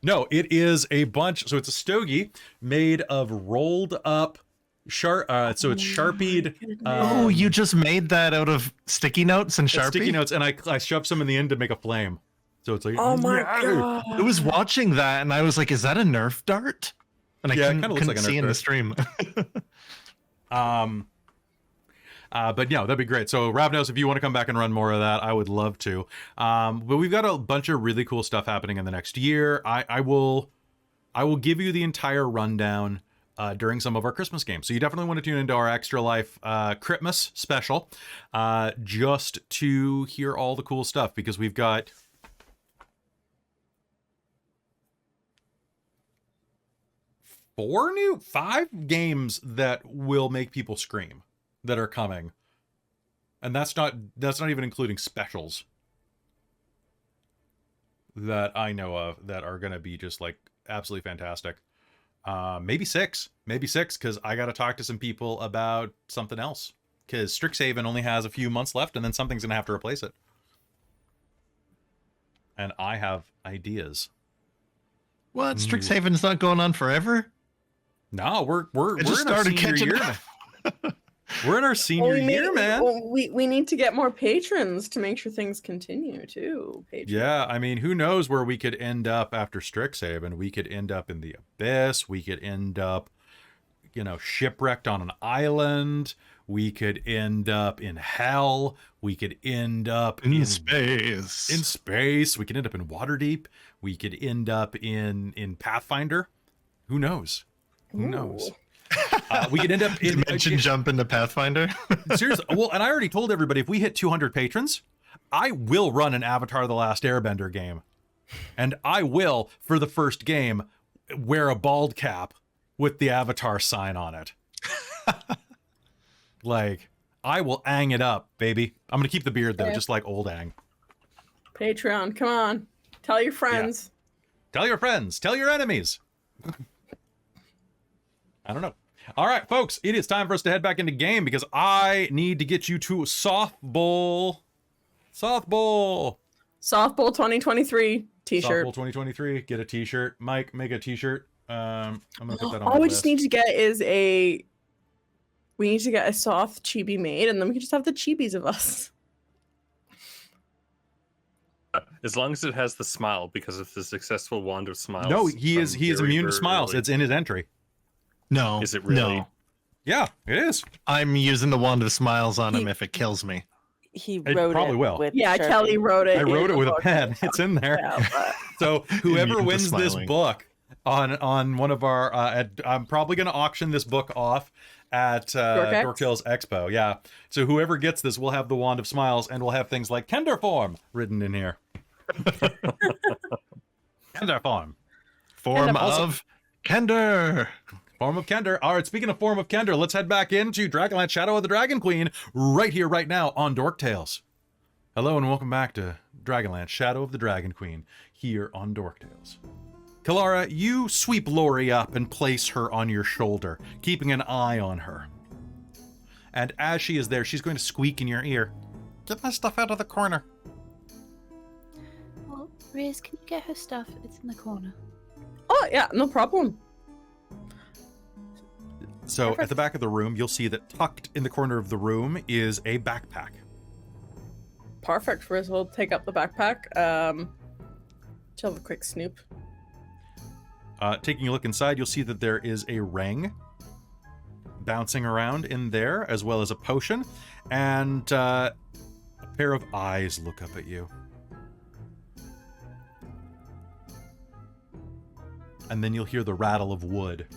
No, it is a bunch. So it's a stogie made of rolled up so it's sharpied. Oh, you just made that out of sticky notes and Sharpie? Sticky notes, and I shoved some in the end to make a flame. So it's like, Oh my god! I was watching that and I was like, is that a Nerf dart? And I Yeah, it couldn't, kinda looks like a see Nerf in the dart. stream. But yeah, that'd be great. So Ravnos, if you want to come back and run more of that, I would love to. But we've got a bunch of really cool stuff happening in the next year. I will give you the entire rundown during some of our Christmas games. So you definitely want to tune into our Extra Life Christmas special just to hear all the cool stuff, because we've got 5 games that will make people scream that are coming. And that's not even including specials that I know of that are going to be just like absolutely fantastic. Maybe 6, because I got to talk to some people about something else, because Strixhaven only has a few months left and then something's going to have to replace it. And I have ideas. What? Strixhaven's not going on forever? No, we're just in our started senior catching year. up. We're in our senior year, man. We need to get more patrons to make sure things continue too. Patrons. Yeah, I mean, who knows where we could end up after Strixhaven? We could end up in the Abyss. We could end up, shipwrecked on an island. We could end up in hell. We could end up In space. In space. We could end up in Waterdeep. We could end up in Pathfinder. Who knows? Who knows? We could end up in Dimension jump into Pathfinder. Seriously. Well, and I already told everybody, if we hit 200 patrons, I will run an Avatar: The Last Airbender game. And I will, for the first game, wear a bald cap with the Avatar sign on it. Like, I will ang it up, baby. I'm going to keep the beard, though, just like old ang. Patreon, come on. Tell your friends. Yeah. Tell your friends. Tell your enemies. I don't know. All right, folks, it is time for us to head back into game, because I need to get you to softball. Softball 2023 t-shirt. Softball 2023. Get a t-shirt. Mike, make a t-shirt. I'm gonna put that on. All we just need to get is a soft chibi made, and then we can just have the chibis of us. As long as it has the smile, because of the successful wand of smiles. No, he is very, immune to very smiles. early. It's in his entry. No. Is it really? No. Yeah, it is. I'm using the wand of smiles on him if it kills me. He It wrote probably it will. with Yeah, Sharpie. Kelly wrote it. I wrote in it with the a book. pen. It's in there. Yeah, but- So whoever Immune to wins this smiling. book on one of our, I'm probably going to auction this book off at Dork Dorktales Expo. Yeah. So whoever gets this will have the wand of smiles, and we'll have things like Kender Form written in here. Kender Form. Form Also- of Kender. Form of Kender. All right, speaking of Form of Kender, let's head back into Dragonlance Shadow of the Dragon Queen right here, right now on Dork Tales. Hello and welcome back to Dragonlance Shadow of the Dragon Queen here on Dork Tales. Kelara, you sweep Lori up and place her on your shoulder, keeping an eye on her. And as she is there, she's going to squeak in your ear. Get my stuff out of the corner. Well, Riz, can you get her stuff? It's in the corner. Oh yeah, no problem. So Perfect. at the back of the room, you'll see that tucked in the corner of the room is a backpack. Perfect. Riz will take up the backpack. She'll have a quick snoop. Taking a look inside, you'll see that there is a ring bouncing around in there, as well as a potion, and a pair of eyes look up at you. And then you'll hear the rattle of wood.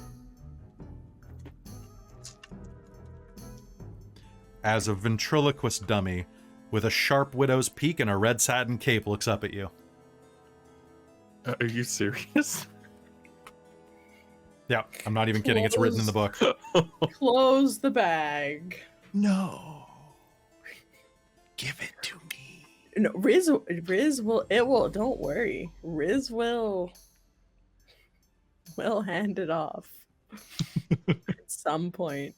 as a ventriloquist dummy with a sharp widow's peak and a red satin cape looks up at you. Are you serious? Yeah, I'm not even kidding. It's written in the book. Close the bag. No. Give it to me. No, Riz will. It will. Don't worry. Riz will hand it off at some point.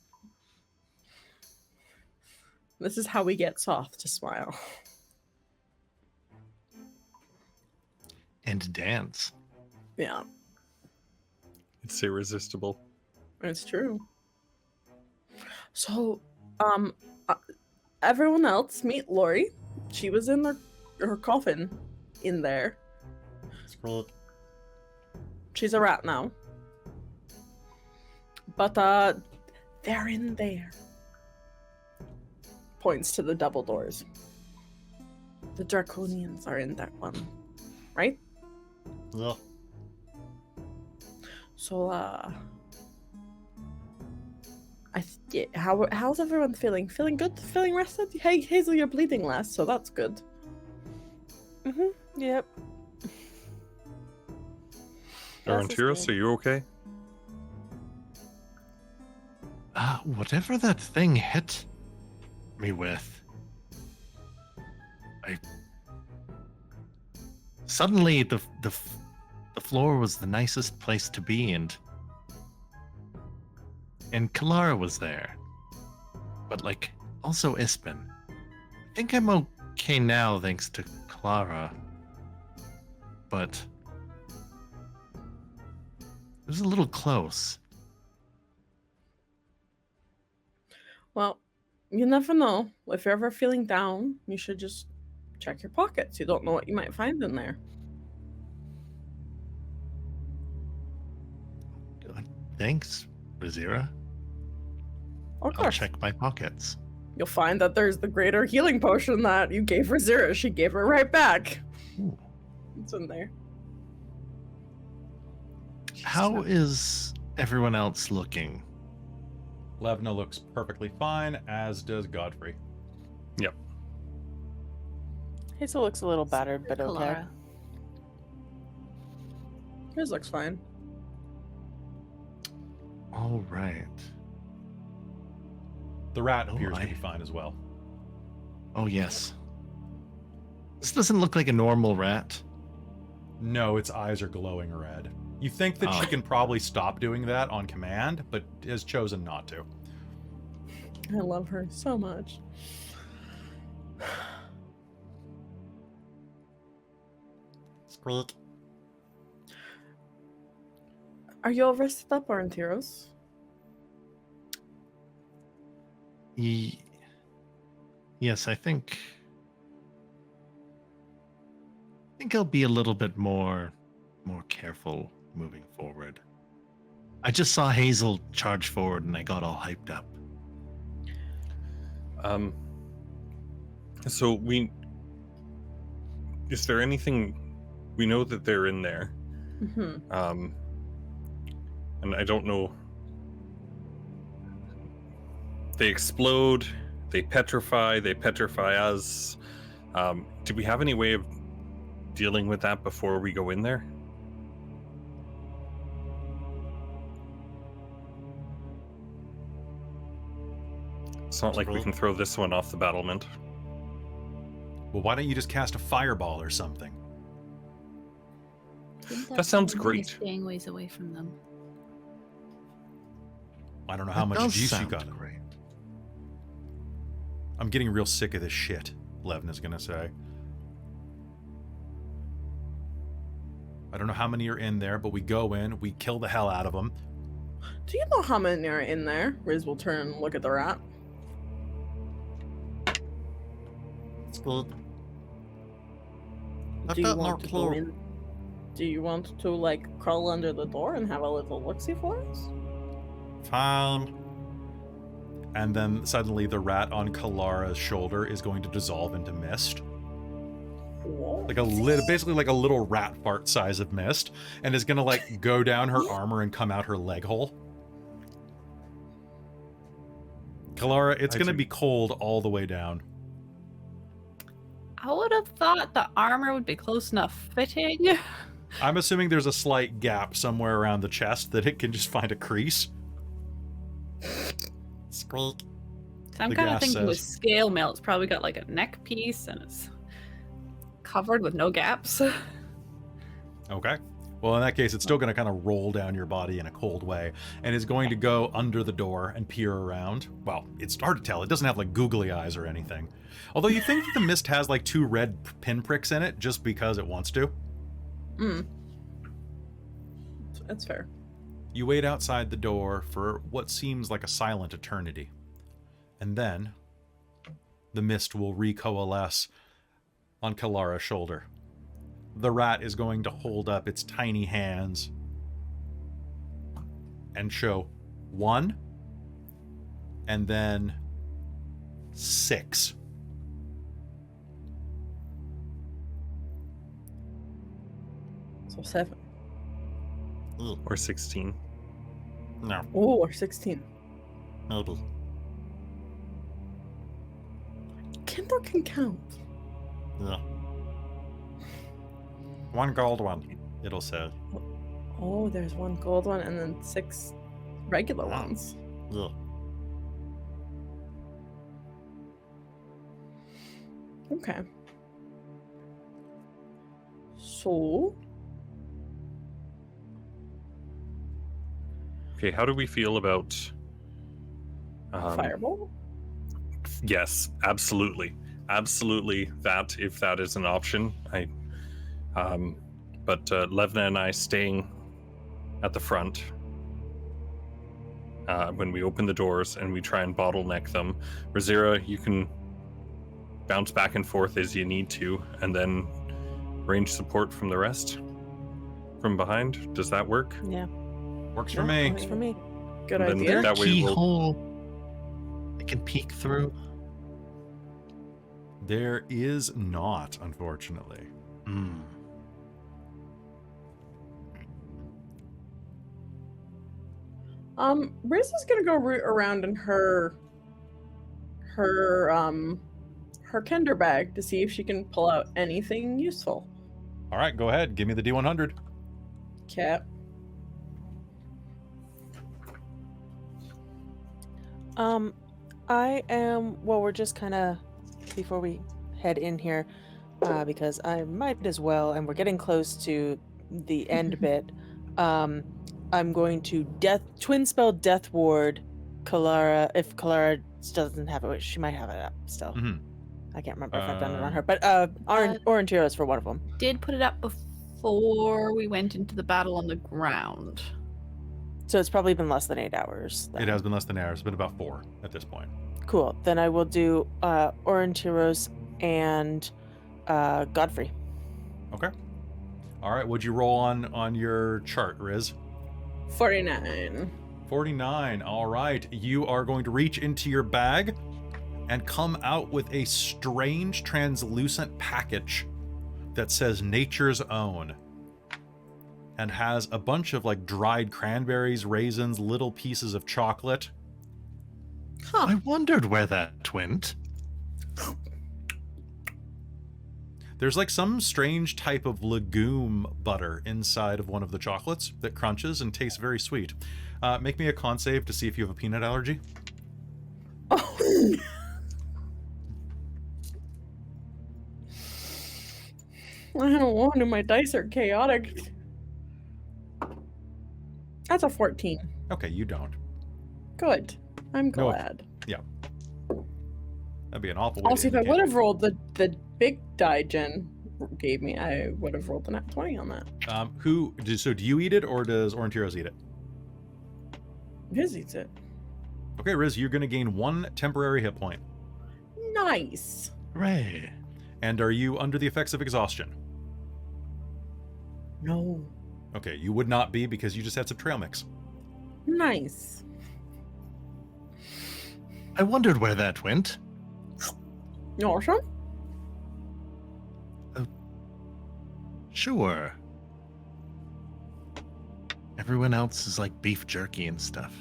This is how we get Soth to smile. And dance. Yeah, It's irresistible. it's true. So, everyone else, meet Lori. She was in her coffin in there. She's a rat now. But, they're in there. Points to the double doors. The Draconians are in that one. Right? Yeah. So, how's everyone feeling? Feeling good? Feeling rested? Hey, Hazeal, you're bleeding less, so that's good. Yep. Aurontiros, are you okay? Whatever that thing hit me with, suddenly the floor was the nicest place to be, and Kelara was there, but like also Ispen. I think I'm okay now thanks to Kelara, but it was a little close. Well, you never know. If you're ever feeling down, you should just check your pockets. You don't know what you might find in there. Thanks, Rizira. Of I'll course. check my pockets. You'll find that there's the greater healing potion that you gave Rizira. She gave her right back. Ooh. It's in there. How is everyone else looking? Levna looks perfectly fine, as does Godfrey. Hazel looks a little battered, but okay. Kelara. His looks fine. All right. The rat Oh, appears to be fine as well. Oh, yes. This doesn't look like a normal rat. No, its eyes are glowing red. You think that she Oh. can probably stop doing that on command, but has chosen not to. I love her so much. Squeak. Are you all rested up, Aurontiros? Yes, I think I'll be a little bit more careful moving forward. I just saw Hazeal charge forward and I got all hyped up. So is there anything we know that they're in there? Mm-hmm. And I don't know. They explode, they petrify us. Do we have any way of dealing with that before we go in there? It's not like we can throw this one off the battlement. Well, why don't you just cast a fireball or something? That sounds great. Staying ways away from them. I don't know how That much does juice you sound got. great. I'm getting real sick of this shit, Levna's gonna say. I don't know how many are in there, but we go in, we kill the hell out of them. Do you know how many are in there? Riz will turn and look at the rat. Do you want to go in? Do you want to like crawl under the door and have a little look-see for us? Fine. And then suddenly the rat on Kelara's shoulder is going to dissolve into mist. Whoa. Like basically like a little rat fart size of mist, and is gonna like go down her armor and come out her leg hole. Kelara, it's I going to do. be cold all the way down. I would have thought the armor would be close enough fitting. I'm assuming there's a slight gap somewhere around the chest that it can just find a crease. Squeak. So I'm The kind of gas thinking with says. scale mail, it's probably got like a neck piece and it's covered with no gaps. Okay. Well, in that case, it's still going to kind of roll down your body in a cold way and is going to go under the door and peer around. Well, it's hard to tell. It doesn't have like googly eyes or anything. Although you think that the mist has like 2 red pinpricks in it just because it wants to. That's fair. You wait outside the door for what seems like a silent eternity. And then the mist will recoalesce on Kelara's shoulder. The rat is going to hold up its tiny hands and show 1 and then 6. So 7. Or 16. No. Oh, or 16. Maybe. Kindle can count. Yeah. 1 gold one, it'll say. Oh, there's 1 gold one and then 6 regular ones. Yeah. Okay. So, Okay, how do we feel about fireball? Yes, absolutely. Absolutely that, if that is an option. But Levna and I staying at the front when we open the doors and we try and bottleneck them. Rizira, you can bounce back and forth as you need to, and then range support from the rest from behind. Does that work? Yeah, Works for yeah, me. works for me. Good And then idea. that way we'll- Keyhole I can peek through. There is not, unfortunately. Hmm. Riz is gonna go root around in her Kinder bag to see if she can pull out anything useful. All right, go ahead. Give me the D100. Cat. I am, well, we're just kind of, before we head in here, because I might as well, and we're getting close to the end bit, I'm going to twin spell Death Ward Kelara, if Kelara doesn't have it, she might have it up still. Mhm. I can't remember if I've done it on her, but Aurontiros for one of them. Did put it up before we went into the battle on the ground. So it's probably been less than 8 hours. It has been less than an hour. It's been about 4 at this point. Cool. Then I will do Aurontiros and Godfrey. Okay. All right. What'd you roll on your chart, Riz? 49. 49. All right. You are going to reach into your bag and come out with a strange translucent package that says Nature's Own and has a bunch of like dried cranberries, raisins, little pieces of chocolate. I wondered where that went. There's like some strange type of legume butter inside of one of the chocolates that crunches and tastes very sweet. Make me a con save to see if you have a peanut allergy. Oh. I don't want to. My dice are chaotic. That's a 14. Okay, you don't. Good. I'm No. glad. That'd be an awful way Also, to if I indicate would it. have rolled the big die Jen gave me, I would have rolled the nat 20 on that. So do you eat it or does Aurontiros eat it? Riz eats it. Okay, Riz, you're going to gain 1 temporary hit point. Nice. Hooray. And are you under the effects of exhaustion? No. Okay, you would not be because you just had some trail mix. Nice. I wondered where that went. Awesome. Sure. Everyone else is like beef jerky and stuff.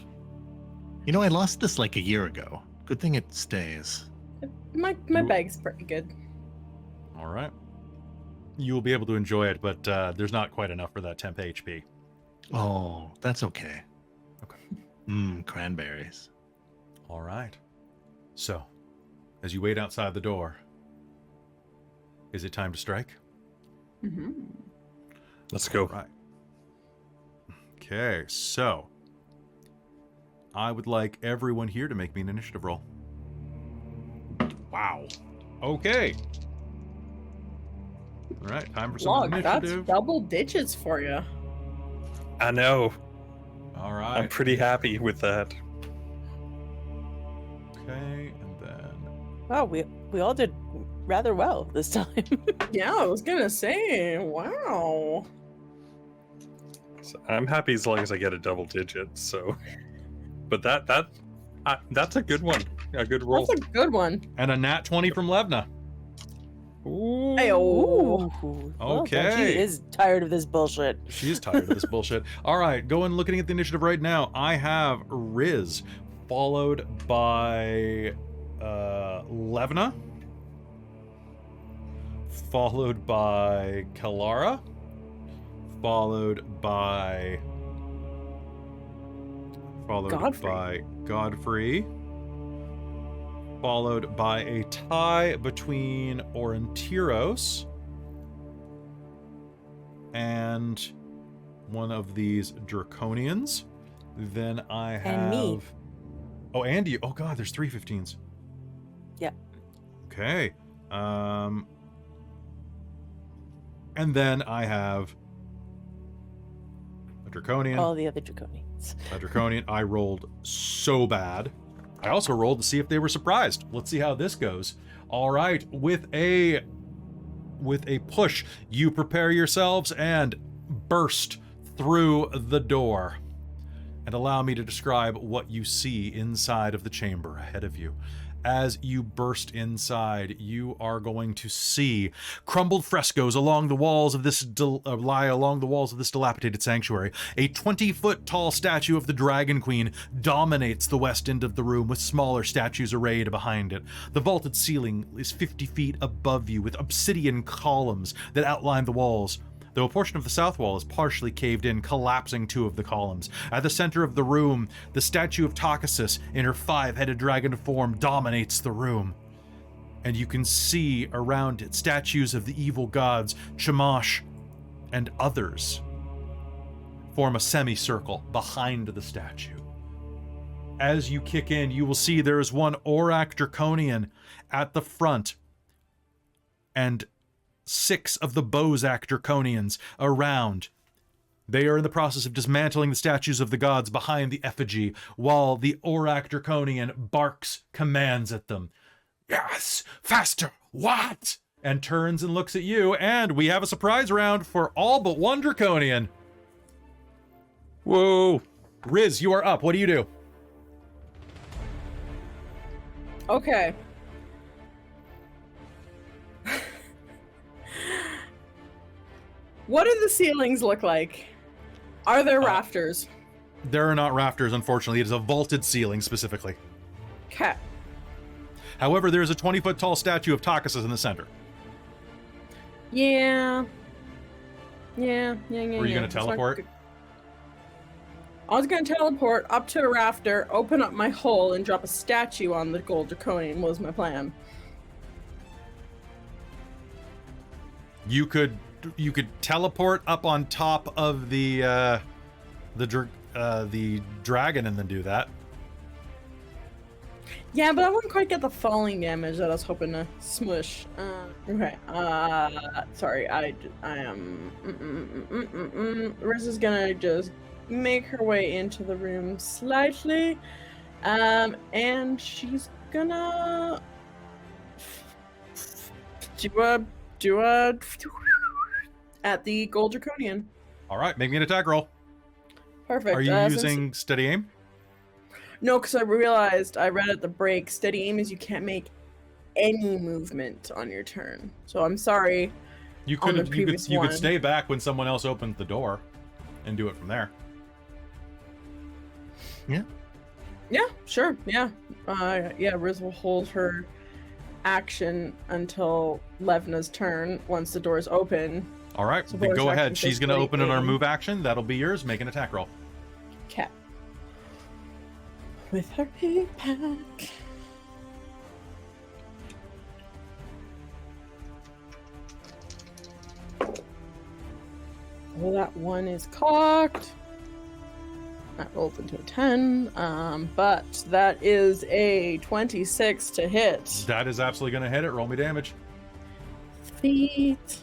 You know, I lost this like a year ago. Good thing it stays. My You- bag's pretty good. All right. You will be able to enjoy it, but there's not quite enough for that temp HP. Oh, that's okay. Okay. Cranberries. All right. So, as you wait outside the door, is it time to strike? Mm-hmm. Let's go. All right. Okay, so I would like everyone here to make me an initiative roll. Wow. Okay. All right, time for some Blogg, that's initiative. double digits for you. I know. All I'm right. pretty happy with that. Okay, and then Wow, we all did rather well this time. Yeah, I was gonna say, wow. So I'm happy as long as I get a double digit. So, but that's a good one. A good roll. That's a good one. and a nat 20 from Levna. Ooh. Ayo. Ooh, well done. Okay. She is tired of this bullshit. She is tired of this bullshit. All right, going looking at the initiative right now. I have Riz, followed by Levna, followed by Kelara, followed by Godfrey, followed by a tie between Aurontiros and one of these draconians. Then I have And me. Oh, and you. Oh god, there's 3 15s. Yep. Okay. And then I have a draconian. All the other draconians. A draconian. I rolled so bad. I also rolled to see if they were surprised. Let's see how this goes. All right, with a push, you prepare yourselves and burst through the door. And allow me to describe what you see inside of the chamber ahead of you. As you burst inside, you are going to see crumbled frescoes along the walls of this lie along the walls of this dilapidated sanctuary. A 20-foot tall statue of the Dragon Queen dominates the west end of the room, with smaller statues arrayed behind it. The vaulted ceiling is 50 feet above you, with obsidian columns that outline the walls, though a portion of the south wall is partially caved in, collapsing 2 of the columns. At the center of the room, the statue of Takhisis in her 5-headed dragon form dominates the room. And you can see around it statues of the evil gods, Shamash and others, form a semicircle behind the statue. As you kick in, you will see there is one Aurak Draconian at the front, and 6 of the Bozak Draconians around. They are in the process of dismantling the statues of the gods behind the effigy, while the Aurak Draconian barks commands at them. Yes, faster, what? And turns and looks at you, and we have a surprise round for all but one Draconian. Whoa. Riz, you are up. What do you do? Okay. What do the ceilings look like? Are there rafters? There are not rafters, unfortunately. It is a vaulted ceiling specifically. Okay. However, there is a 20-foot tall statue of Takhisis in the center. Yeah. Were you gonna That's not teleport? good. I was gonna teleport up to a rafter, open up my hole, and drop a statue on the gold draconian was my plan. You could teleport up on top of the dragon and then do that. Yeah, but I wouldn't quite get the falling damage that I was hoping to smush. Okay. Sorry. I am. Riz is gonna just make her way into the room slightly, and she's gonna do a at the gold draconian. All right, make me an attack roll. Perfect. Are you since- using steady aim? No, because I realized I read at the break. Steady aim is you can't make any movement on your turn. So I'm sorry. You On the could previous you could one. stay back when someone else opens the door, and do it from there. Yeah, sure. Yeah. Yeah, Riz will hold her action until Levna's turn once the doors open. All right, So then bonus go ahead. action She's going to open in our aim. move action. That'll be yours. Make an attack roll. Cat. With her big pack. Well, that one is cocked. That rolls into a 10. But that is a 26 to hit. That is absolutely going to hit it. Roll me damage. Feet.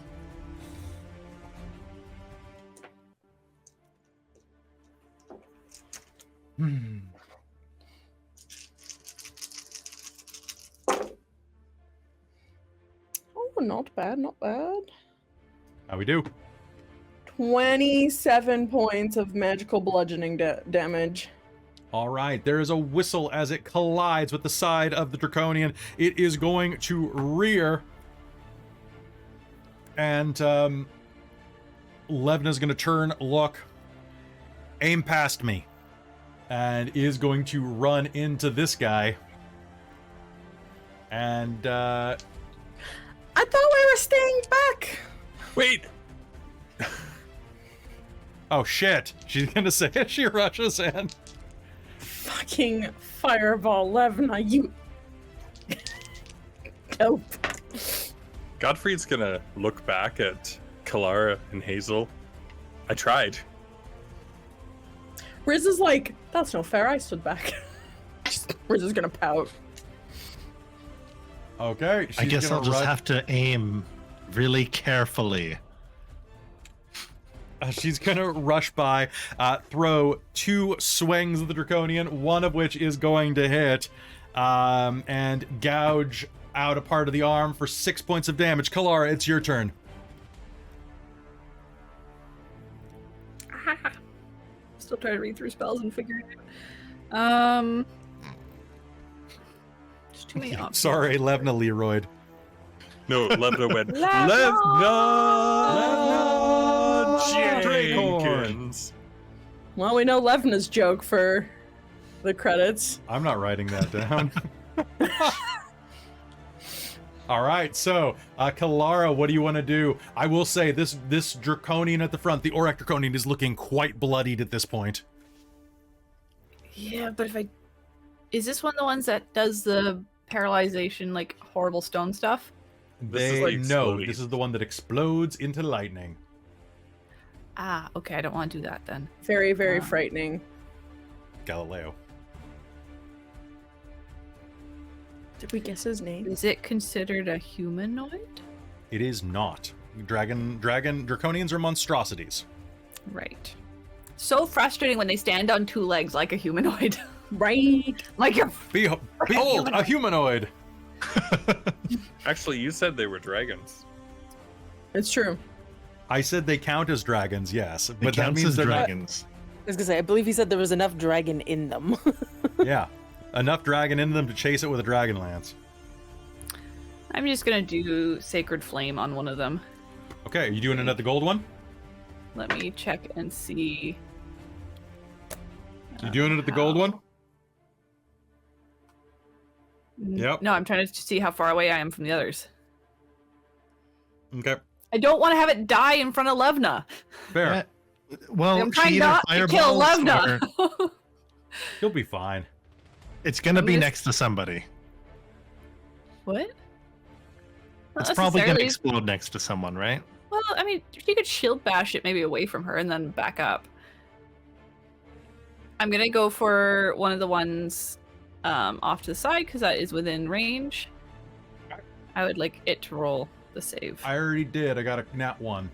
Hmm. Oh, not bad, not bad. How we do? 27 points of magical bludgeoning damage. All right, there is a whistle as it collides with the side of the Draconian. It is going to rear. And Levna's going to turn, look, aim past me. And is going to run into this guy. And I thought we were staying back. Wait! oh shit, she's going to say it. She rushes in. Fucking fireball, Levna, you. Dope. Godfrey's gonna look back at Kelara and Hazeal. I tried. Riz is like, that's no fair, I stood back. Riz is gonna pout. Okay, I guess I'll just have to aim really carefully. She's gonna rush by, throw 2 swings of the Draconian, one of which is going to hit, and gouge out a part of the arm for 6 points of damage. Kelara, it's your turn. Still trying to read through spells and figure it out. There's too many options. Sorry, Levna Leroyd. No, Levna went. Levna! Jenkins. Well, we know Levna's joke for the credits. I'm not writing that down. All right, so Kelara, what do you want to do? I will say this Draconian at the front, the Aurak Draconian, is looking quite bloodied at this point. Yeah, but is this one of the ones that does the paralyzation, like horrible stone stuff? This is like No, exploding. this is the one that explodes into lightning. Ah, okay, I don't want to do that then. Very, very Wow. frightening. Galileo. Did we guess his name? Is it considered a humanoid? It is not. Draconians are monstrosities. Right. So frustrating when they stand on 2 legs like a humanoid. Right. like you're Behold, a humanoid! Actually, you said they were dragons. It's true. I said they count as dragons, yes. It But that counts means as they're not. dragons. I was gonna say, I believe he said there was enough dragon in them. Yeah. Enough dragon in them to chase it with a Dragonlance. I'm just gonna do Sacred Flame on one of them. Okay, are you doing it at the gold one? Let me check and see. You doing it at the gold one? Yep. No, I'm trying to see how far away I am from the others. Okay, I don't want to have it die in front of Levna. fair. Well, I'm she trying either not to kill fireballs Levna. or You'll be fine. it's gonna I'm be just- next to somebody. What? Not It's probably gonna necessarily. explode next to someone, right? Well, I mean, she could shield bash it maybe away from her and then back up. I'm gonna go for one of the ones off to the side because that is within range. I would like it to roll the save. I already did. I got a nat 1.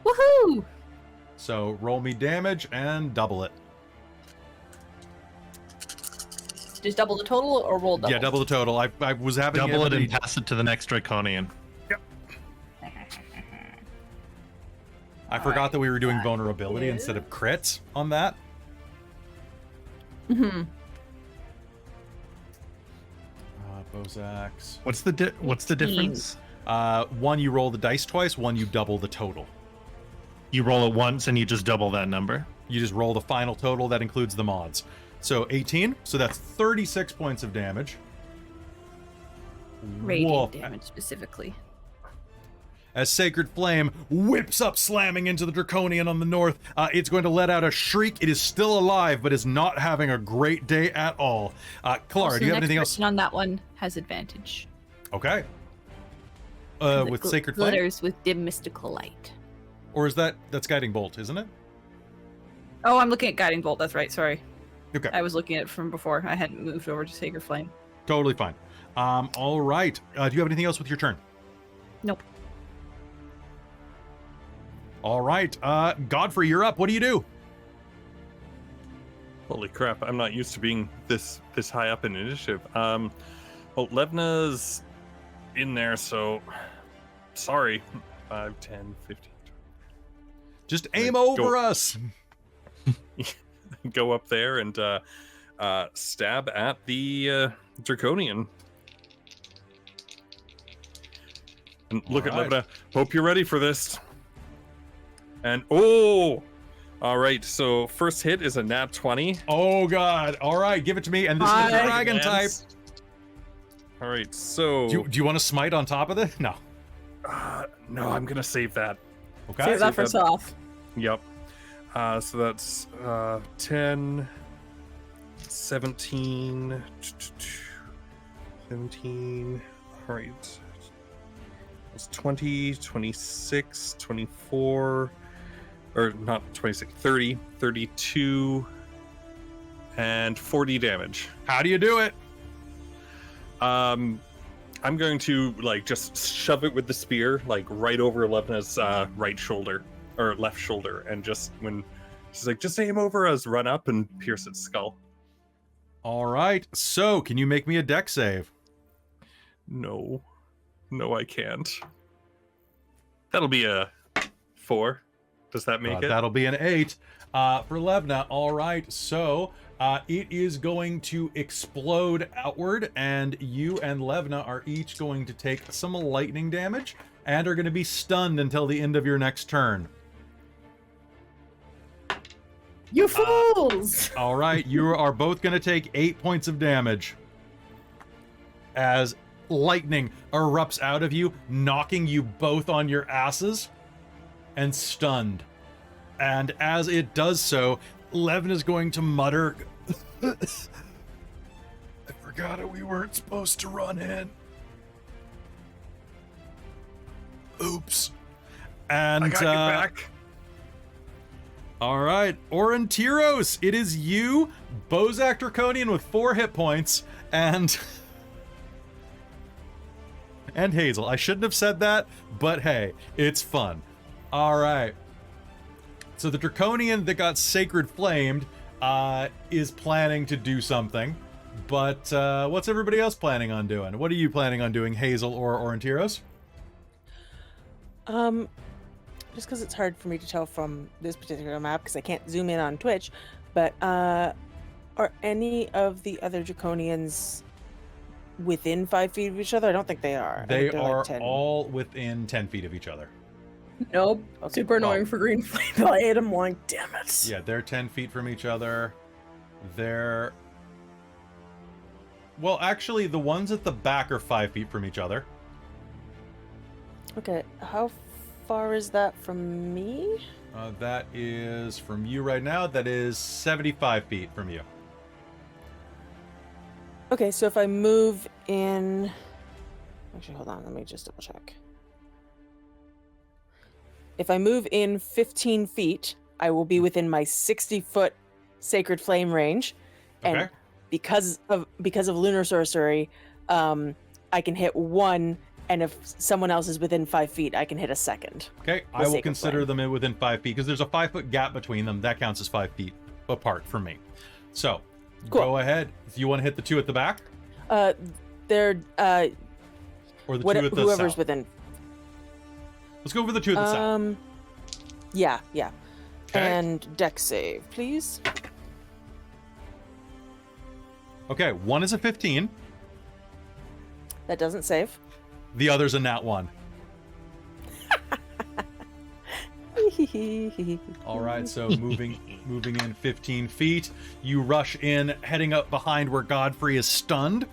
Woohoo! So roll me damage and double it. Just double the total or roll double? Yeah, double the total. I was having Double it everybody- and pass it to the next Draconian. I forgot that we were doing vulnerability instead of crits on that. Mm-hmm. Bozaks. What's the difference? 1 you roll the dice twice, 1 you double the total. You roll it once and you just double that number. You just roll the final total that includes the mods. So 18. So that's 36 points of damage. Radiant Woof. damage specifically. As Sacred Flame whips up, slamming into the Draconian on the north. It's going to let out a shriek. It is still alive, but is not having a great day at all. Kalara, do you have anything else? On that one has advantage. Okay. It With Sacred Flame? glitters with dim mystical light. Or is that's Guiding Bolt, isn't it? Oh, I'm looking at Guiding Bolt. That's right. Sorry. Okay. I was looking at it from before. I hadn't moved over to Sacred Flame. Totally fine. All right. Do you have anything else with your turn? Nope. All right. Godfrey, you're up. What do you do? Holy crap! I'm not used to being this high up in initiative. Well, Levna's in there, so sorry. 5, 10, 15. Just aim over us. Go up there and stab at the Draconian. And look All at right. Levna. Hope you're ready for this. And oh, all right. So first hit is a nat 20. Oh God! All right, give it to me. And this is the dragon type. All right. So Do you want to smite on top of it? No. no, I'm gonna save that. Okay. Save that for Soph. Yep. So that's 10, 17, 17. All right. It's 20, 26, 24, or not 26, 30, 32, and 40 damage. How do you do it? I'm going to like just shove it with the spear, like right over Levna's right shoulder or left shoulder, and just when she's like, just aim over us, run up and pierce its skull. All right. So, can you make me a deck save? No, I can't. That'll be a 4. Does that make it? That'll be an 8 for Levna. All right. So, it is going to explode outward, and you and Levna are each going to take some lightning damage and are going to be stunned until the end of your next turn. You fools! All right, you are both going to take 8 points of damage as lightning erupts out of you, knocking you both on your asses and stunned. And as it does so, Levin is going to mutter, I forgot it, we weren't supposed to run in. Oops. And I got you back. All right, Aurontiros, it is you, Bozak Draconian with 4 hit points, and Hazeal. I shouldn't have said that, but hey, it's fun. All right. So the Draconian that got Sacred Flamed is planning to do something, but what's everybody else planning on doing? What are you planning on doing, Hazeal or Aurontiros? Just because it's hard for me to tell from this particular map because I can't zoom in on Twitch, but are any of the other Draconians within 5 feet of each other? I don't think they are. They they're are like 10. all within 10 feet of each other. Nope. Okay. Super annoying for Green Flame. I hate him like, damn it. Yeah, they're 10 feet from each other. They're... Well, actually, the ones at the back are 5 feet from each other. Okay, how far is that from me? That is from you right now. That is 75 feet from you. Okay, so if I move in... Actually, hold on, let me just double check. If I move in 15 feet, I will be within my 60-foot Sacred Flame range. Okay. And because of Lunar Sorcery, I can hit one, and if someone else is within 5 feet, I can hit a second. Okay, I will Sacred consider Flame. them within 5 feet because there's a 5-foot gap between them. That counts as 5 feet apart from me. So, Cool. go ahead. Do you want to hit the 2 at the back They're or the 2 at the whoever's south? within. Let's go for the 2 at the south. Yeah. Okay. And deck save, please. Okay, 1 is a 15. That doesn't save. The other's a nat 1. All right, so moving in 15 feet. You rush in, heading up behind where Godfrey is stunned.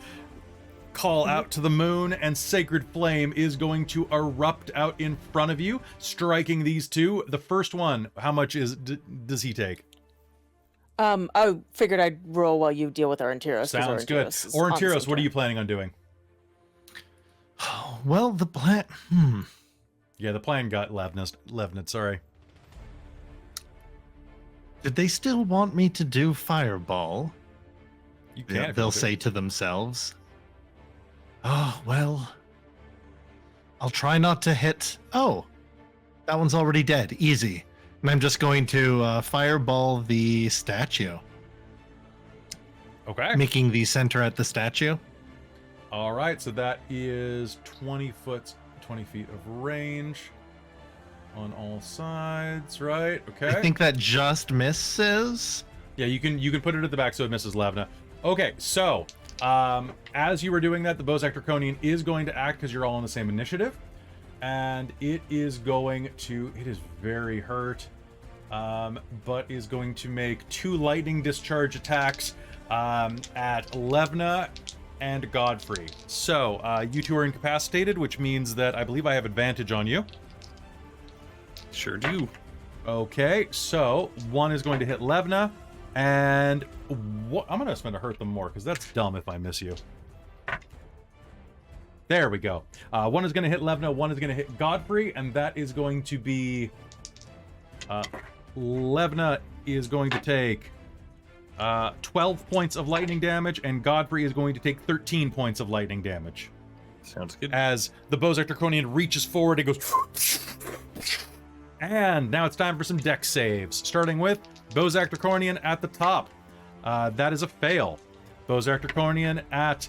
Call out to the moon, and Sacred Flame is going to erupt out in front of you, striking these two. The first one, how much does he take? I figured I'd roll while you deal with Aurontiros. Sounds good. Aurontiros, what are you planning on doing? Well, the plan... Yeah, the plan got Levned, sorry. Did they still want me to do Fireball? You can't. They'll say to themselves. Oh, well... I'll try not to hit... Oh! That one's already dead. Easy. And I'm just going to Fireball the statue. Okay. Making the center at the statue. All right, so that is 20 feet of range on all sides, right? Okay. I think that just misses. Yeah, you can put it at the back so it misses Levna. Okay, so as you were doing that, the Bozak Draconian is going to act because you're all on the same initiative, and it is very hurt, but is going to make 2 lightning discharge attacks at Levna and Godfrey. So, you two are incapacitated, which means that I believe I have advantage on you. Sure do. Okay, so one is going to hit Levna, and I'm going to spend a hurt them more, because that's dumb if I miss you. There we go. One is going to hit Levna, one is going to hit Godfrey, and that is going to be... Levna is going to take 12 points of lightning damage, and Godfrey is going to take 13 points of lightning damage. Sounds good. As the Bozak Draconian reaches forward, it goes... And now it's time for some dex saves, starting with Bozak Draconian at the top. That is a fail. Bozak Draconian at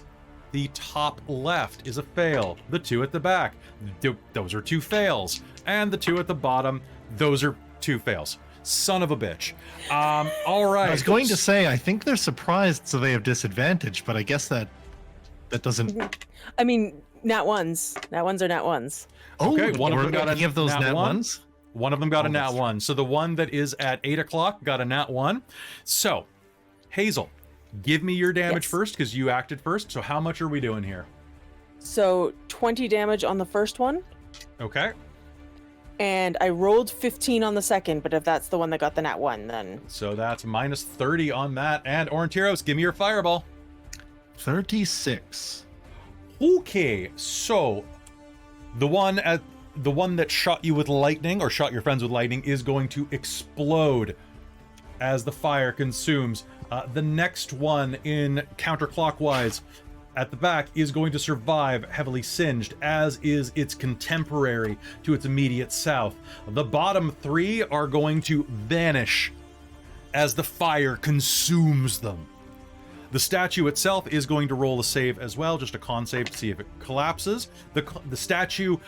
the top left is a fail. The 2 at the back, those are 2 fails. And the 2 at the bottom, those are 2 fails. Son of a bitch. All right. I was going to say, I think they're surprised, so they have disadvantage, but I guess that doesn't... I mean, nat ones. Nat ones are nat ones. Oh, okay, one of them got any of those nat one. ones? One of them got a nat 1. So the one that is at 8 o'clock got a nat 1. So, Hazeal, give me your damage first, because you acted first. So how much are we doing here? So 20 damage on the first one. Okay. And I rolled 15 on the second, but if that's the one that got the nat 1, then... So that's minus 30 on that. And Aurontiros, give me your fireball. 36. Okay, so the one that shot you with lightning, or shot your friends with lightning, is going to explode as the fire consumes. The next one in counterclockwise at the back is going to survive, heavily singed, as is its contemporary to its immediate south. The bottom 3 are going to vanish as the fire consumes them. The statue itself is going to roll a save as well, just a con save to see if it collapses. The statue,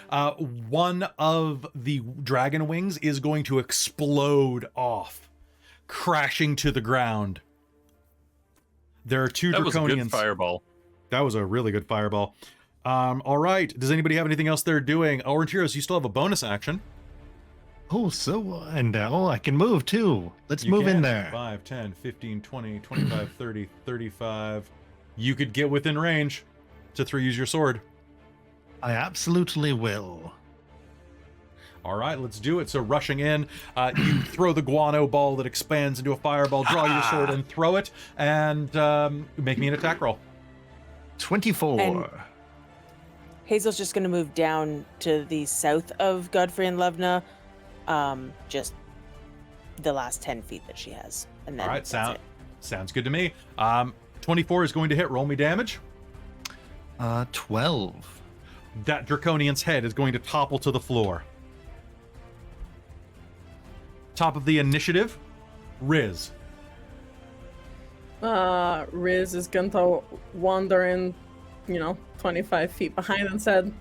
one of the dragon wings is going to explode off, crashing to the ground. There are 2 That draconians. was a good fireball. That was a really good fireball. All right. Does anybody have anything else they're doing? Aurontiros, you still have a bonus action. Oh, so, and I can move too. Let's You move can. in there. 5, 10, 15, 20, 25, 30, 35. You could get within range to use your sword. I absolutely will. All right, let's do it. So rushing in, you throw the guano ball that expands into a fireball, draw your sword and throw it, and make me an attack roll. 24. And Hazel's just going to move down to the south of Godfrey and Levna, just the last 10 feet that she has. And then All right, that's it. sounds good to me. 24 is going to hit. Roll me damage. 12. That draconian's head is going to topple to the floor. Top of the initiative, Riz. Riz is going to wander in, 25 feet behind and said,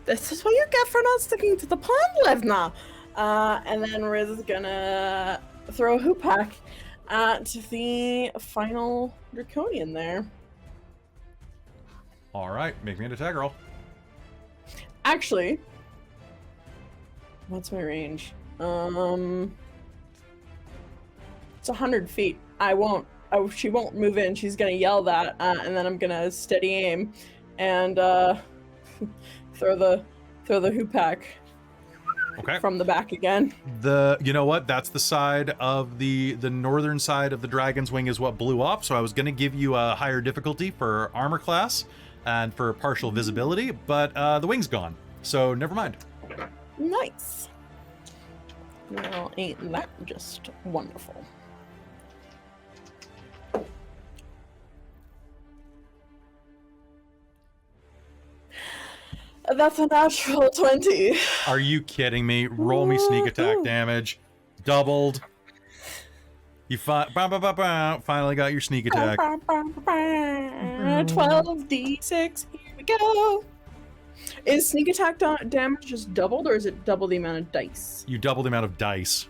"This is what you get for not sticking to the plan, Levna." And then Riz is gonna throw a hoopak at the final draconian there. All right, make me an attack roll. Actually, what's my range? It's 100 feet. She won't move in. She's gonna yell that, and then I'm gonna steady aim, and throw the hoopak Okay. from the back again. You know what? That's the side of the northern side of the dragon's wing is what blew off. So I was going to give you a higher difficulty for armor class and for partial visibility, but the wing's gone. So never mind. Nice. Well, ain't that just wonderful? That's a natural 20. Are you kidding me? Roll me sneak attack Woohoo. damage. Doubled. You finally got your sneak attack. 12d6. Here we go. Is sneak attack damage just doubled, or is it double the amount of dice? You double the amount of dice.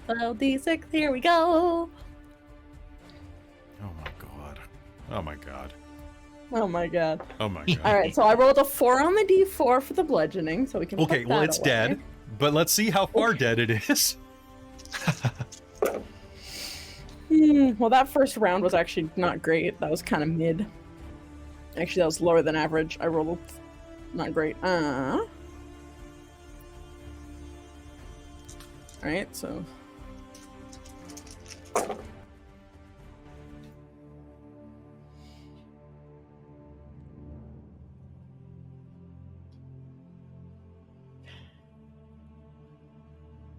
12d6. Here we go. Oh my god. Oh my god. Oh my god. Oh my god. All right, so I rolled a 4 on the d4 for the bludgeoning, so we can. Okay, put well that it's away. dead, but let's see how far dead it is. Well, that first round was actually not great. That was kind of mid. Actually, that was lower than average. I rolled not great. All right, so.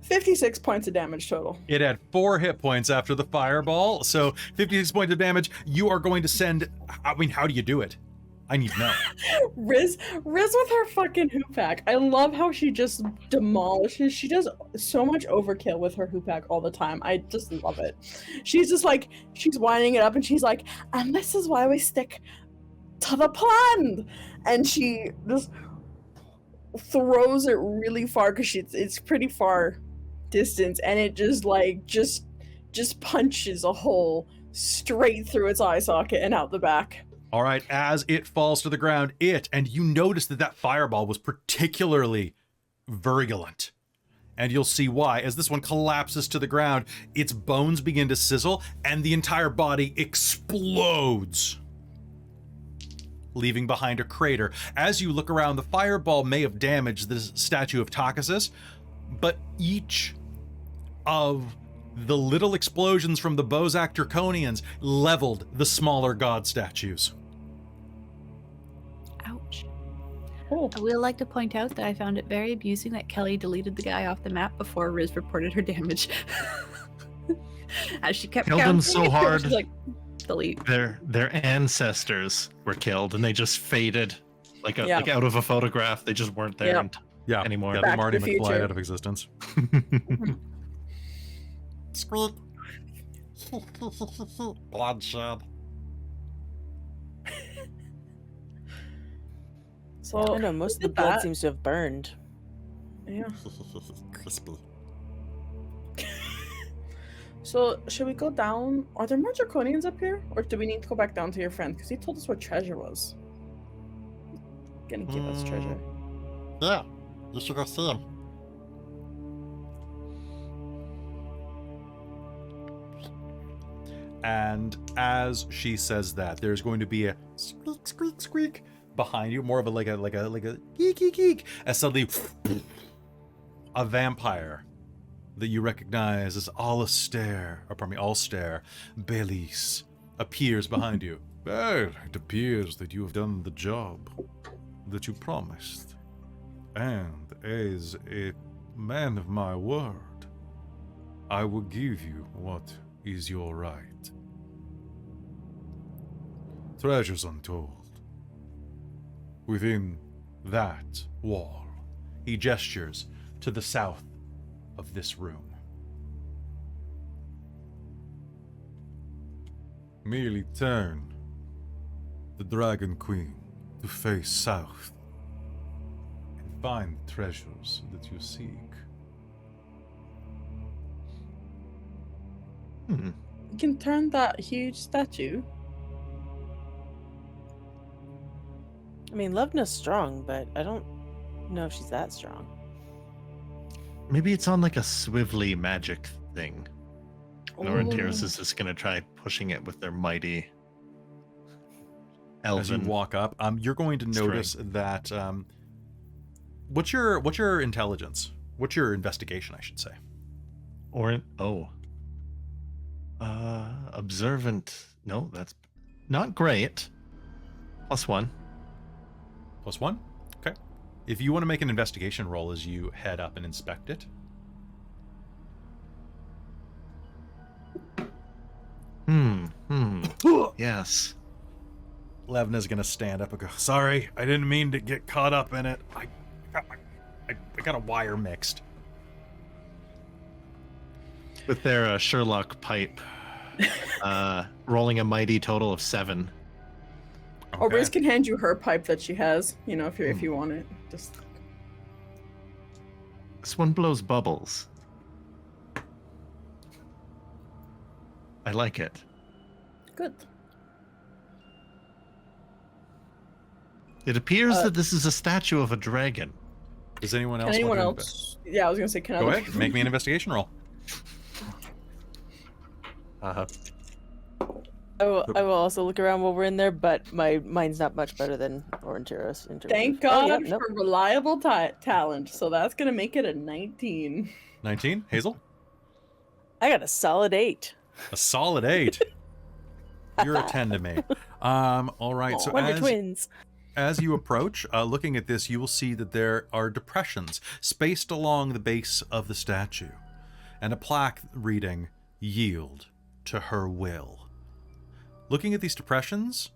$56 points of damage total. It had 4 hit points after the fireball, so 56 points of damage. You are going to send. I mean, how do you do it? I need to know. Riz with her fucking hoopak. I love how she just demolishes. She does so much overkill with her hoopak all the time. I just love it. She's just like, she's winding it up and she's like, and this is why we stick to the plan. And she just throws it really far because it's pretty far distance, and it just like just punches a hole straight through its eye socket and out the back. All right, as it falls to the ground, and you notice that fireball was particularly virulent. And you'll see why. As this one collapses to the ground, its bones begin to sizzle, and the entire body explodes, leaving behind a crater. As you look around, the fireball may have damaged the statue of Takhisis, but each of the little explosions from the Bozak Draconians leveled the smaller god statues. Ouch. Oh. I would like to point out that I found it very amusing that Kelly deleted the guy off the map before Riz reported her damage. As she kept Killed him counting, so hard. she's like, delete. Their ancestors were killed and they just faded like out of a photograph. They just weren't there anymore. Yeah, Back to Marty the McFly future. out of existence. Squeak. Bloodshed. So I don't know, most of the did blood that. seems to have burned. Yeah. Crispy. So should we go down? Are there more draconians up here, or do we need to go back down to your friend? Because he told us what treasure was. He's gonna give us treasure. Yeah, you should go see him. And as she says that, there's going to be a squeak, squeak, squeak behind you, more of a like a geek, geek, geek, as suddenly a vampire that you recognize as Alistair, Belis, appears behind you. Well, it appears that you have done the job that you promised. And as a man of my word, I will give you what is your right. Treasures untold. Within that wall, he gestures to the south of this room. Merely turn the Dragon Queen to face south and find the treasures that you seek. We can turn that huge statue. I mean, Levna's strong, but I don't know if she's that strong. Maybe it's on like a swivelly magic thing. And Aurontiros Ooh. is just gonna try pushing it with their mighty As you elven. walk up, you're going to notice that what's your intelligence? What's your investigation, I should say? Observant. No, that's not great. +1. +1? Okay. If you want to make an investigation roll as you head up and inspect it. Yes. Levna's gonna stand up and go, sorry, I didn't mean to get caught up in it. I got a wire mixed. With their Sherlock pipe, rolling a mighty total of 7. Or Okay. Riz can hand you her pipe that she has, if you want it. Just This one blows bubbles. I like it. good. It appears that this is a statue of a dragon. Does anyone Can else anyone want to else? Yeah, I was gonna say, can Go other ahead, make me an investigation roll. I will also look around while we're in there, but mine's not much better than Aurontiros. in terms Thank of- God Oh, yeah, nope. for reliable talent. So that's gonna make it a 19. 19, Hazel? I got a solid 8. A solid 8. You're a 10 to me. All right, so Wonder Twins. as you approach, looking at this, you will see that there are depressions spaced along the base of the statue, and a plaque reading, "Yield to her will." Looking at these depressions,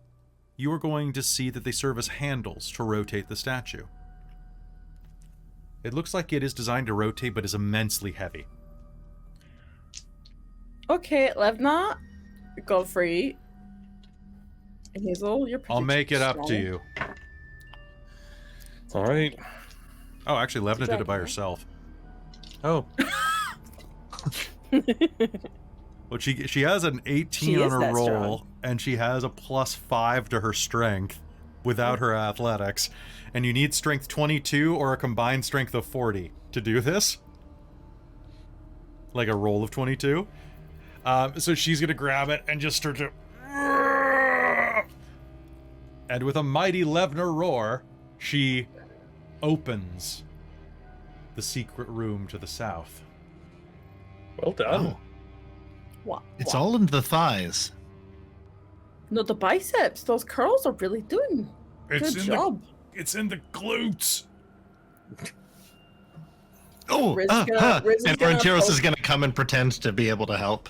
you are going to see that they serve as handles to rotate the statue. It looks like it is designed to rotate, but is immensely heavy. Okay, Levna, Godfrey, and Hazel, you're I'll make it up to strong. you. All right. Oh, actually, Levna did it by Dragon, right? herself. Oh, Well, she has an 18 She on is her that roll, strong. and she has a +5 to her strength without her athletics. And you need strength 22 or a combined strength of 40 to do this. Like a roll of 22. So she's going to grab it and just start to... And with a mighty Levner roar, she opens the secret room to the south. well done. Oh, What? it's all in the thighs. No, the biceps. Those curls are really doing It's good in job. It's in the glutes. Oh, Riz is and gonna Aurontiros poke- is going to come and pretend to be able to help.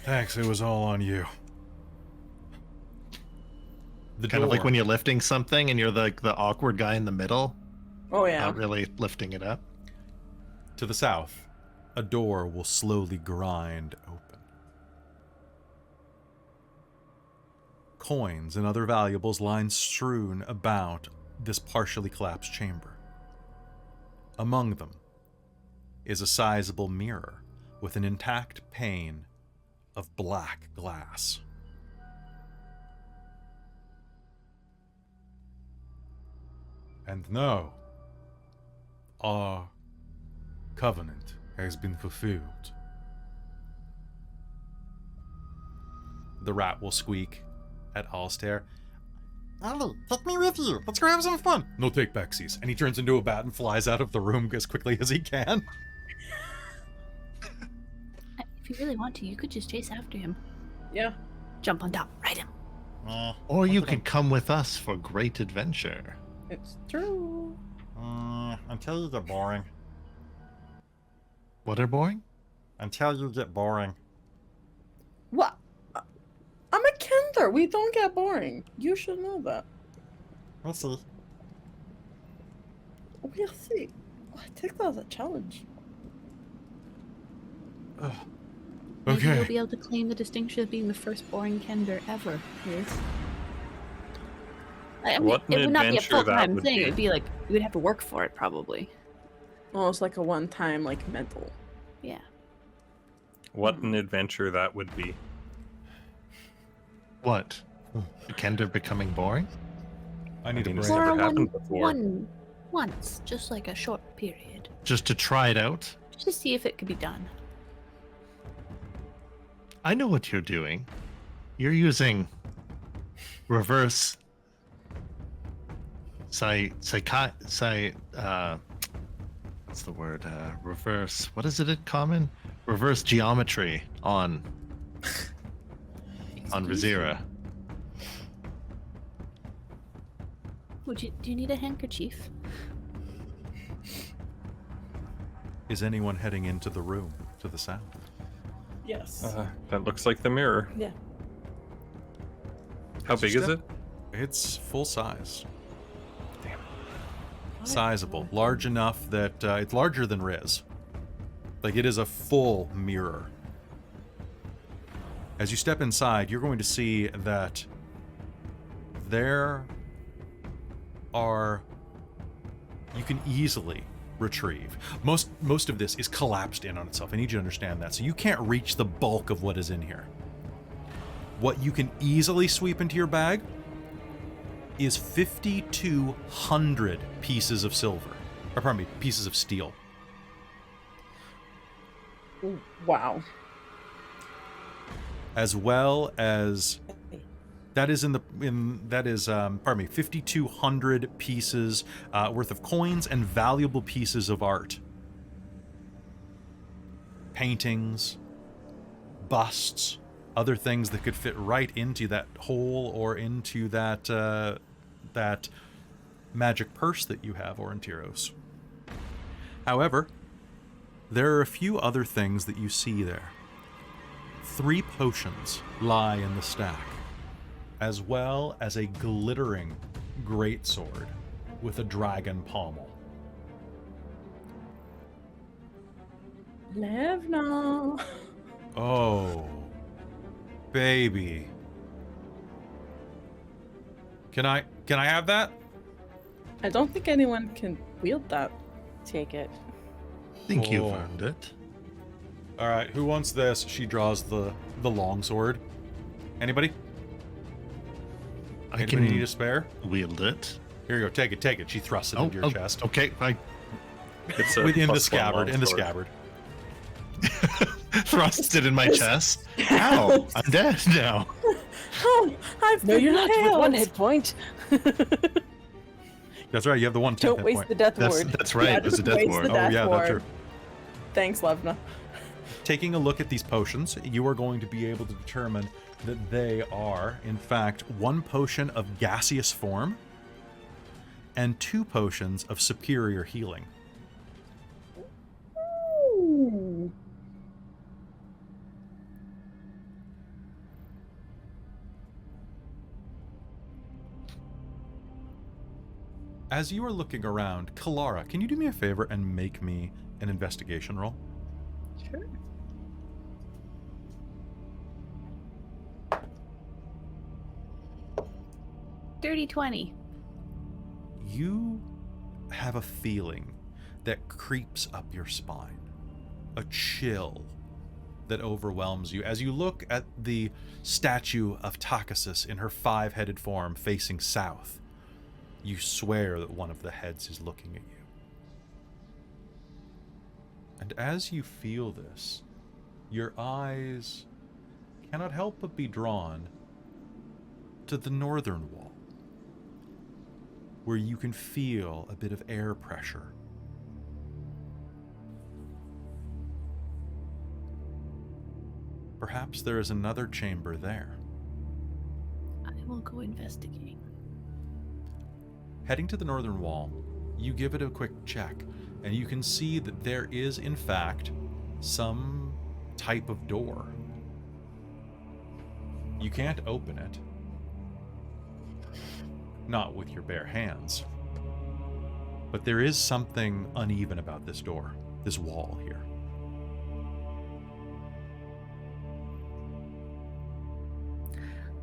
Thanks, it was all on you. The Kind of like door. when you're lifting something and you're the awkward guy in the middle, Oh yeah. not really lifting it up. To the south, a door will slowly grind open. Coins and other valuables lie strewn about this partially collapsed chamber. Among them is a sizable mirror with an intact pane of black glass. And now, our covenant has been fulfilled. The rat will squeak at Alistair. Ali, take me with you. Let's go have some fun. No take backsies. And he turns into a bat and flies out of the room as quickly as he can. If you really want to, you could just chase after him. Yeah. Jump on top, ride him. Or you could come with us for great adventure. It's true. Until you get boring. What are boring? Until you get boring. What? I'm a Kender. We don't get boring. You should know that. We'll see. We'll see. I take that as a challenge. Maybe you'll Okay. be able to claim the distinction of being the first boring Kender ever. Yes. I mean, What an it would not be a adventure that full-time would thing. be. It would be like you would have to work for it, probably. Almost like a one-time, like, mental. Yeah. What an adventure that would be. What? Kender becoming boring? I need a mean, break. it's never Or happened before. one once, just like a short period, Just to try it out? just to see if it could be done. I know what you're doing. You're using reverse what's the word? Reverse. What is it in common? Reverse geometry on Rizira. Do you need a handkerchief? Is anyone heading into the room to the south? Yes. That looks like the mirror. Yeah. How big is it? It's full size. Damn it. Sizable. Large enough that it's larger than Riz. Like, it is a full mirror. As you step inside, you're going to see that there are... You can easily retrieve. Most of this is collapsed in on itself. I need you to understand that. So you can't reach the bulk of what is in here. What you can easily sweep into your bag is 5,200 pieces of silver. Or pardon me, pieces of steel. Wow. As well as... That is 5,200 pieces worth of coins and valuable pieces of art. Paintings, busts, other things that could fit right into that hole or into that that magic purse that you have, Aurontiros. However, there are a few other things that you see there. 3 potions lie in the stack, as well as a glittering greatsword with a dragon pommel. Levna. Oh, baby. Can I have that? I don't think anyone can wield that. Take it. I think you've Oh. earned it. All right, who wants this? She draws the longsword. Anybody? I Anybody can need a spare? wield it. Here you go. Take it. She thrusts it into your chest. Okay, I It's a Within the +1 scabbard. In the longsword. scabbard. thrust it in my chest. Ow! I'm dead now. Oh, I've No, been you're not. You have impaled. 1 hit point. That's right. You have the one. Don't hit waste point. the death That's ward. that's right. Yeah, There's a just death waste ward. the Oh death yeah, that's ward. true. Thanks, Levna. Taking a look at these potions, you are going to be able to determine that they are, in fact, 1 potion of gaseous form and 2 potions of superior healing. Ooh. As you are looking around, Kelara, can you do me a favor and make me an investigation roll? Sure. Dirty 20. You have a feeling that creeps up your spine, a chill that overwhelms you as you look at the statue of Takhisis in her 5-headed form facing south. You swear that one of the heads is looking at you. And as you feel this, your eyes cannot help but be drawn to the northern wall, where you can feel a bit of air pressure. Perhaps there is another chamber there. I will go investigate. Heading to the northern wall, you give it a quick check, and you can see that there is, in fact, some type of door. You can't open it. Not with your bare hands. But there is something uneven about this door, this wall here.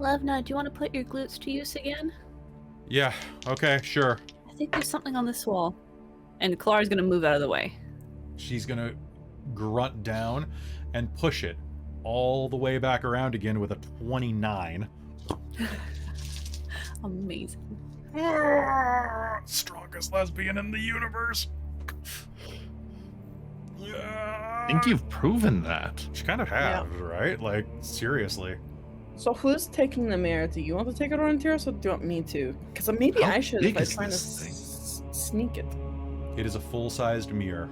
Levna, do you want to put your glutes to use again? Yeah, okay, sure. I think there's something on this wall. And Kelara's gonna move out of the way. She's gonna grunt down and push it all the way back around again with a 29. Amazing. Strongest lesbian in the universe. I think you've proven that. She kind of has, right? Like, seriously. So who's taking the mirror? Do you want to take it, Aurontiros, or do you want me to? Because maybe How I should big if I is try to this thing? sneak it. It is a full-sized mirror.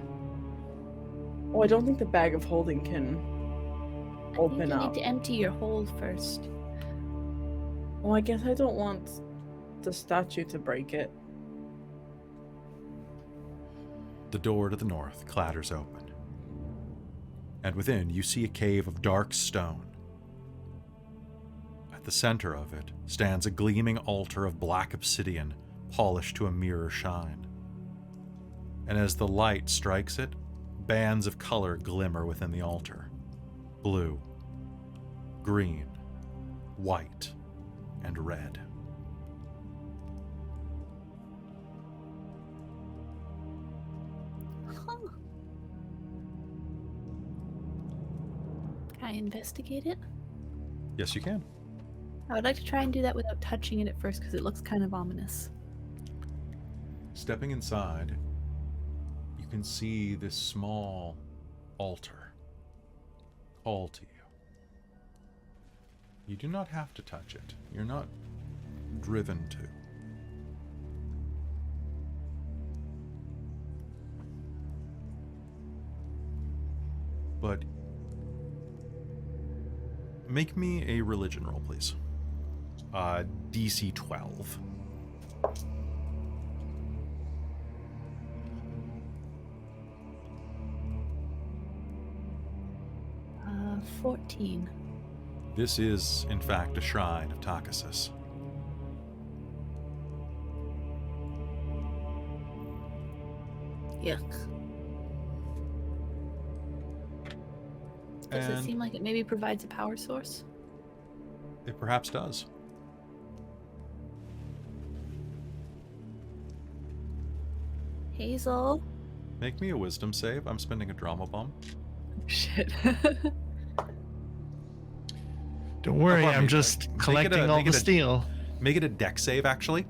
Oh, I don't think the bag of holding can I think open you up. need to empty your hold first. Oh, I guess I don't want the statue to break it. The door to the north clatters open. And within, you see a cave of dark stone. At the center of it stands a gleaming altar of black obsidian, polished to a mirror shine. And as the light strikes it, bands of color glimmer within the altar. Blue, green, white, and red. Can I investigate it? Yes, you can. I would like to try and do that without touching it at first because it looks kind of ominous. Stepping inside, you can see this small altar call to you. You do not have to touch it. You're not driven to. But make me a religion roll, please. DC 12. 14. This is, in fact, a shrine of Takhisis. Yuck. Does it And seem like it maybe provides a power source? it perhaps does. Hazeal? Make me a wisdom save. I'm spending a drama bomb. Shit. Don't worry, pardon I'm me, just make it collecting a- all make the it a- steel. Make it a deck save, actually,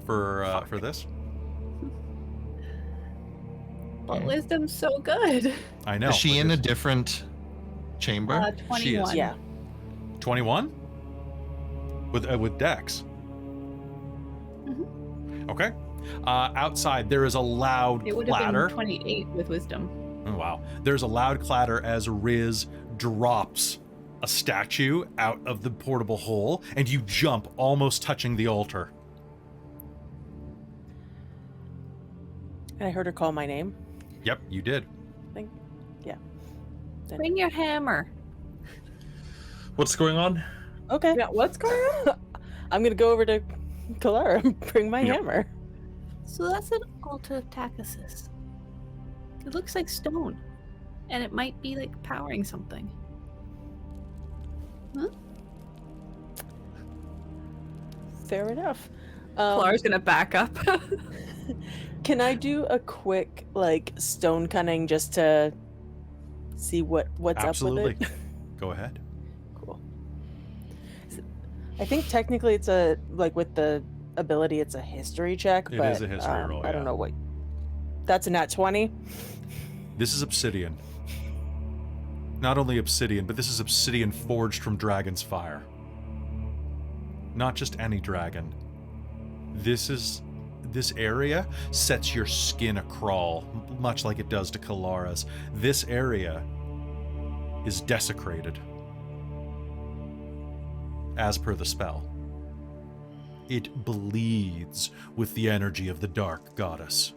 for this. Well, wisdom's so good. I know. Is she in a because- different chamber? 21. Yeah. 21? With dex. Okay. Outside, there is a loud It would have clatter. been 28 with wisdom. Oh, wow. There's a loud clatter as Riz drops a statue out of the portable hole, and you jump, almost touching the altar. And I heard her call my name. Yep, you did. Bring your hammer. What's going on? Okay. Yeah, what's going on? I'm gonna go over to Kelara and bring my Yep. hammer. So that's an altar of Takhisis. It looks like stone. And it might be like powering something. Fair enough. Kelara's gonna back up. Can I do a quick like stone cunning just to see what's Absolutely. up with it? Go ahead. Cool. I think technically it's a like with the ability it's a history check. It but, is a history roll, I yeah. don't know what. That's a nat 20. This is obsidian. Not only obsidian, but this is obsidian forged from dragon's fire. Not just any dragon. This area sets your skin a crawl, much like it does to Kelara's. This area is desecrated, as per the spell. It bleeds with the energy of the dark goddess.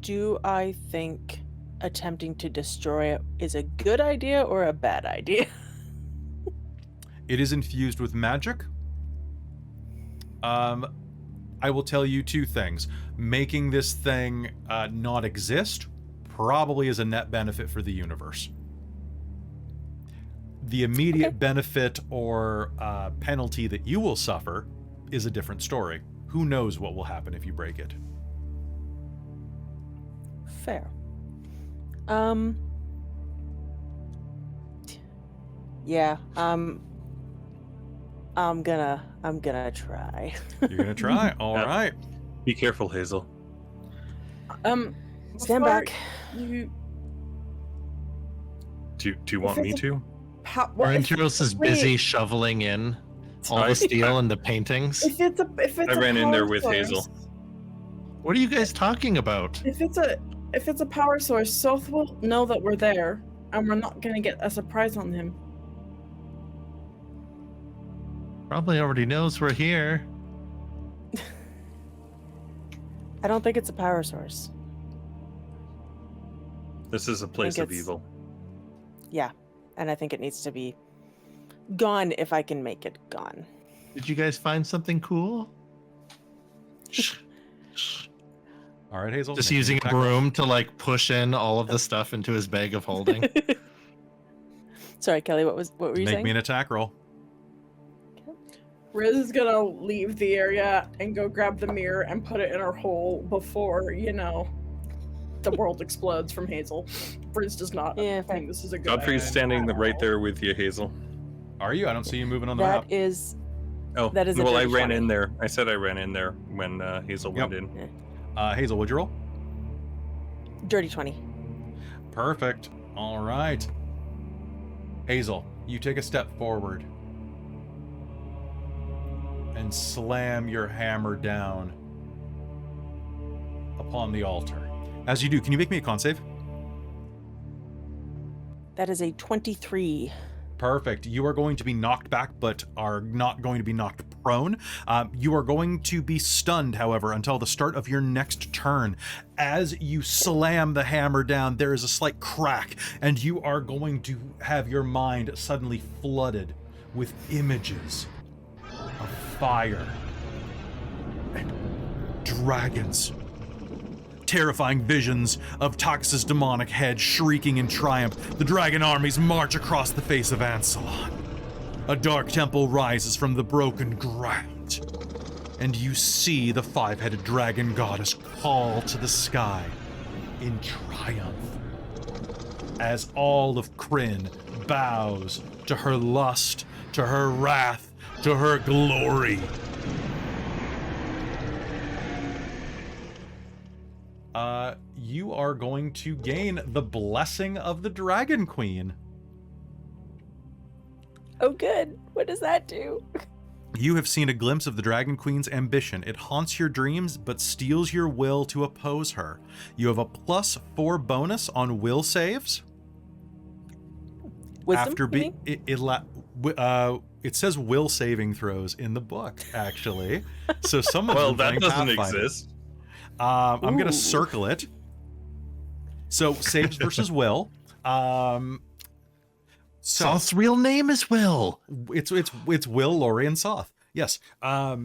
Do I think attempting to destroy it is a good idea or a bad idea? It is infused with magic. I will tell you two things. Making this thing not exist probably is a net benefit for the universe. The immediate Okay. benefit or penalty that you will suffer is a different story. Who knows what will happen if you break it? Fair. Yeah. I'm gonna try. You're gonna try. All Yeah. right. Be careful, Hazel. Stand before back. You, Do you want me to? Aurontiros is busy shoveling in all the steel and the paintings. If it's I ran in there with power Hazel. source- What are you guys talking about? If it's a power source, Soth will know that we're there, and we're not gonna get a surprise on him. Probably already knows we're here. I don't think it's a power source. This is a place of it's- evil. Yeah, and I think it needs to be gone if I can make it gone. Did you guys find something cool? All right, Hazel. Just make me using a attack roll. broom to like push in all of the stuff into his bag of holding. Sorry, Kelly. What were you Make saying? me an attack roll. Riz is gonna leave the area and go grab the mirror and put it in her hole before, the world explodes from Hazel. Riz does not Yeah, think this is a good Godfrey's idea standing at right all. there with you, Hazel. Are you? I don't see you moving on the That map. is Oh, That is a well, I dirty ran 20. in there. I said I ran in there when Hazel Yep. went in. Hazel, what'd you roll? dirty 20. Perfect. All right. Hazel, you take a step forward and slam your hammer down upon the altar. As you do, can you make me a con save? That is a 23. Perfect. You are going to be knocked back, but are not going to be knocked prone. You are going to be stunned, however, until the start of your next turn. As you slam the hammer down, there is a slight crack, and you are going to have your mind suddenly flooded with images of fire and dragons. Terrifying visions of Takhisis' demonic head shrieking in triumph. The dragon armies march across the face of Ansalon. A dark temple rises from the broken ground, and you see the five-headed dragon goddess call to the sky in triumph. As all of Kryn bows to her lust, to her wrath, to her glory. You are going to gain the blessing of the Dragon Queen. Oh, good. What does that do? You have seen a glimpse of the Dragon Queen's ambition. It haunts your dreams, but steals your will to oppose her. You have a +4 bonus on will saves. Wisdom, After you mean? it says will saving throws in the book, actually. So someone's Well, been that playing doesn't Pathfinder. exist. I'm going Ooh. to circle it. So saves versus will. So Soth's real name is Will. it's Will, Lori, and Soth. Yes. Ah.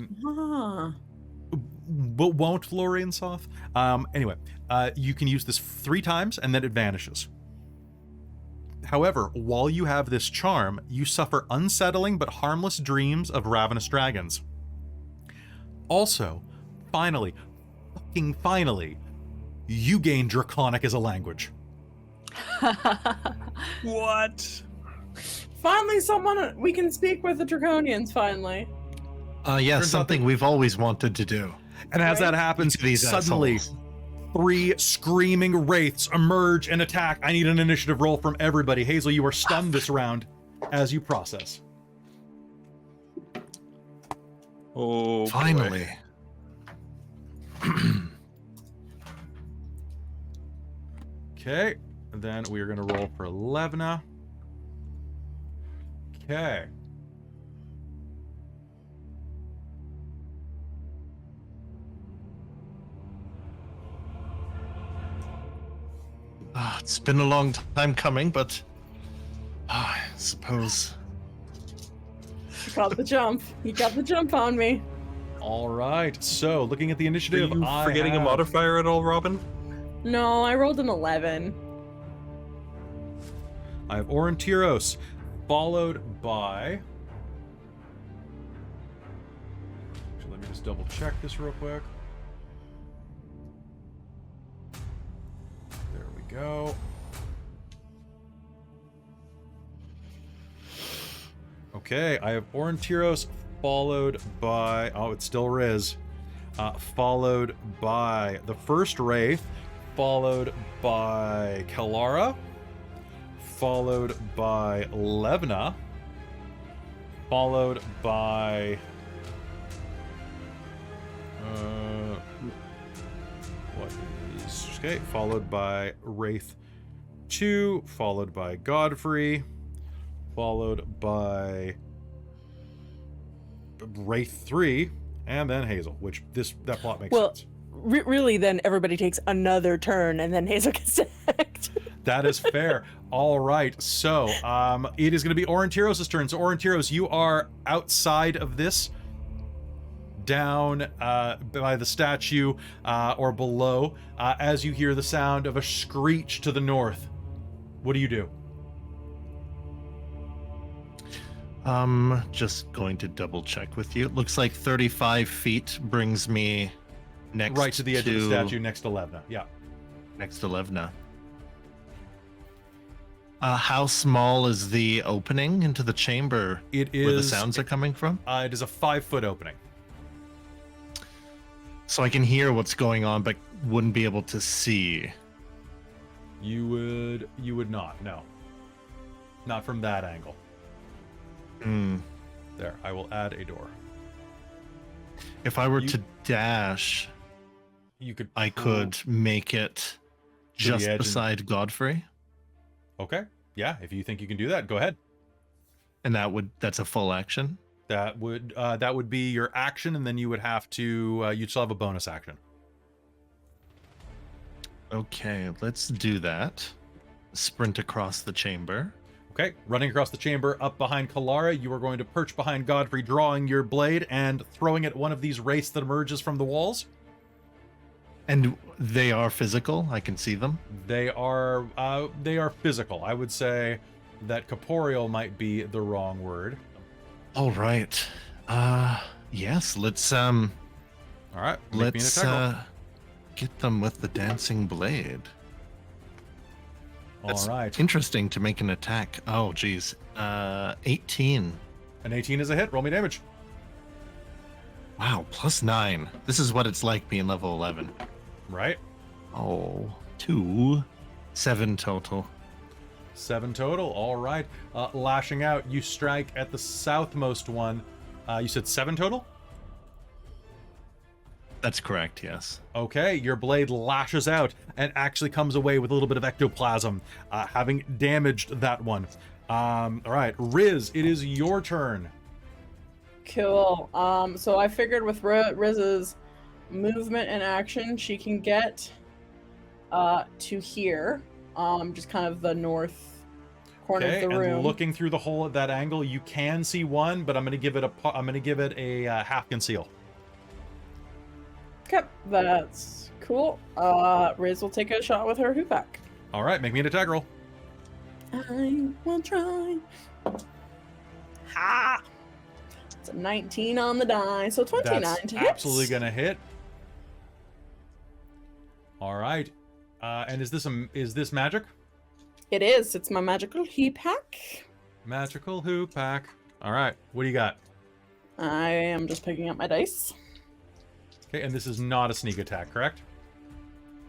But won't Lori and Soth? Anyway, you can use this 3 times and then it vanishes. However, while you have this charm, you suffer unsettling but harmless dreams of ravenous dragons. Also, finally, you gain Draconic as a language. What? Finally, someone we can speak with the Draconians. Finally. Yeah, Turns out something we've always wanted to do. And as Right? that happens, To these suddenly assholes. 3 screaming wraiths emerge and attack. I need an initiative roll from everybody. Hazel, you are stunned this round as you process. Oh, boy. Finally. Okay, and then we are going to roll for Levna. Okay. It's been a long time coming, but I suppose. You got the jump. You got the jump on me. All right. So, looking at the Are initiative, you I forgetting a have- modifier at all, Robin? No, I rolled an 11. I have Aurontiros, followed by. Actually, let me just double check this real quick. There we go. Okay, I have Aurontiros followed by... Oh, it's still Riz. Followed by the first Wraith, followed by Kelara, followed by Levna, followed by... what is... Okay, followed by Wraith 2, followed by Godfrey, followed by Wraith 3, and then Hazeal, which that plot makes sense. Really, then everybody takes another turn, and then Hazeal gets sacked. That is fair. All right, so it is going to be Aurontiros' turn. So Aurontiros, you are outside of this, down by the statue or below, as you hear the sound of a screech to the north. What do you do? Just going to double check with you. It looks like 35 feet brings me next Right to the edge of the statue next to Levna. Yeah. Next to Levna. How small is the opening into the chamber It is... where the sounds are coming from? It is a 5-foot opening. So I can hear what's going on, but wouldn't be able to see. You would not, no. Not from that angle. There, I will add a door. If I were to dash, I could make it just beside Godfrey. Okay, yeah, if you think you can do that, go ahead. And that's a full action? That would be your action, and then you would have to, you'd still have a bonus action. Okay, let's do that. Sprint across the chamber. Okay, running across the chamber up behind Kelara, you are going to perch behind Godfrey, drawing your blade and throwing at one of these wraiths that emerges from the walls. And they are physical? I can see them? They are physical. I would say that corporeal might be the wrong word. All right. Yes, let's All right, let's get them with the dancing blade. All right. Interesting to make an attack. Oh, geez. 18. An 18 is a hit. Roll me damage. Wow, +9. This is what it's like being level 11. Right. Oh, 2. 7 total. 7 total. All right. Lashing out, you strike at the southmost one. You said 7 total? That's correct, yes. Okay, your blade lashes out and actually comes away with a little bit of ectoplasm, having damaged that one. All right, Riz, it is your turn. Cool. So I figured with Riz's movement and action, she can get to here, just kind of the north corner of the room. And looking through the hole at that angle, you can see one, but I'm going to give it a half conceal. Okay, that's cool. Riz will take a shot with her hoopak. All right, make me an attack roll. I will try. Ha! It's a 19 on the die, so 29 That's to hit. absolutely gonna hit. All right, and is this magic? It is. It's my magical hoopak. Magical hoopak. All right, what do you got? I am just picking up my dice. Okay, and this is not a sneak attack, correct?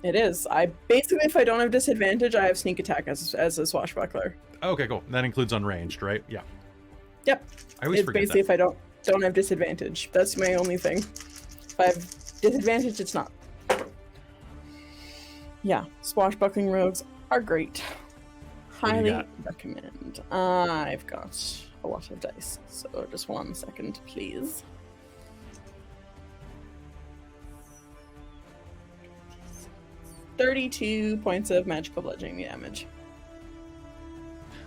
It is. I basically, if I don't have disadvantage, I have sneak attack as a swashbuckler. Okay, cool. That includes unranged, right? Yeah. Yep. I always It's forget basically that. if I don't have disadvantage. That's my only thing. If I have disadvantage, it's not. Yeah, swashbuckling rogues are great. What do you Highly got? recommend. I've got a lot of dice, so just 1 second, please. $32 points of magical bludgeoning damage.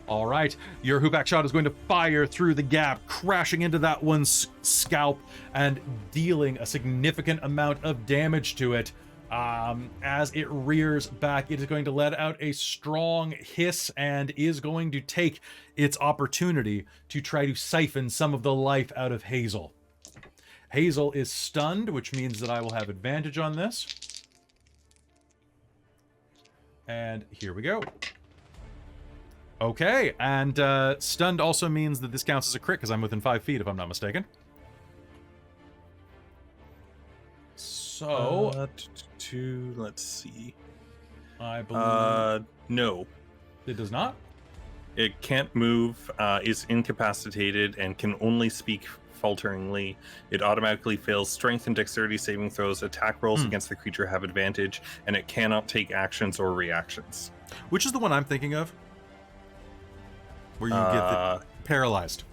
All right, your hoopak shot is going to fire through the gap, crashing into that one's scalp and dealing a significant amount of damage to it. As it rears back, it is going to let out a strong hiss and is going to take its opportunity to try to siphon some of the life out of Hazeal. Hazeal is stunned, which means that I will have advantage on this. And here we go. Okay, and stunned also means that this counts as a crit because I'm within 5 feet, if I'm not mistaken. So, let's see. I believe No. it does not. It can't move, is incapacitated, and can only speak falteringly. It automatically fails strength and dexterity saving throws. Attack rolls against the creature have advantage, and it cannot take actions or reactions. Which is the one I'm thinking of? Where you get the paralyzed.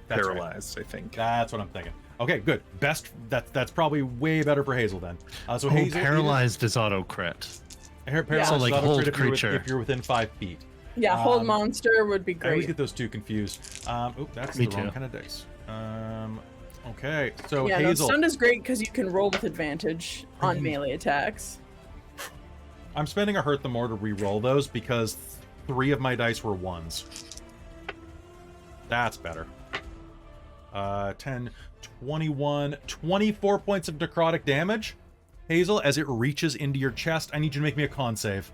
That's right. Paralyzed, I think. That's what I'm thinking. Okay, good. Best. That's probably way better for Hazeal then. So Hazeal, paralyzed is auto crit. Paralyzed So, like, is auto hold crit creature. if you're within 5 feet. Yeah, hold monster would be I always great. get those two confused. That's Me the wrong too. kind of dice. Okay, so Yeah, no, Hazeal. stunned is great because you can roll with advantage on melee attacks. I'm spending a hurt the more to re-roll those because 3 of my dice were 1s. That's better. 10, 21, 24 points of necrotic damage. Hazeal, as it reaches into your chest, I need you to make me a con save.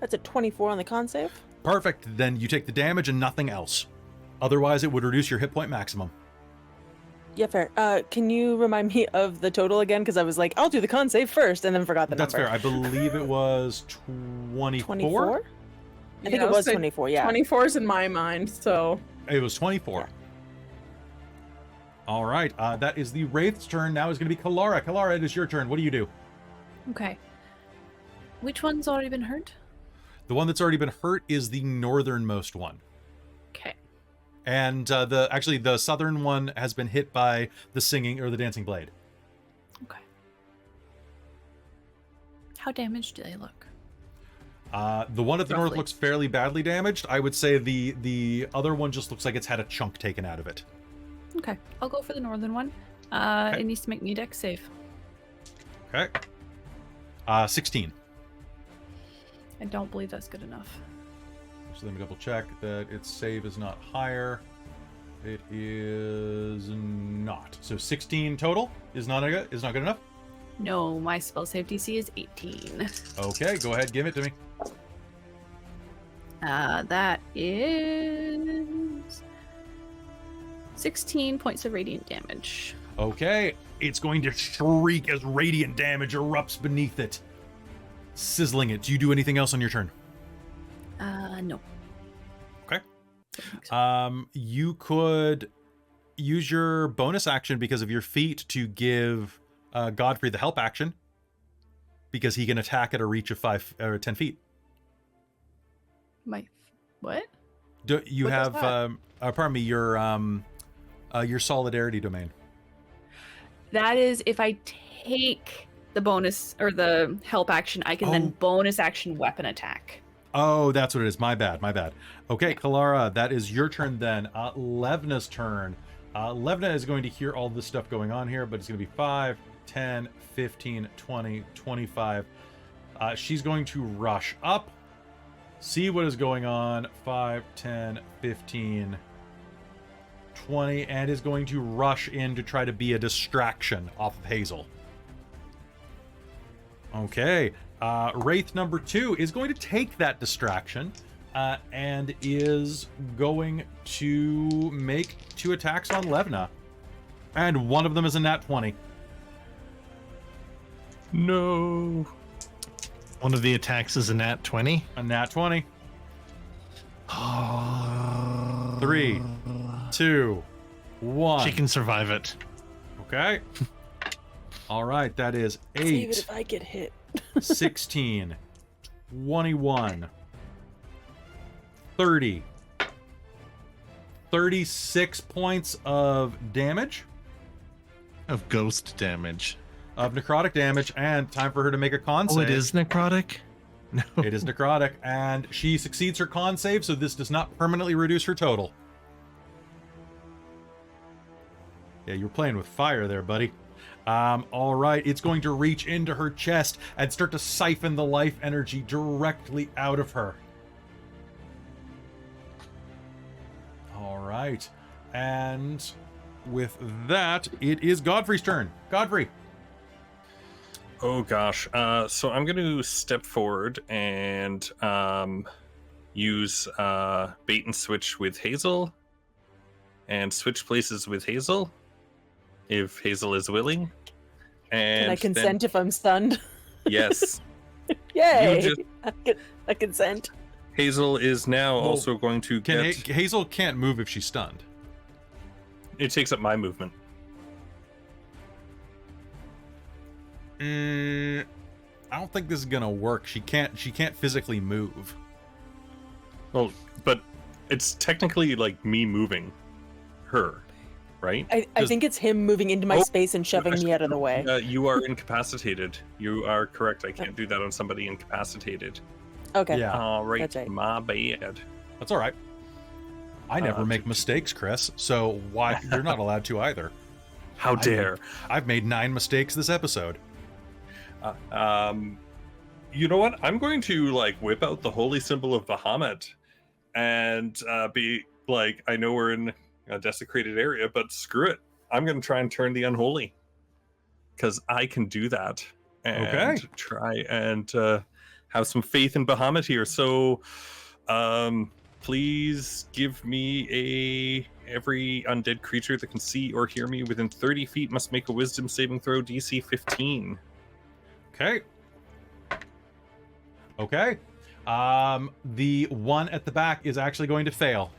That's a 24 on the con save. Perfect. Then you take the damage and nothing else. Otherwise, it would reduce your hit point maximum. Yeah, fair. Can you remind me of the total again? Because I was like, I'll do the con save first, and then forgot the That's number. fair. I believe it was 24. 24? I think Yeah, it was so 24, yeah. 24's in my mind, so It was 24. All right. That is the Wraith's turn. Now is going to be Kelara. Kelara, it is your turn. What do you do? Okay. Which one's already been hurt? The one that's already been hurt is the northernmost one. Okay. And the southern one has been hit by the singing or the dancing blade. Okay. How damaged do they look? The one at the north Roughly. looks fairly badly damaged. I would say the other one just looks like it's had a chunk taken out of it. Okay. I'll go for the northern one. Okay. It needs to make me dex save. Okay. 16. I don't believe that's good enough. So let me double check that its save is not higher. It is not. So 16 total is not good enough. No, my spell save DC is 18. Okay, go ahead, give it to me. That is 16 points of radiant damage. Okay, it's going to shriek as radiant damage erupts beneath it, sizzling it. Do you do anything else on your turn? No. Okay. You could use your bonus action because of your feat to give Godfrey the help action, because he can attack at a reach of 5 or 10 feet. What? You What does have, pardon me, your solidarity domain. That is if I take the bonus or the help action, I can then bonus action weapon attack. Oh, that's what it is. My bad. Okay, Kelara, that is your turn then. Levna's turn. Levna is going to hear all this stuff going on here, but it's going to be 5, 10, 15, 20, 25. She's going to rush up, see what is going on. 5, 10, 15, 20, and is going to rush in to try to be a distraction off of Hazeal. Okay. Wraith number 2 is going to take that distraction and is going to make 2 attacks on Levna. And one of them is a nat 20. No. One of the attacks is a nat 20. A nat 20. 3, 2, 1. She can survive it. Okay. All right, that is Save it 8, if I get hit. 16, 21, 30, 36 points of damage, Of ghost damage. of necrotic damage, and time for her to make a con Oh, save. it is necrotic? No. It is necrotic, and she succeeds her con save, so this does not permanently reduce her total. Yeah, you were playing with fire there, buddy. All right, it's going to reach into her chest and start to siphon the life energy directly out of her. All right, and with that, it is Godfrey's turn. Godfrey. Oh gosh. So I'm going to step forward and use bait and switch with Hazeal, and switch places with Hazeal if Hazeal is willing. And Can I consent if I'm stunned? Yes. Yay! I consent. Hazeal is now also going to get. Hazeal can't move if she's stunned. It takes up my movement. I don't think this is gonna work. She can't physically move. Well, but it's technically like me moving her, right? I think it's him moving into my space and shoving me out of the way. You are incapacitated. You are correct. I can't do that on somebody incapacitated. Okay. Yeah. All right. That's right. My bad. That's all right. I never make mistakes, Chris. So why you're not allowed to either? How dare! I've made 9 mistakes this episode. You know what? I'm going to like whip out the holy symbol of Bahamut and be like, I know we're in a desecrated area, but screw it. I'm going to try and turn the unholy because I can do that and try and have some faith in Bahamut here. So please give me every undead creature that can see or hear me within 30 feet must make a wisdom saving throw DC 15. Okay. The one at the back is actually going to fail.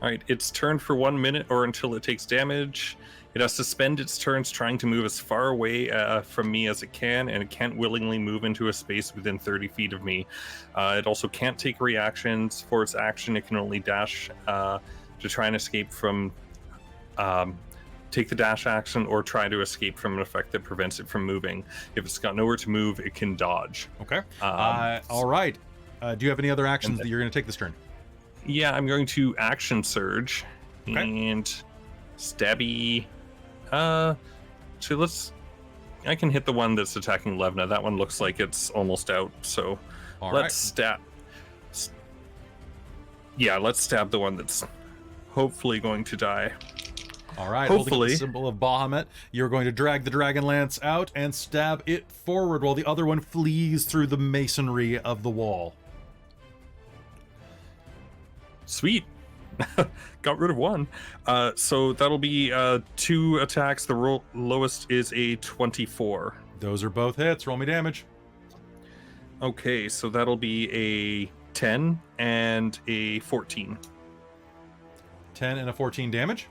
All right, it's turned for 1 minute or until it takes damage. It has to spend its turns trying to move as far away from me as it can, and it can't willingly move into a space within 30 feet of me. It also can't take reactions. For its action, it can only dash to try and escape from... take the dash action or try to escape from an effect that prevents it from moving. If it's got nowhere to move, it can dodge. Okay. All right. Do you have any other actions that you're going to take this turn? Yeah, I'm going to action surge Okay. and stabby. So I can hit the one that's attacking Levna. That one looks like it's almost out. So All let's right. stab. Yeah, let's stab the one that's hopefully going to die. All right, holding Hopefully. the symbol of Bahamut, you're going to drag the Dragonlance out and stab it forward while the other one flees through the masonry of the wall. Sweet. Got rid of one. So that'll be 2 attacks. The lowest is a 24. Those are both hits. Roll me damage. Okay, so that'll be a 10 and a 14. 10 and a 14 damage.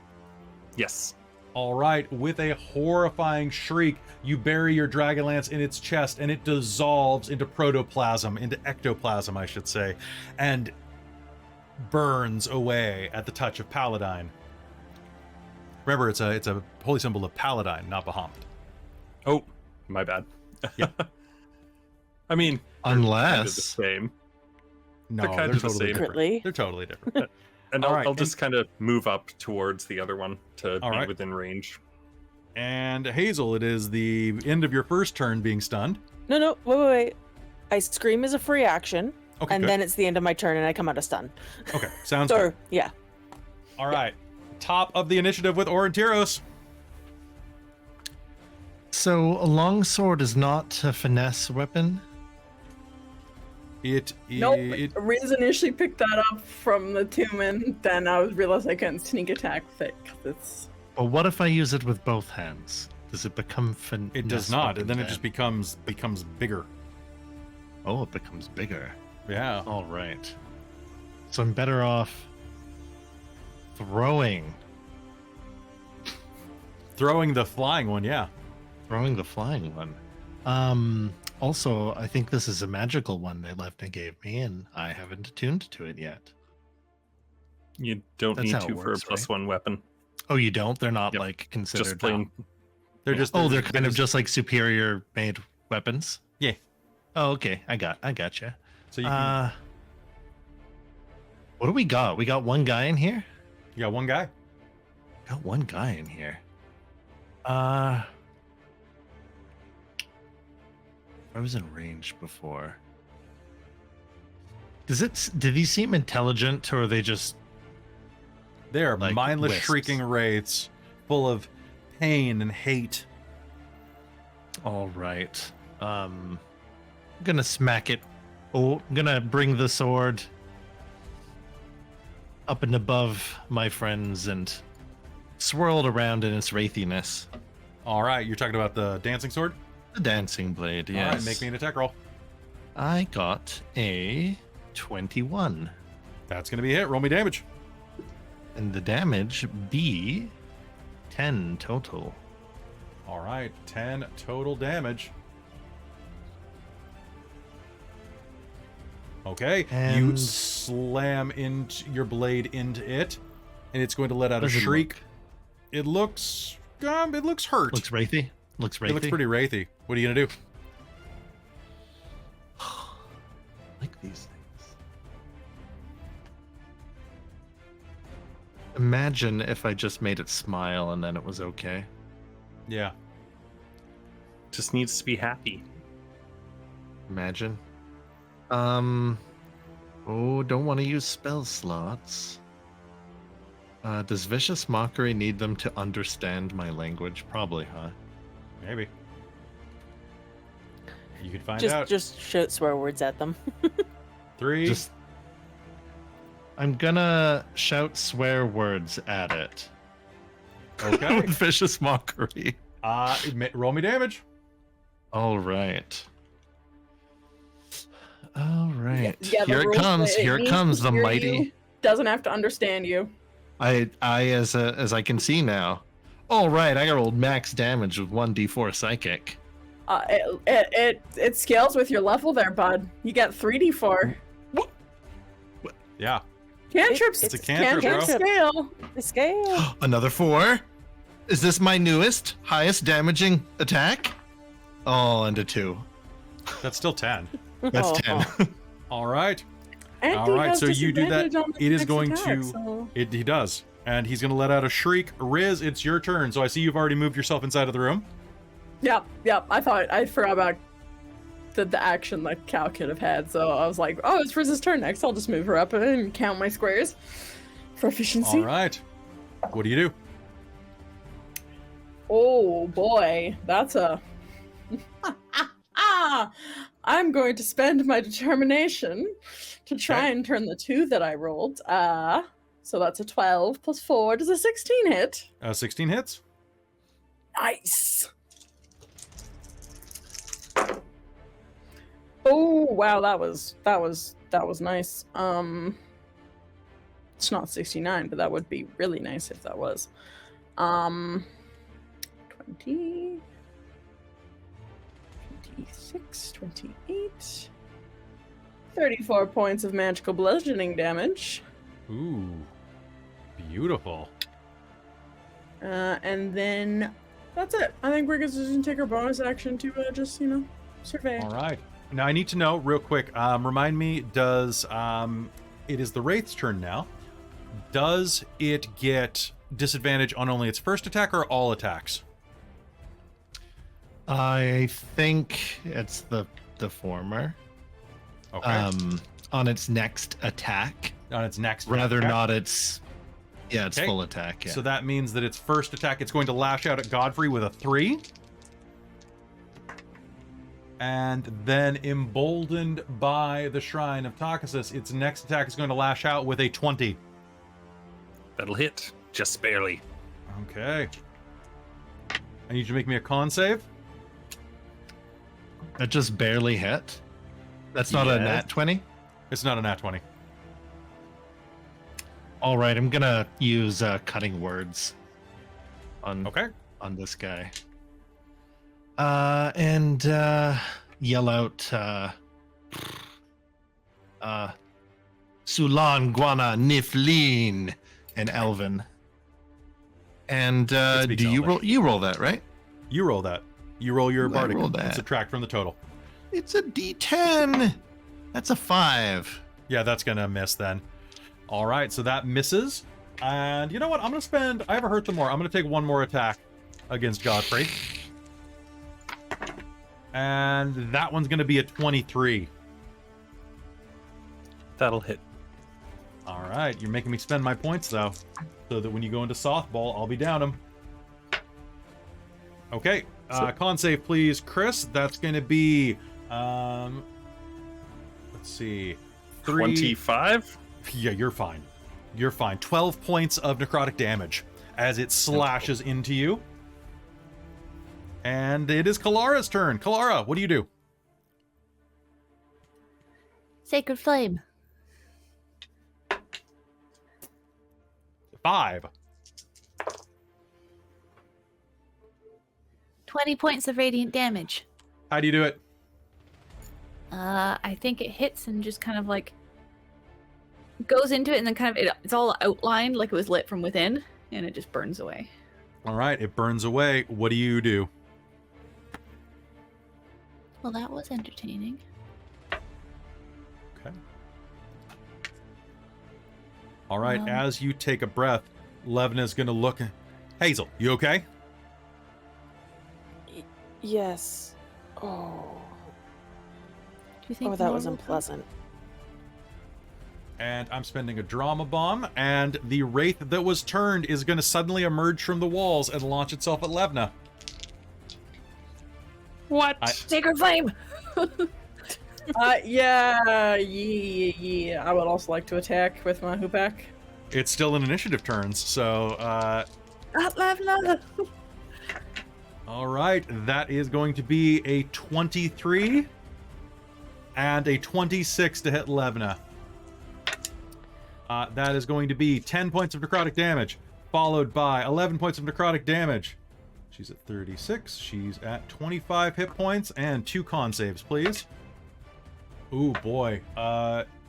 Yes. All right, with a horrifying shriek, you bury your Dragonlance in its chest, and it dissolves into protoplasm, into ectoplasm, I should say, and burns away at the touch of Paladine. Remember, it's a holy symbol of Paladine, not Bahamut. Oh, my bad. Yeah. I mean, they're kind of the Unless same. No, They're kind they're of the totally same. different. Secretly. They're totally different. And All I'll, right, I'll just kind of move up towards the other one to All be right. within range. And Hazeal, it is the end of your first turn being stunned. No, wait. I scream as a free action, Okay, and good. then it's the end of my turn, and I come out of stun. Okay, sounds good. So, yeah. All right, top of the initiative with Aurontiros. so a longsword is not a finesse weapon. Nope. Riz initially picked that up from the tomb, and then I realized I couldn't sneak attack with it 'cause it's. But what if I use it with both hands? Does it become finesse? It does not, and weapon then it just becomes bigger. Oh, it becomes bigger. Yeah. All right. So I'm better off throwing Throwing the flying one, yeah. the flying one. Also, I think this is a magical one they left and gave me, and I haven't attuned to it yet. You don't That's need how to it for a works, plus right? 1 weapon. Oh, you don't? They're not Yep. like considered. Just plain. They're Yeah. just. They're kind of just like superior made weapons. Yeah. Oh, okay. I gotcha. So you, can, What do we got? We got one guy in here. you got one guy. Got one guy in here. I was in range before. Do these seem intelligent, or are they just They are Like mindless, wisps. shrieking wraiths, full of pain and hate. All right. I'm gonna smack it. Oh, I'm gonna bring the sword up and above my friends and swirl it around in its wraithiness. All right, you're talking about the dancing sword? The dancing blade, yes. All right, make me an attack roll. I got a 21. That's going to be a hit. Roll me damage. And the damage be 10 total. All right, 10 total damage. Okay, you And- slam into your blade into it, and it's going to let out a Does it shriek. It looks hurt. Looks wraithy. Looks wraithy. It looks pretty wraithy. What are you gonna do? Like these things. Imagine if I just made it smile and then it was okay. Yeah. Just needs to be happy. Imagine. Oh, don't want to use spell slots. Does Vicious Mockery need them to understand my language? Probably, huh? Maybe. You can find Just out. just shout swear words at them. 3. Just. I'm gonna shout swear words at it. Okay. With Vicious Mockery. Roll me damage. All right. All right. Yeah, the Here it rules comes. say Here it needs comes. to The hear mighty. you, doesn't have to understand you. I as I can see now. All right, I got rolled max damage with 1d4 psychic. It scales with your level there, bud. You get 3d4. Yeah. Cantrips. It's a cantrip, bro. scale. The scale. Another 4. Is this my newest, highest damaging attack? Oh, and a 2. That's still 10. That's Oh. 10. All right. And All he right, has so you do that. disadvantage on the It is next going attack, to. so- He does. And he's going to let out a shriek. Riz, it's your turn. So I see you've already moved yourself inside of the room. Yep. I forgot about the action that Cal could have had, so I was like, oh, it's Riz's turn next. I'll just move her up and count my squares for efficiency. All right. What do you do? Oh boy, that's a. I'm going to spend my determination to try Okay. and turn the 2 that I rolled. So that's a 12 plus 4. Does a 16 hit? 16 hits. Nice. Oh wow, that was nice. It's not 69, but that would be really nice if that was. 20, 26, 28, 34 points of magical bludgeoning damage. Ooh. Beautiful. And then that's it. I think we're going to take our bonus action to just, survey. All right. Now I need to know real quick. Remind me, does it is the Wraith's turn now? Does it get disadvantage on only its first attack or all attacks? I think it's the former. Okay. On its next attack, on its next rather attack. not its. Yeah, its Okay. full attack. Yeah. So that means that its first attack, it's going to lash out at Godfrey with a 3. And then, emboldened by the Shrine of Takhisis, its next attack is going to lash out with a 20. That'll hit. Just barely. Okay. I need you to make me a con save. That just barely hit. That's not a Yeah. nat 20. It's not a nat 20. All right, I'm gonna use cutting words on Okay. on this guy. And yell out Sulan Guana Niflin in Elven. And It do speaks you Elvish. roll that, right? You roll that. You roll your Ooh, I bardic rolled and that. subtract from the total. It's a D10. That's a 5. Yeah, that's gonna miss then. All right, so that misses. And you know what? I'm gonna spend. I haven't hurt them more. I'm gonna take one more attack against Godfrey. And that one's gonna be a 23. That'll hit. All right, you're making me spend my points though. so that when you go into softball, I'll be down him. Okay, con save, please, Chris. That's going to be, let's see, 25? Yeah, you're fine. You're fine. 12 points of necrotic damage as it slashes into you. And it is Kelara's turn. Kelara, what do you do? Sacred Flame. 5. 20 points of radiant damage. How do you do it? I think it hits and just kind of like goes into it, and then kind of it's all outlined like it was lit from within, and it just burns away. All right, it burns away. What do you do? Well, that was entertaining. Okay. All right, as you take a breath, Levna's going to look. Hazeal, you okay? Yes. Oh. Do you think That more was will unpleasant. And I'm spending a drama bomb, and the wraith that was turned is going to suddenly emerge from the walls and launch itself at Levna. What? come? Sacred Flame! Yeah. I would also like to attack with my hoopak. It's still an initiative turns, so Levna! all right, that is going to be a 23 and a 26 to hit Levna. That is going to be 10 points of necrotic damage, followed by 11 points of necrotic damage. She's at 36. She's at 25 hit points and 2 con saves, please. Ooh, boy.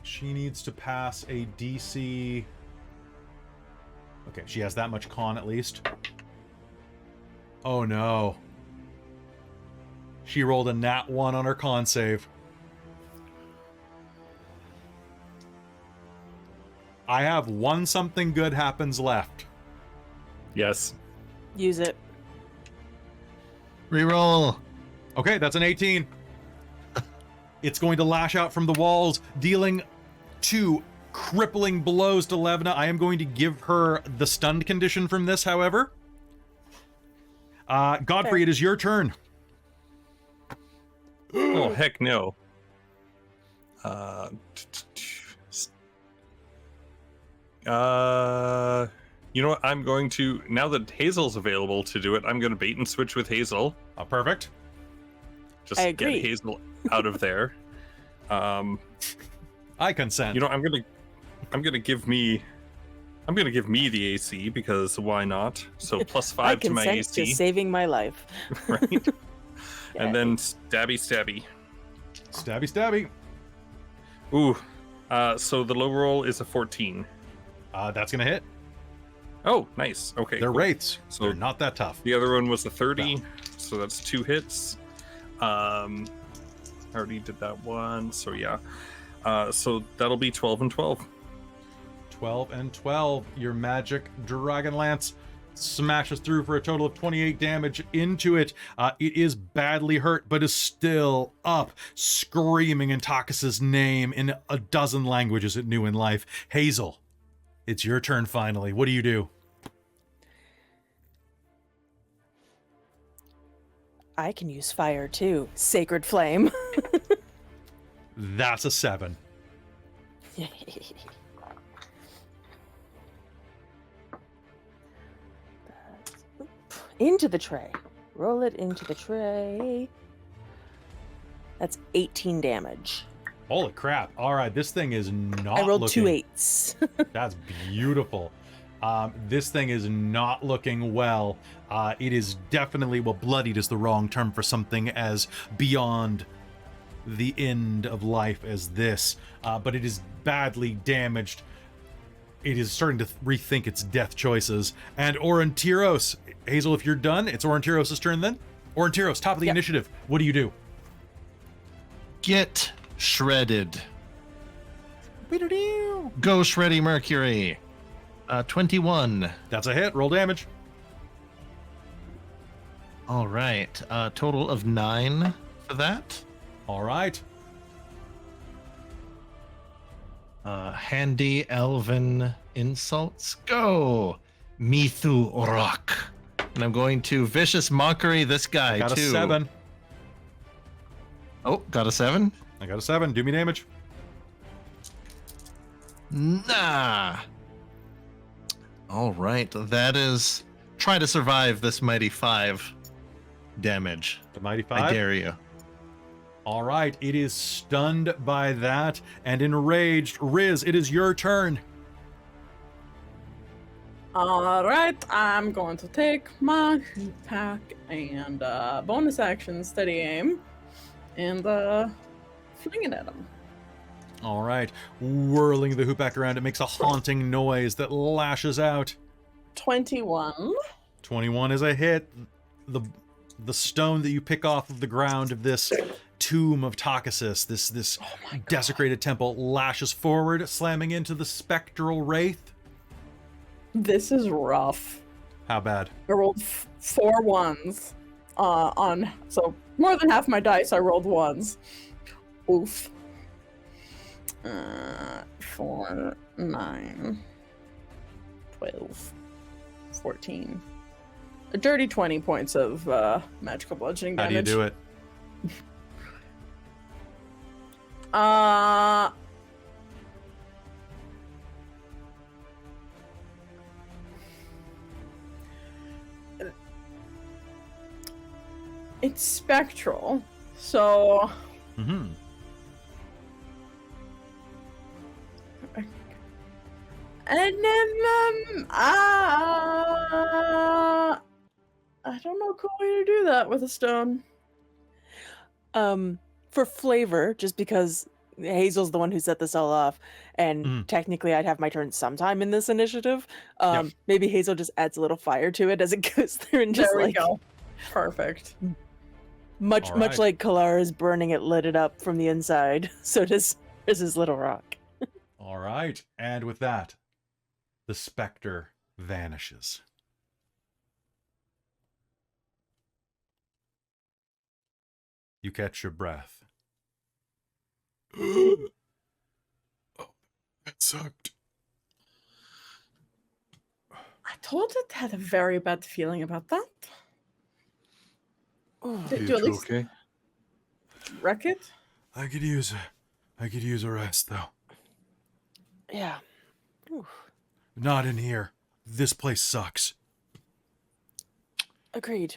She needs to pass a DC. Okay, she has that much con at least. Oh, no. She rolled a nat 1 on her con save. I have one something good happens left. Yes. Use it. Reroll. Okay, that's an 18. It's going to lash out from the walls, dealing 2 crippling blows to Levna. I am going to give her the stunned condition from this, however. Godfrey, it is your turn. Oh, heck no. You know what? I'm going to, now that Hazeal's available to do it, I'm going to bait and switch with Hazeal. Oh, perfect. Just I get agree. Hazeal out of there. I consent. You know, I'm gonna give me the AC because why not? So plus I 5 to my consent to AC, saving my life. right? And then stabby. Stabby, stabby. Ooh. So the low roll is a 14. That's going to hit. Oh, nice. Okay. They're cool. wraiths. So- They're not that tough. The other one was a 30, so that's 2 hits. I already did that one, so yeah. So that'll be 12 and 12. 12 and 12. Your magic Dragonlance smashes through for a total of 28 damage into it. It is badly hurt, but is still up, screaming in Takhisis' name in a dozen languages it knew in life. Hazeal, it's your turn finally. What do you do? I can use fire too. Sacred Flame. That's a 7. Into the tray. Roll it into the tray. That's 18 damage. Holy crap. All right, this thing is not I rolled looking... 2 8s. That's beautiful. This thing is not looking well. It is definitely, well, bloodied is the wrong term for something as beyond the end of life as this, but it is badly damaged. It is starting to rethink its death choices. And Aurontiros, Hazeal, if you're done, it's Aurontiros' turn then. Aurontiros, top of the Yep. initiative. What do you do? Get shredded. Go Shreddy Mercury. 21. That's a hit. Roll damage. All right. Total of 9 for that. All right. Handy elven insults. Go. Mithu Orak. And I'm going to Vicious Mockery this guy, Got a too. 7. Oh, got a 7? I got a 7. Do me damage. Nah. All right, that is... Try to survive this mighty 5 damage. The mighty 5. I dare you. All right, it is stunned by that and enraged. Riz, it is your turn. All right, I'm going to take my hoop pack and bonus action steady aim and fling it at him. All right, whirling the hoop back around, it makes a haunting noise that lashes out. 21. 21 is a hit. The stone that you pick off of the ground of this tomb of Takhisis, this desecrated temple, lashes forward, slamming into the spectral wraith. This is rough. How bad? I rolled 4 ones so more than half my dice I rolled ones. Oof. 4, 9, 12, 14. A dirty 20 points of magical bludgeoning damage. How do you do it? It's spectral, so... Mm-hmm. And then, I don't know a cool way to do that with a stone. For flavor, just because Hazel's the one who set this all off, and technically I'd have my turn sometime in this initiative. Maybe Hazel just adds a little fire to it as it goes through, and just There we like go. Perfect. much All right. like Kelara is burning it, lit it up from the inside. So does his little rock. All right, and with that, the specter vanishes. You catch your breath. Oh, that sucked. I told it had a very bad feeling about that. Do at least okay? wreck it. I could use a rest though. Yeah. Ooh. Not in here. This place sucks. Agreed.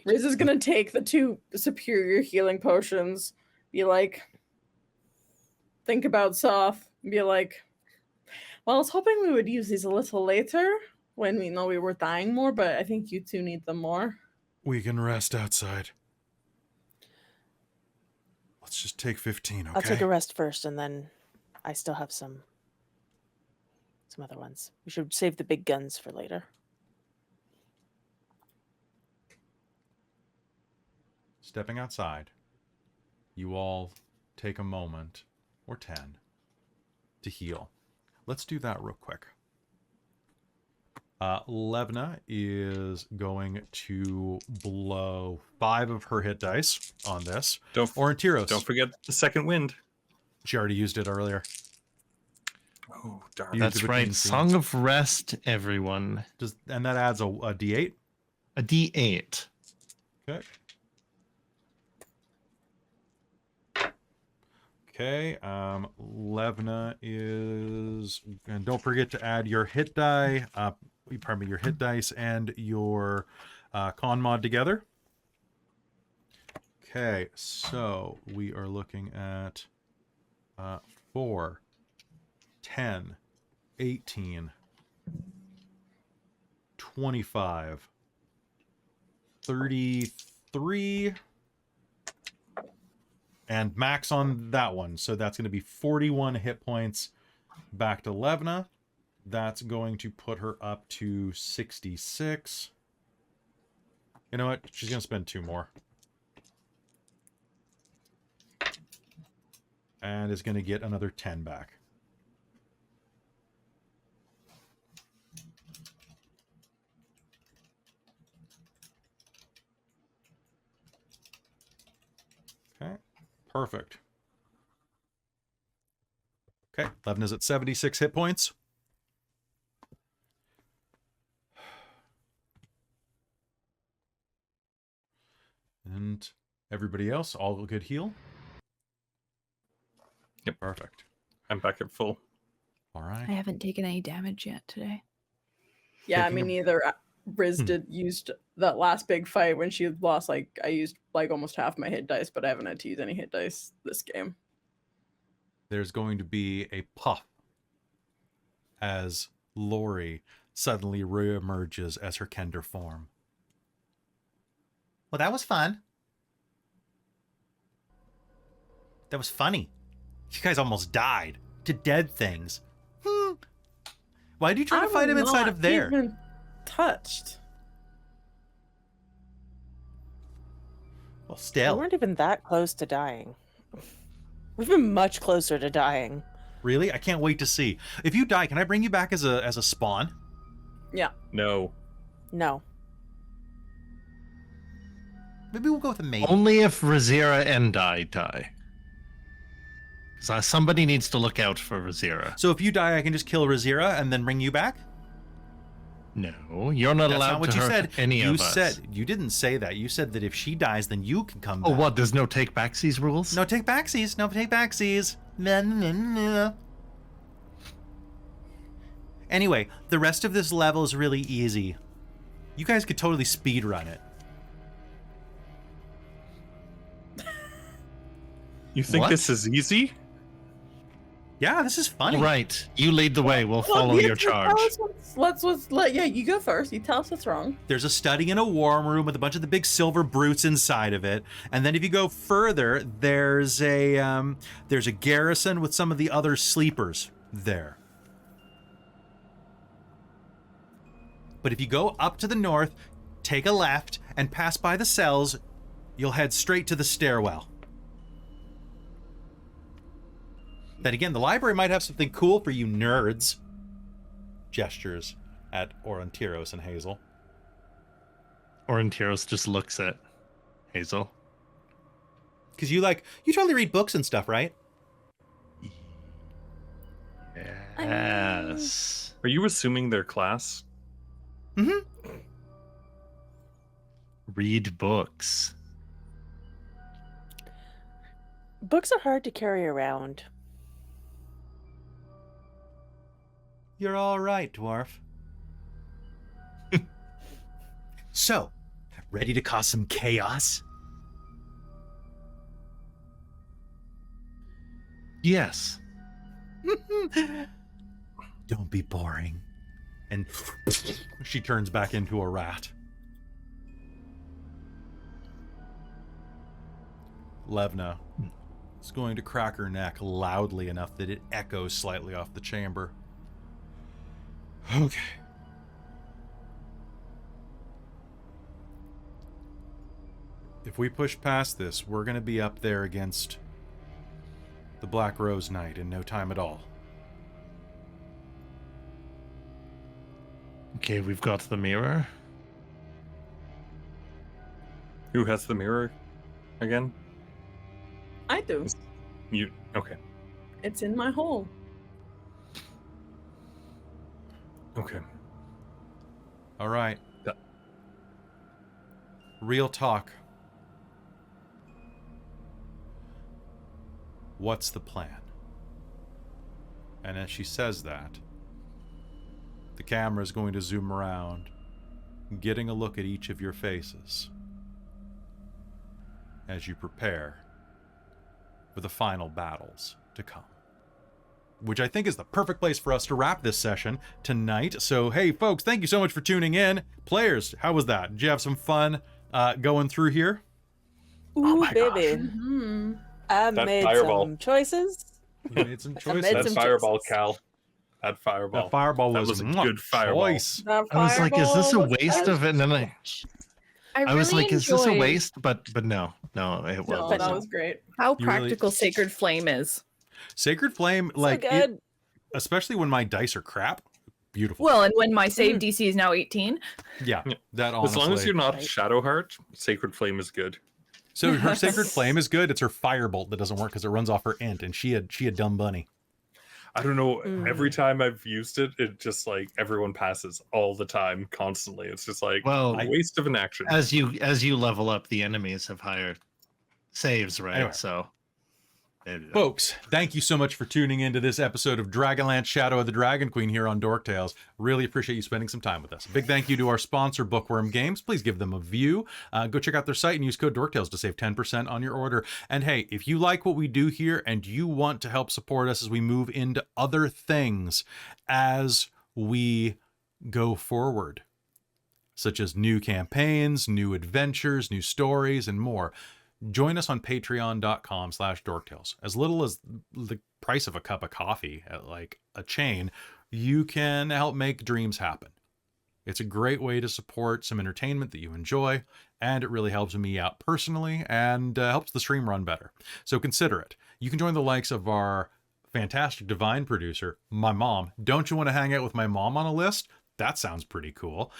Riz is gonna take the 2 superior healing potions, be like, think about Soph, be like, well, I was hoping we would use these a little later when we know we were dying more, but I think you 2 need them more. We can rest outside. Let's just take 15, okay? I'll take a rest first, and then I still have some other ones. We should save the big guns for later. Stepping outside, you all take a moment, or 10, to heal. Let's do that real quick. Levna is going to blow 5 of her hit dice on this. Aurontiros. Don't forget the second wind. She already used it earlier. Oh, darn. Use That's it right. between Song of Rest, everyone. And that adds a D8. A D8. Okay. Okay, Levna is, and don't forget to add your hit die, pardon me, your hit dice and your con mod together. Okay, so we are looking at 4, 10, 18, 25, 33, and max on that one. So that's going to be 41 hit points back to Levna. That's going to put her up to 66. You know what? She's going to spend 2 more. And is going to get another 10 back. Okay. Perfect. Okay, Levna's at 76 hit points. And everybody else, all good heal? Yep. Perfect. I'm back at full. All right. I haven't taken any damage yet today. Yeah, Taking me a- neither. Riz did used that last big fight when she lost. Like I used like almost half my hit dice, but I haven't had to use any hit dice this game. There's going to be a puff as Lori suddenly reemerges as her Kender form. Well, that was fun. That was funny. You guys almost died to dead things. Why did you try to fight him inside of there? Even touched. Well, We still. weren't even that close to dying. We've been much closer to dying. Really? I can't wait to see. If you die, can I bring you back as a spawn? Yeah. No. No. Maybe we'll go with a maybe. Only if Rizira and I die. So somebody needs to look out for Rizira. So if you die, I can just kill Rizira and then bring you back? No, you're not That's allowed not what to you hurt said. any You of us. said you didn't say that. You said that if she dies, then you can come Oh, back. what? There's no take backsies rules? No take backsies. No take backsies. Nah, nah, nah. Anyway, the rest of this level is really easy. You guys could totally speed run it. You think What? this is easy? Yeah, this is funny. Right. You lead the way. We'll follow you your have to tell charge. us yeah, you go first. You tell us what's wrong. There's a study in a war room with a bunch of the big silver brutes inside of it, and then if you go further, there's a garrison with some of the other sleepers there. But if you go up to the north, take a left, and pass by the cells, you'll head straight to the stairwell. Then again, the library might have something cool for you nerds. Gestures at Aurontiros and Hazeal. Aurontiros just looks at Hazeal. Because you totally read books and stuff, right? Yes. Are you assuming their class? Mm-hmm. Read books. Books are hard to carry around. You're all right, dwarf. So, ready to cause some chaos? Yes. Don't be boring. And she turns back into a rat. Levna is going to crack her neck loudly enough that it echoes slightly off the chamber. Okay. If we push past this, we're going to be up there against the Black Rose Knight in no time at all. Okay, we've got the mirror. Who has the mirror again? I do. You okay. It's in my hole. Okay. All right. Yeah. Real talk. What's the plan? And as she says that, the camera is going to zoom around, getting a look at each of your faces as you prepare for the final battles to come. Which I think is the perfect place for us to wrap this session tonight. So, hey, folks, thank you so much for tuning in. Players, how was that? Did you have some fun going through here? Ooh, my baby. Hmm. I That made fireball. some choices. You made some choices. made That some fireball, choices. Cal. That fireball. That fireball That was, was a mwah, good fireball. choice. That I was like, is this a fireball was waste of it? And then I was really like, is this a enjoyed waste? But no, it No, wasn't. that was great. How You really- practical Sacred Flame is. Sacred Flame, like, so good. especially when my dice are crap, beautiful. Well, and when my save DC is now 18. yeah, Yeah. that honestly. As long as you're not Right. Shadowheart, Sacred Flame is good. So her Sacred Flame is good. It's her Firebolt that doesn't work because it runs off her int, and she a dumb bunny. I don't know. Every Mm. time I've used it, it just like everyone passes all the time, constantly. It's just like Well, a waste of an action. as you level up, the enemies have higher saves, right? Anyway. So, there you go. Folks, thank you so much for tuning into this episode of Dragonlance Shadow of the Dragon Queen here on Dork Tales. Really appreciate you spending some time with us. A big thank you to our sponsor, Bookwyrm Games. Please give them a view. Go check out their site and use code DorkTales to save 10% on your order. And hey, if you like what we do here and you want to help support us as we move into other things as we go forward, such as new campaigns, new adventures, new stories, and more, join us on patreon.com/dorktales. As little as the price of a cup of coffee at like a chain, you can help make dreams happen. It's a great way to support some entertainment that you enjoy, and it really helps me out personally and helps the stream run better. So consider it. You can join the likes of our fantastic divine producer, my mom. Don't you want to hang out with my mom on a list? That sounds pretty cool.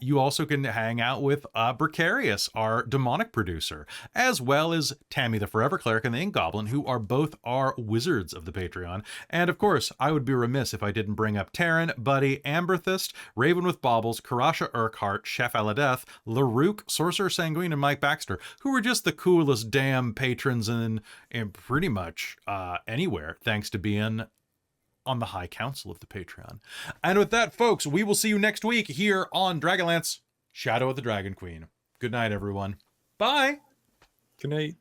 You also can hang out with Precarious, our demonic producer, as well as Tammy the Forever Cleric and the Ink Goblin, who are both our wizards of the Patreon. And of course, I would be remiss if I didn't bring up Taryn, Buddy, Amberthist, Raven with Baubles, Karasha Urquhart, Chef Aladeth, Larouk, Sorcerer Sanguine, and Mike Baxter, who are just the coolest damn patrons in pretty much anywhere, thanks to being on the High Council of the Patreon. And with that, folks, we will see you next week here on Dragonlance Shadow of the Dragon Queen. Good night, everyone. Bye. Good night.